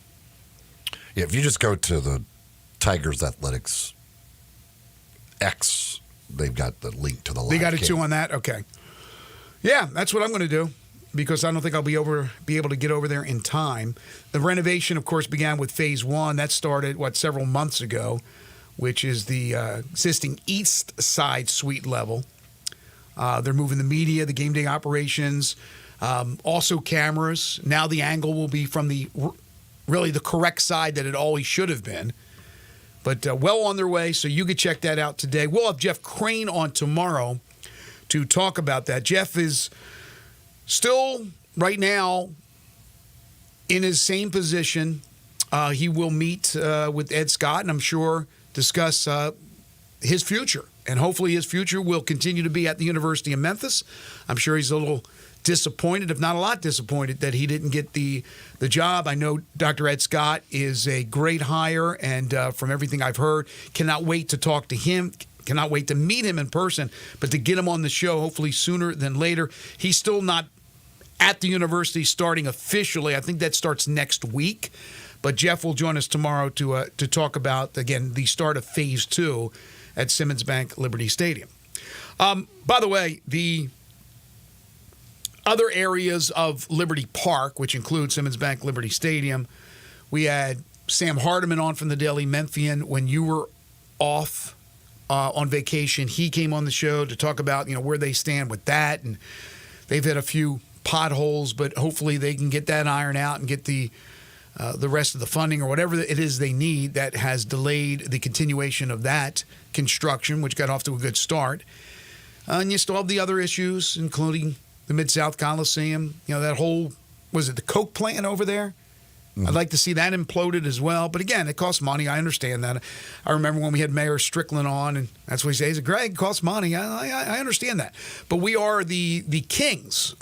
Yeah, if you just go to the Tigers Athletics X, they've got the link to the live. They got it too on that? Okay. Yeah, that's what I'm going to do because I don't think I'll be able to get over there in time. The renovation, of course, began with Phase 1. That started, several months ago, which is the existing East Side suite level. They're moving the media, the game day operations, also cameras. Now the angle will be from the correct side that it always should have been. But well on their way, so you can check that out today. We'll have Jeff Crane on tomorrow to talk about that. Jeff is still, right now, in his same position. He will meet with Ed Scott, and I'm sure discuss his future. And hopefully his future will continue to be at the University of Memphis. I'm sure he's a little disappointed, if not a lot disappointed, that he didn't get the job. I know Dr. Ed Scott is a great hire, and from everything I've heard, cannot wait to talk to him, cannot wait to meet him in person, but to get him on the show hopefully sooner than later. He's still not at the university starting officially. I think that starts next week. But Jeff will join us tomorrow to talk about, again, the start of Phase 2 at Simmons Bank Liberty Stadium. By the way, the other areas of Liberty Park, which include Simmons Bank Liberty Stadium, we had Sam Hardiman on from the Daily Memphian when you were off on vacation. He came on the show to talk about where they stand with that, and they've had a few potholes, but hopefully they can get that ironed out and get the rest of the funding or whatever it is they need that has delayed the continuation of that construction, which got off to a good start. And you still have the other issues, including the Mid-South Coliseum, that whole, was it the Coke plant over there? I'd like to see that imploded as well. But again, it costs money. I understand that. I remember when we had Mayor Strickland on, and that's what he says, Greg, it costs money. I understand that. But we are the kings.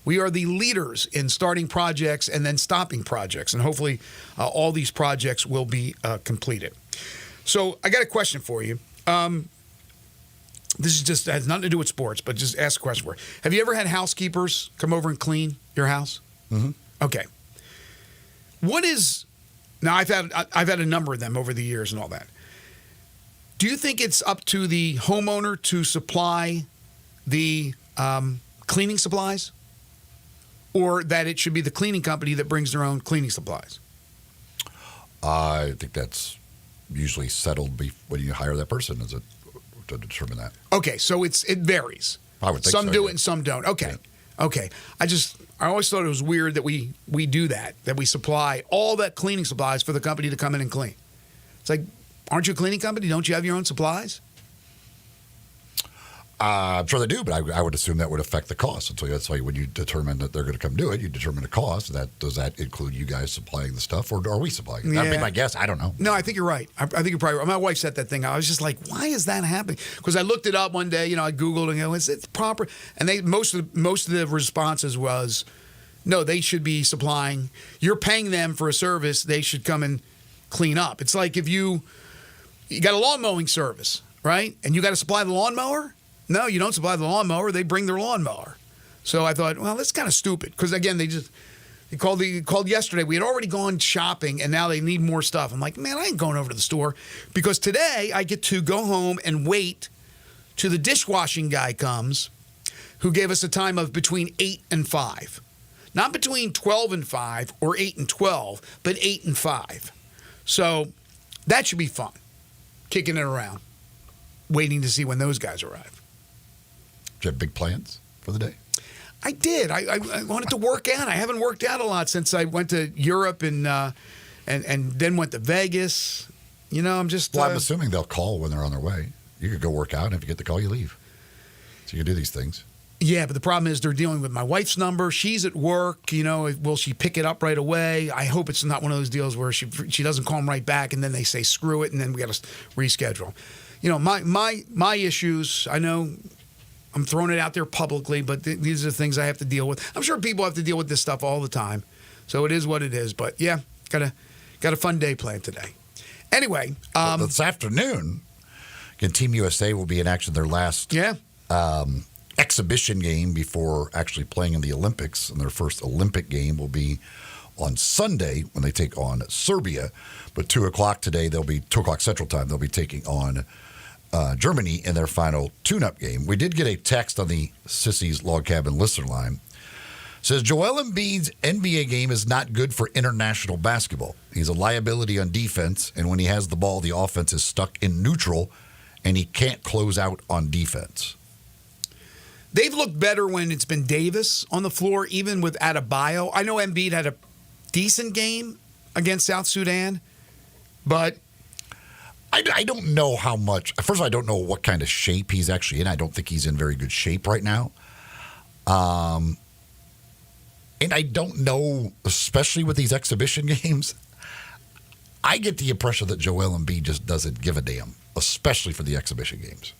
We are the leaders in starting projects and then stopping projects. And hopefully all these projects will be completed. So I got a question for you. This is just has nothing to do with sports, but just ask a question for you. Have you ever had housekeepers come over and clean your house? Mm-hmm. Okay. What is now? I've had a number of them over the years and all that. Do you think it's up to the homeowner to supply the cleaning supplies, or that it should be the cleaning company that brings their own cleaning supplies? I think that's usually settled when you hire that person, is it, to determine that. Okay, so it varies. I would think some so, do yeah. it and some don't. Okay, Yeah. Okay. I always thought it was weird that we do that we supply all that cleaning supplies for the company to come in and clean. It's like, aren't you a cleaning company? Don't you have your own supplies? I'm sure they do, but I would assume that would affect the cost. And so that's why when you determine that they're going to come do it, you determine the cost. Does that include you guys supplying the stuff, or are we supplying it? That'd be my guess. I don't know. No, I think you're right. I think you're probably right. My wife set that thing out. I was just like, why is that happening? Because I looked it up one day. I Googled and is it proper? And most of the responses was, no, they should be supplying. You're paying them for a service. They should come and clean up. It's like if you got a lawn mowing service, right? And you got to supply the lawnmower. No, you don't supply the lawnmower. They bring their lawnmower. So I thought, well, that's kind of stupid. Because, again, they called yesterday. We had already gone shopping, and now they need more stuff. I'm like, man, I ain't going over to the store. Because today I get to go home and wait till the dishwashing guy comes, who gave us a time of between 8 and 5. Not between 12 and 5 or 8 and 12, but 8 and 5. So that should be fun, kicking it around, waiting to see when those guys arrive. Do you have big plans for the day? I did. I wanted to work out. I haven't worked out a lot since I went to Europe and then went to Vegas. I'm just. Well, I'm assuming they'll call when they're on their way. You could go work out, and if you get the call, you leave. So you can do these things. Yeah, but the problem is they're dealing with my wife's number. She's at work. Will she pick it up right away? I hope it's not one of those deals where she doesn't call them right back, and then they say screw it, and then we got to reschedule. My issues. I know. I'm throwing it out there publicly, but these are the things I have to deal with. I'm sure people have to deal with this stuff all the time, so it is what it is. But yeah, got a fun day planned today. Anyway, this afternoon, Team USA will be in action their last exhibition game before actually playing in the Olympics, and their first Olympic game will be on Sunday when they take on Serbia. But 2:00 today, 2:00 Central Time, they'll be taking on Germany in their final tune-up game. We did get a text on the Sissy's Log Cabin listener line. It says, Joel Embiid's NBA game is not good for international basketball. He's a liability on defense, and when he has the ball, the offense is stuck in neutral, and he can't close out on defense. They've looked better when it's been Davis on the floor, even with Adebayo. I know Embiid had a decent game against South Sudan, but I don't know how much. First of all, I don't know what kind of shape he's actually in. I don't think he's in very good shape right now. And I don't know, especially with these exhibition games, I get the impression that Joel Embiid just doesn't give a damn, especially for the exhibition games.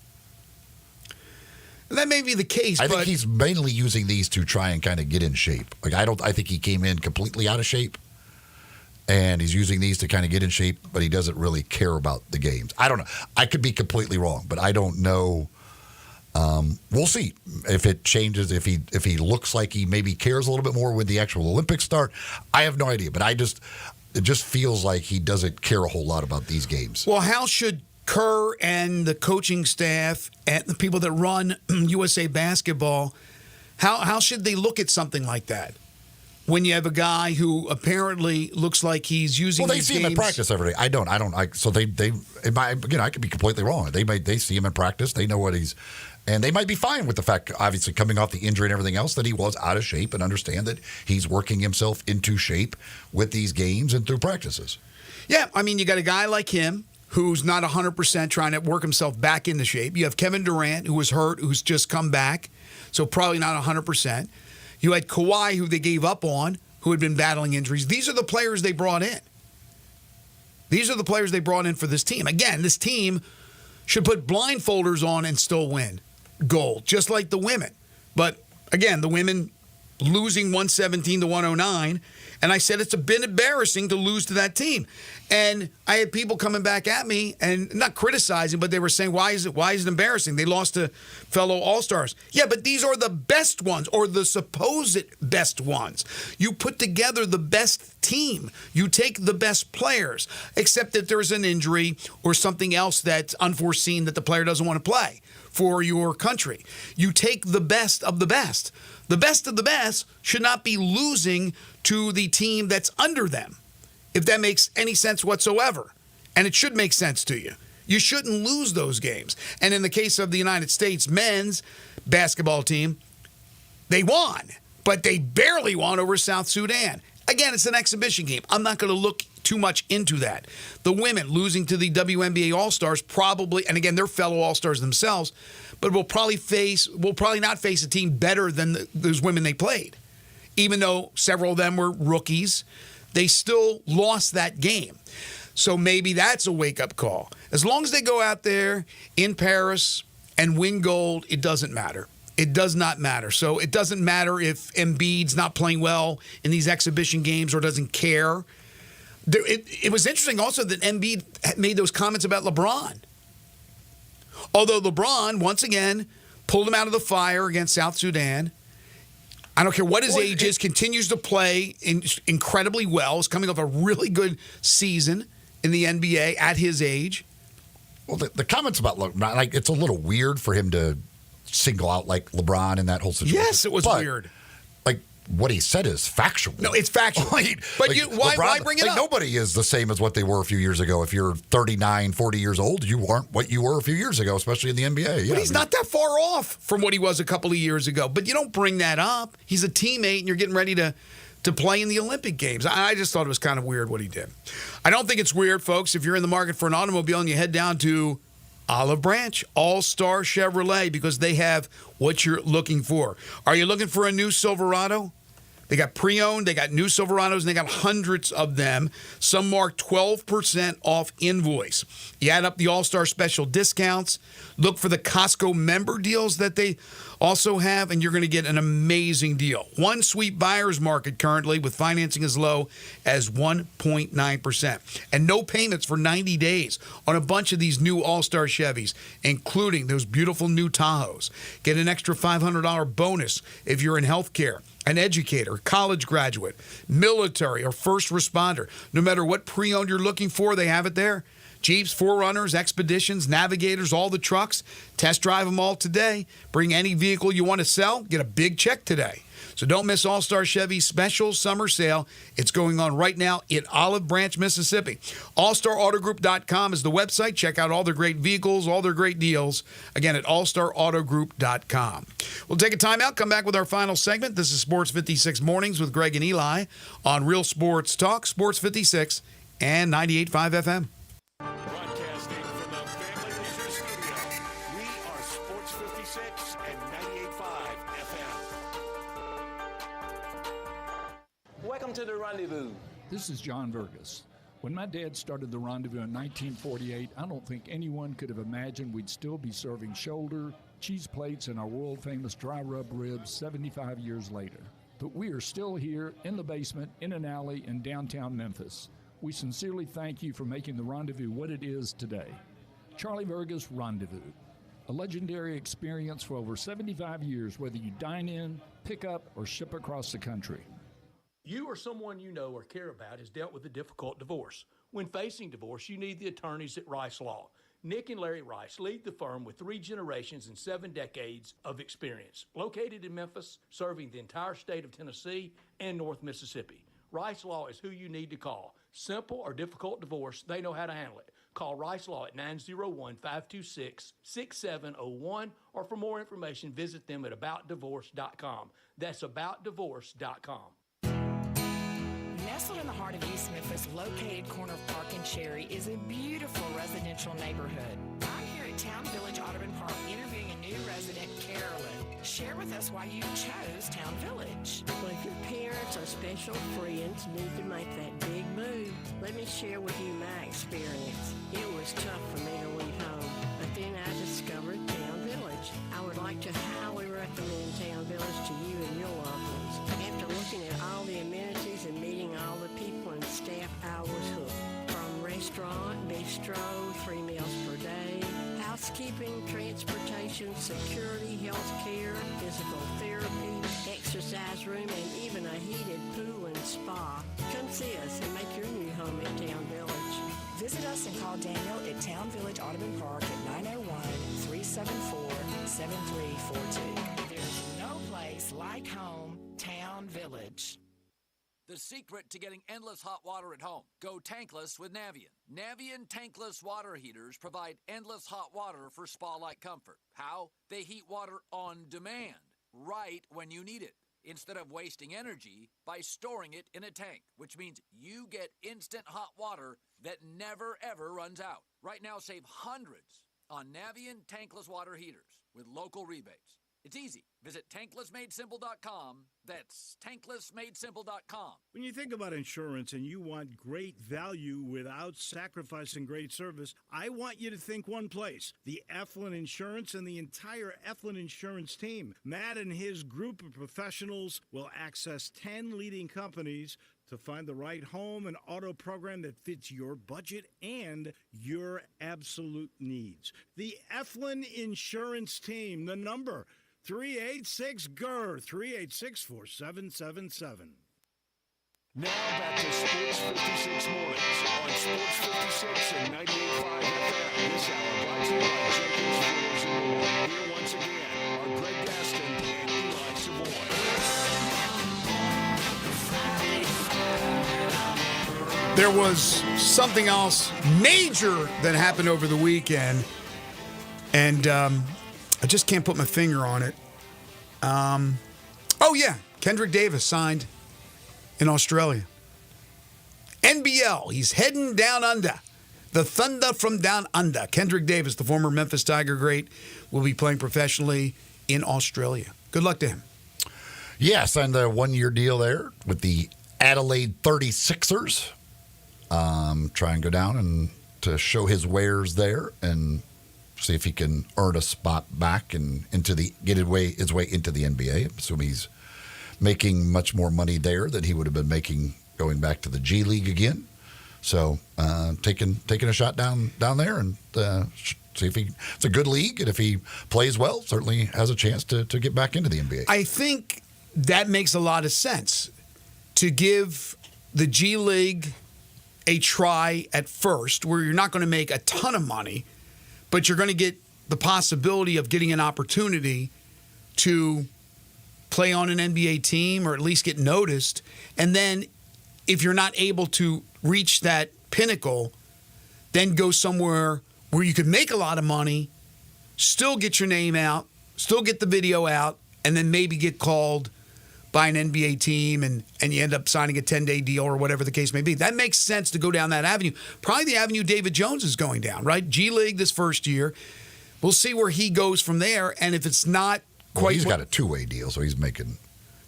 That may be the case. I think he's mainly using these to try and kind of get in shape. I think he came in completely out of shape. And he's using these to kind of get in shape, but he doesn't really care about the games. I don't know. I could be completely wrong, but I don't know. We'll see if it changes. If he looks like he maybe cares a little bit more when the actual Olympics start. I have no idea, but it just feels like he doesn't care a whole lot about these games. Well, how should Kerr and the coaching staff and the people that run USA Basketball, how should they look at something like that? When you have a guy who apparently looks like he's using these games. Well, they see him in practice every day. I don't. So they I could be completely wrong. They see him in practice. They know what he's, and they might be fine with the fact, obviously coming off the injury and everything else, that he was out of shape, and understand that he's working himself into shape with these games and through practices. Yeah, I mean, you got a guy like him who's not 100% trying to work himself back into shape. You have Kevin Durant, who was hurt, who's just come back, so probably not 100%. You had Kawhi, who they gave up on, who had been battling injuries. These are the players they brought in. These are the players they brought in for this team. Again, this team should put blindfolders on and still win gold, just like the women. But, again, the women losing 117 to 109. And I said it's a bit embarrassing to lose to that team. And I had people coming back at me and not criticizing, but they were saying, why is it embarrassing? They lost to fellow All-Stars. Yeah, but these are the best ones, or the supposed best ones. You put together the best team. You take the best players, except that there's an injury or something else that's unforeseen that the player doesn't want to play for your country. You take the best of the best. The best of the best should not be losing to the team that's under them, if that makes any sense whatsoever. And it should make sense to you. You shouldn't lose those games. And in the case of the United States men's basketball team, they won, but they barely won over South Sudan. Again, it's an exhibition game. I'm not going to look too much into that. The women losing to the WNBA All-Stars probably, and again, they're fellow All-Stars themselves, but will probably not face a team better than those women they played. Even though several of them were rookies, they still lost that game. So maybe that's a wake-up call. As long as they go out there in Paris and win gold, it doesn't matter. It does not matter. So it doesn't matter if Embiid's not playing well in these exhibition games or doesn't care. It was interesting also that Embiid made those comments about LeBron. Although LeBron, once again, pulled him out of the fire against South Sudan. I don't care what his age is, continues to play incredibly well. Is coming off a really good season in the NBA at his age. Well, the comments about LeBron, like, it's a little weird for him to single out like LeBron in that whole situation. Yes, it was weird. Like, what he said is factual. No, it's factual. Why bring it up? Nobody is the same as what they were a few years ago. If you're 39, 40 years old, you aren't what you were a few years ago, especially in the NBA. Yeah, but he's not that far off from what he was a couple of years ago. But you don't bring that up. He's a teammate, and you're getting ready to play in the Olympic Games. I just thought it was kind of weird what he did. I don't think it's weird, folks, if you're in the market for an automobile and you head down to Olive Branch, All-Star Chevrolet, because they have what you're looking for. Are you looking for a new Silverado? They got pre-owned, they got new Silverados, and they got hundreds of them. Some mark 12% off invoice. You add up the All-Star special discounts, look for the Costco member deals that they also have, and you're going to get an amazing deal. One sweet buyer's market currently with financing as low as 1.9%. And no payments for 90 days on a bunch of these new All-Star Chevys, including those beautiful new Tahoes. Get an extra $500 bonus if you're in healthcare, an educator, college graduate, military, or first responder. No matter what pre-owned you're looking for, they have it there. Jeeps, 4Runners, Expeditions, Navigators, all the trucks. Test drive them all today. Bring any vehicle you want to sell. Get a big check today. So don't miss All-Star Chevy's special summer sale. It's going on right now in Olive Branch, Mississippi. AllStarAutoGroup.com is the website. Check out all their great vehicles, all their great deals. Again, at AllStarAutoGroup.com. We'll take a timeout, come back with our final segment. This is Sports 56 Mornings with Greg and Eli on Real Sports Talk, Sports 56 and 98.5 FM. Broadcasting from the Family Leisure Studio, we are Sports 56 and 98.5 FM. Welcome to the Rendezvous. This is John Vergas. When my dad started the Rendezvous in 1948, I don't think anyone could have imagined we'd still be serving shoulder, cheese plates, and our world-famous dry rub ribs 75 years later. But we are still here in the basement, in an alley in downtown Memphis. We sincerely thank you for making the Rendezvous what it is today. Charlie Vergas Rendezvous, a legendary experience for over 75 years, whether you dine in, pick up, or ship across the country. You or someone you know or care about has dealt with a difficult divorce. When facing divorce, you need the attorneys at Rice Law. Nick and Larry Rice lead the firm with 3 generations and 7 decades of experience. Located in Memphis, serving the entire state of Tennessee and North Mississippi. Rice Law is who you need to call. Simple or difficult divorce, they know how to handle it. Call Rice Law at 901-526-6701, or for more information, visit them at aboutdivorce.com. That's aboutdivorce.com. Nestled in the heart of East Memphis, located corner of Park and Cherry, is a beautiful residential neighborhood. I'm here at Town Village Audubon Park interviewing a new resident, Carolyn. Share with us why you chose Town Village. Well, if your parents or special friends need to make that big move, let me share with you my experience. It was tough for me to leave home, but then I discovered Town Village. I would like to highly recommend Town Village to you and your loved ones. After looking at all the amenities and meeting all the people and staff, I was hooked. From restaurant, bistro, 3 meals per day, housekeeping, transportation, security, health care, physical therapy, exercise room, and even a heated pool and spa. Come see us and make your new home at Town Village. Visit us and call Daniel at Town Village Audubon Park at 901-374-7342. There's no place like home, Town Village. The secret to getting endless hot water at home. Go tankless with Navien. Navien tankless water heaters provide endless hot water for spa-like comfort. How? They heat water on demand, right when you need it. instead of wasting energy by storing it in a tank, which means you get instant hot water that never, ever runs out. Right now, save hundreds on Navien tankless water heaters with local rebates. It's easy. Visit tanklessmadesimple.com. That's tanklessmadesimple.com. When you think about insurance and you want great value without sacrificing great service, I want you to think one place: the Eflin Insurance and the entire Eflin Insurance team. Matt and his group of professionals will access 10 leading companies to find the right home and auto program that fits your budget and your absolute needs. The Eflin Insurance team, the number 386-GER, 386-4777. Now back to Sports 56 Mornings on Sports 56 and 98.5 FM. This hour brought to you by Jenkins Floors and More. Here once again are Greg Gaston and Eli Savoy. There was something else major that happened over the weekend, and I just can't put my finger on it. Oh, yeah. Kendrick Davis signed in Australia. NBL. He's heading down under. The Thunder from down under. Kendrick Davis, the former Memphis Tiger great, will be playing professionally in Australia. Good luck to him. Yeah, signed a one-year deal there with the Adelaide 36ers. Try and go down and to show his wares there and see if he can earn a spot back and get his way into the NBA. I assume he's making much more money there than he would have been making going back to the G League again. So taking a shot down there and see if it's a good league, and if he plays well, certainly has a chance to get back into the NBA. I think that makes a lot of sense to give the G League a try at first, where you're not going to make a ton of money, but you're going to get the possibility of getting an opportunity to play on an NBA team or at least get noticed. And then if you're not able to reach that pinnacle, then go somewhere where you could make a lot of money, still get your name out, still get the video out, and then maybe get called by an NBA team and you end up signing a 10-day deal or whatever the case may be. That makes sense to go down that avenue. Probably the avenue David Jones is going down, right? G League this first year. We'll see where he goes from there. And if it's not quite... He's got a two-way deal, so he's making...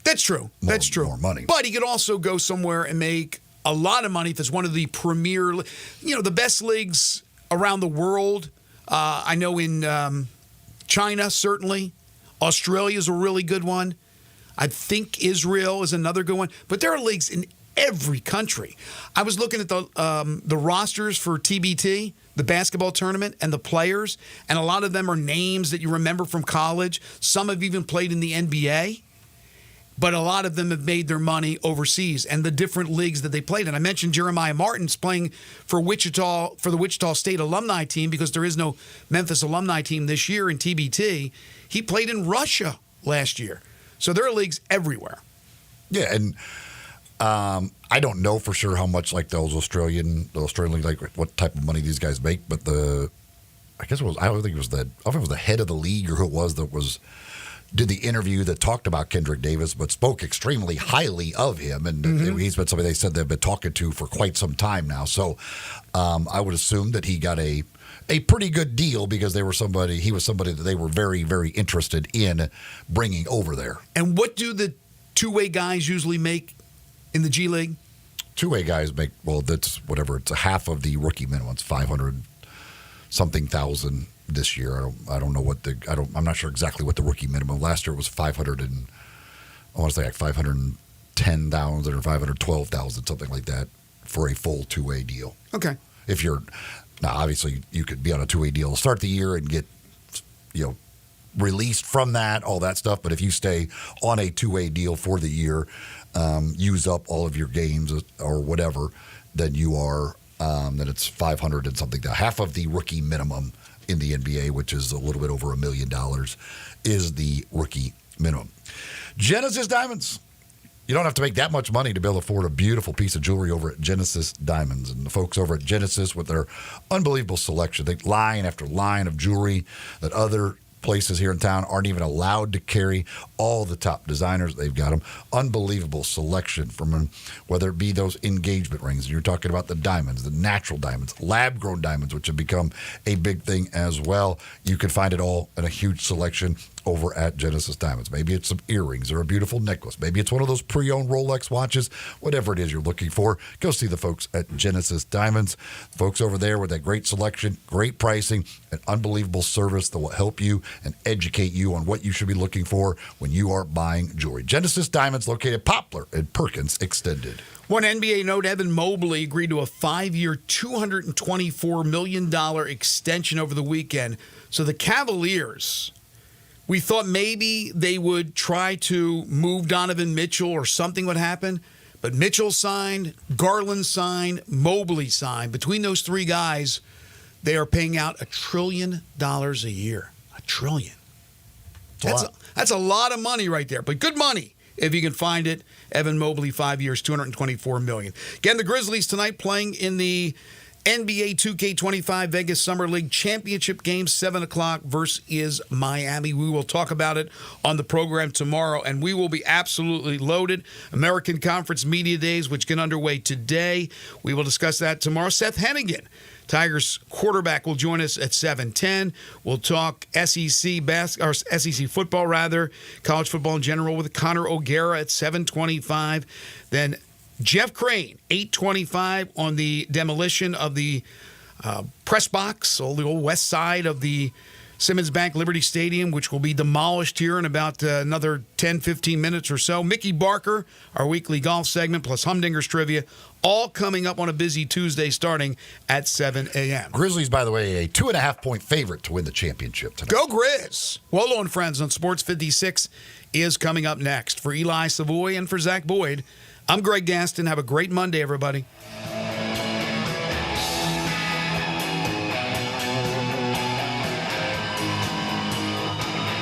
That's true. That's true. More money. But he could also go somewhere and make a lot of money if it's one of the premier... the best leagues around the world. I know in China, certainly. Australia's a really good one. I think Israel is another good one. But there are leagues in every country. I was looking at the rosters for TBT, the basketball tournament, and the players, and a lot of them are names that you remember from college. Some have even played in the NBA, but a lot of them have made their money overseas and the different leagues that they played in. I mentioned Jeremiah Martin's playing for the Wichita State alumni team because there is no Memphis alumni team this year in TBT. He played in Russia last year. So there are leagues everywhere. Yeah, and I don't know for sure how much like those Australian like what type of money these guys make, but I don't think it was the head of the league or who it was that did the interview that talked about Kendrick Davis, but spoke extremely highly of him, and he's been somebody they said they've been talking to for quite some time now. So I would assume that he got a pretty good deal because he was somebody that they were very, very interested in bringing over there. And what do the two-way guys usually make in the G League? Two-way guys make, that's whatever. It's a half of the rookie minimum. It's 500-something thousand this year. I don't know I'm not sure exactly what the rookie minimum. Last year it was 510,000 or 512,000, something like that, for a full two-way deal. Okay. Now, obviously, you could be on a two-way deal to start the year and get, released from that, all that stuff. But if you stay on a two-way deal for the year, use up all of your games or whatever, then you are, then it's 500 and something. Half of the rookie minimum in the NBA, which is a little bit over $1 million, is the rookie minimum. Genesis Diamonds. You don't have to make that much money to be able to afford a beautiful piece of jewelry over at Genesis Diamonds. And the folks over at Genesis, with their unbelievable selection, they line after line of jewelry that other places here in town aren't even allowed to carry all the top designers. They've got them. Unbelievable selection from whether it be those engagement rings. You're talking about the diamonds, the natural diamonds, lab-grown diamonds, which have become a big thing as well. You can find it all in a huge selection over at Genesis Diamonds. Maybe it's some earrings or a beautiful necklace. Maybe it's one of those pre-owned Rolex watches. Whatever it is you're looking for, go see the folks at Genesis Diamonds. Folks over there with that great selection, great pricing, and unbelievable service that will help you and educate you on what you should be looking for when you are buying jewelry. Genesis Diamonds, located Poplar and Perkins Extended. One NBA note, Evan Mobley agreed to a 5-year, $224 million extension over the weekend. So the Cavaliers, we thought maybe they would try to move Donovan Mitchell or something would happen. But Mitchell signed, Garland signed, Mobley signed. Between those three guys, they are paying out $1 trillion a year. $1 trillion. That's a lot of money right there. But good money if you can find it. Evan Mobley, 5 years, $224 million. Again, the Grizzlies tonight playing in the NBA 2K25 Vegas Summer League Championship game, 7 o'clock versus Miami. We will talk about it on the program tomorrow, and we will be absolutely loaded. American Conference Media Days, which get underway today. We will discuss that tomorrow. Seth Hennigan, Tigers quarterback, will join us at 7:10. We'll talk SEC football, college football in general, with Connor O'Gara at 7:25. Then Jeff Crane, 8:25, on the demolition of the press box, on the old west side of the Simmons Bank Liberty Stadium, which will be demolished here in about another 10, 15 minutes or so. Mickey Barker, our weekly golf segment, plus Humdinger's Trivia, all coming up on a busy Tuesday starting at 7 a.m. Grizzlies, by the way, a 2.5-point favorite to win the championship tonight. Go Grizz! Wolo and Friends on Sports 56 is coming up next. For Eli Savoy and for Zach Boyd, I'm Greg Gaston. Have a great Monday, everybody.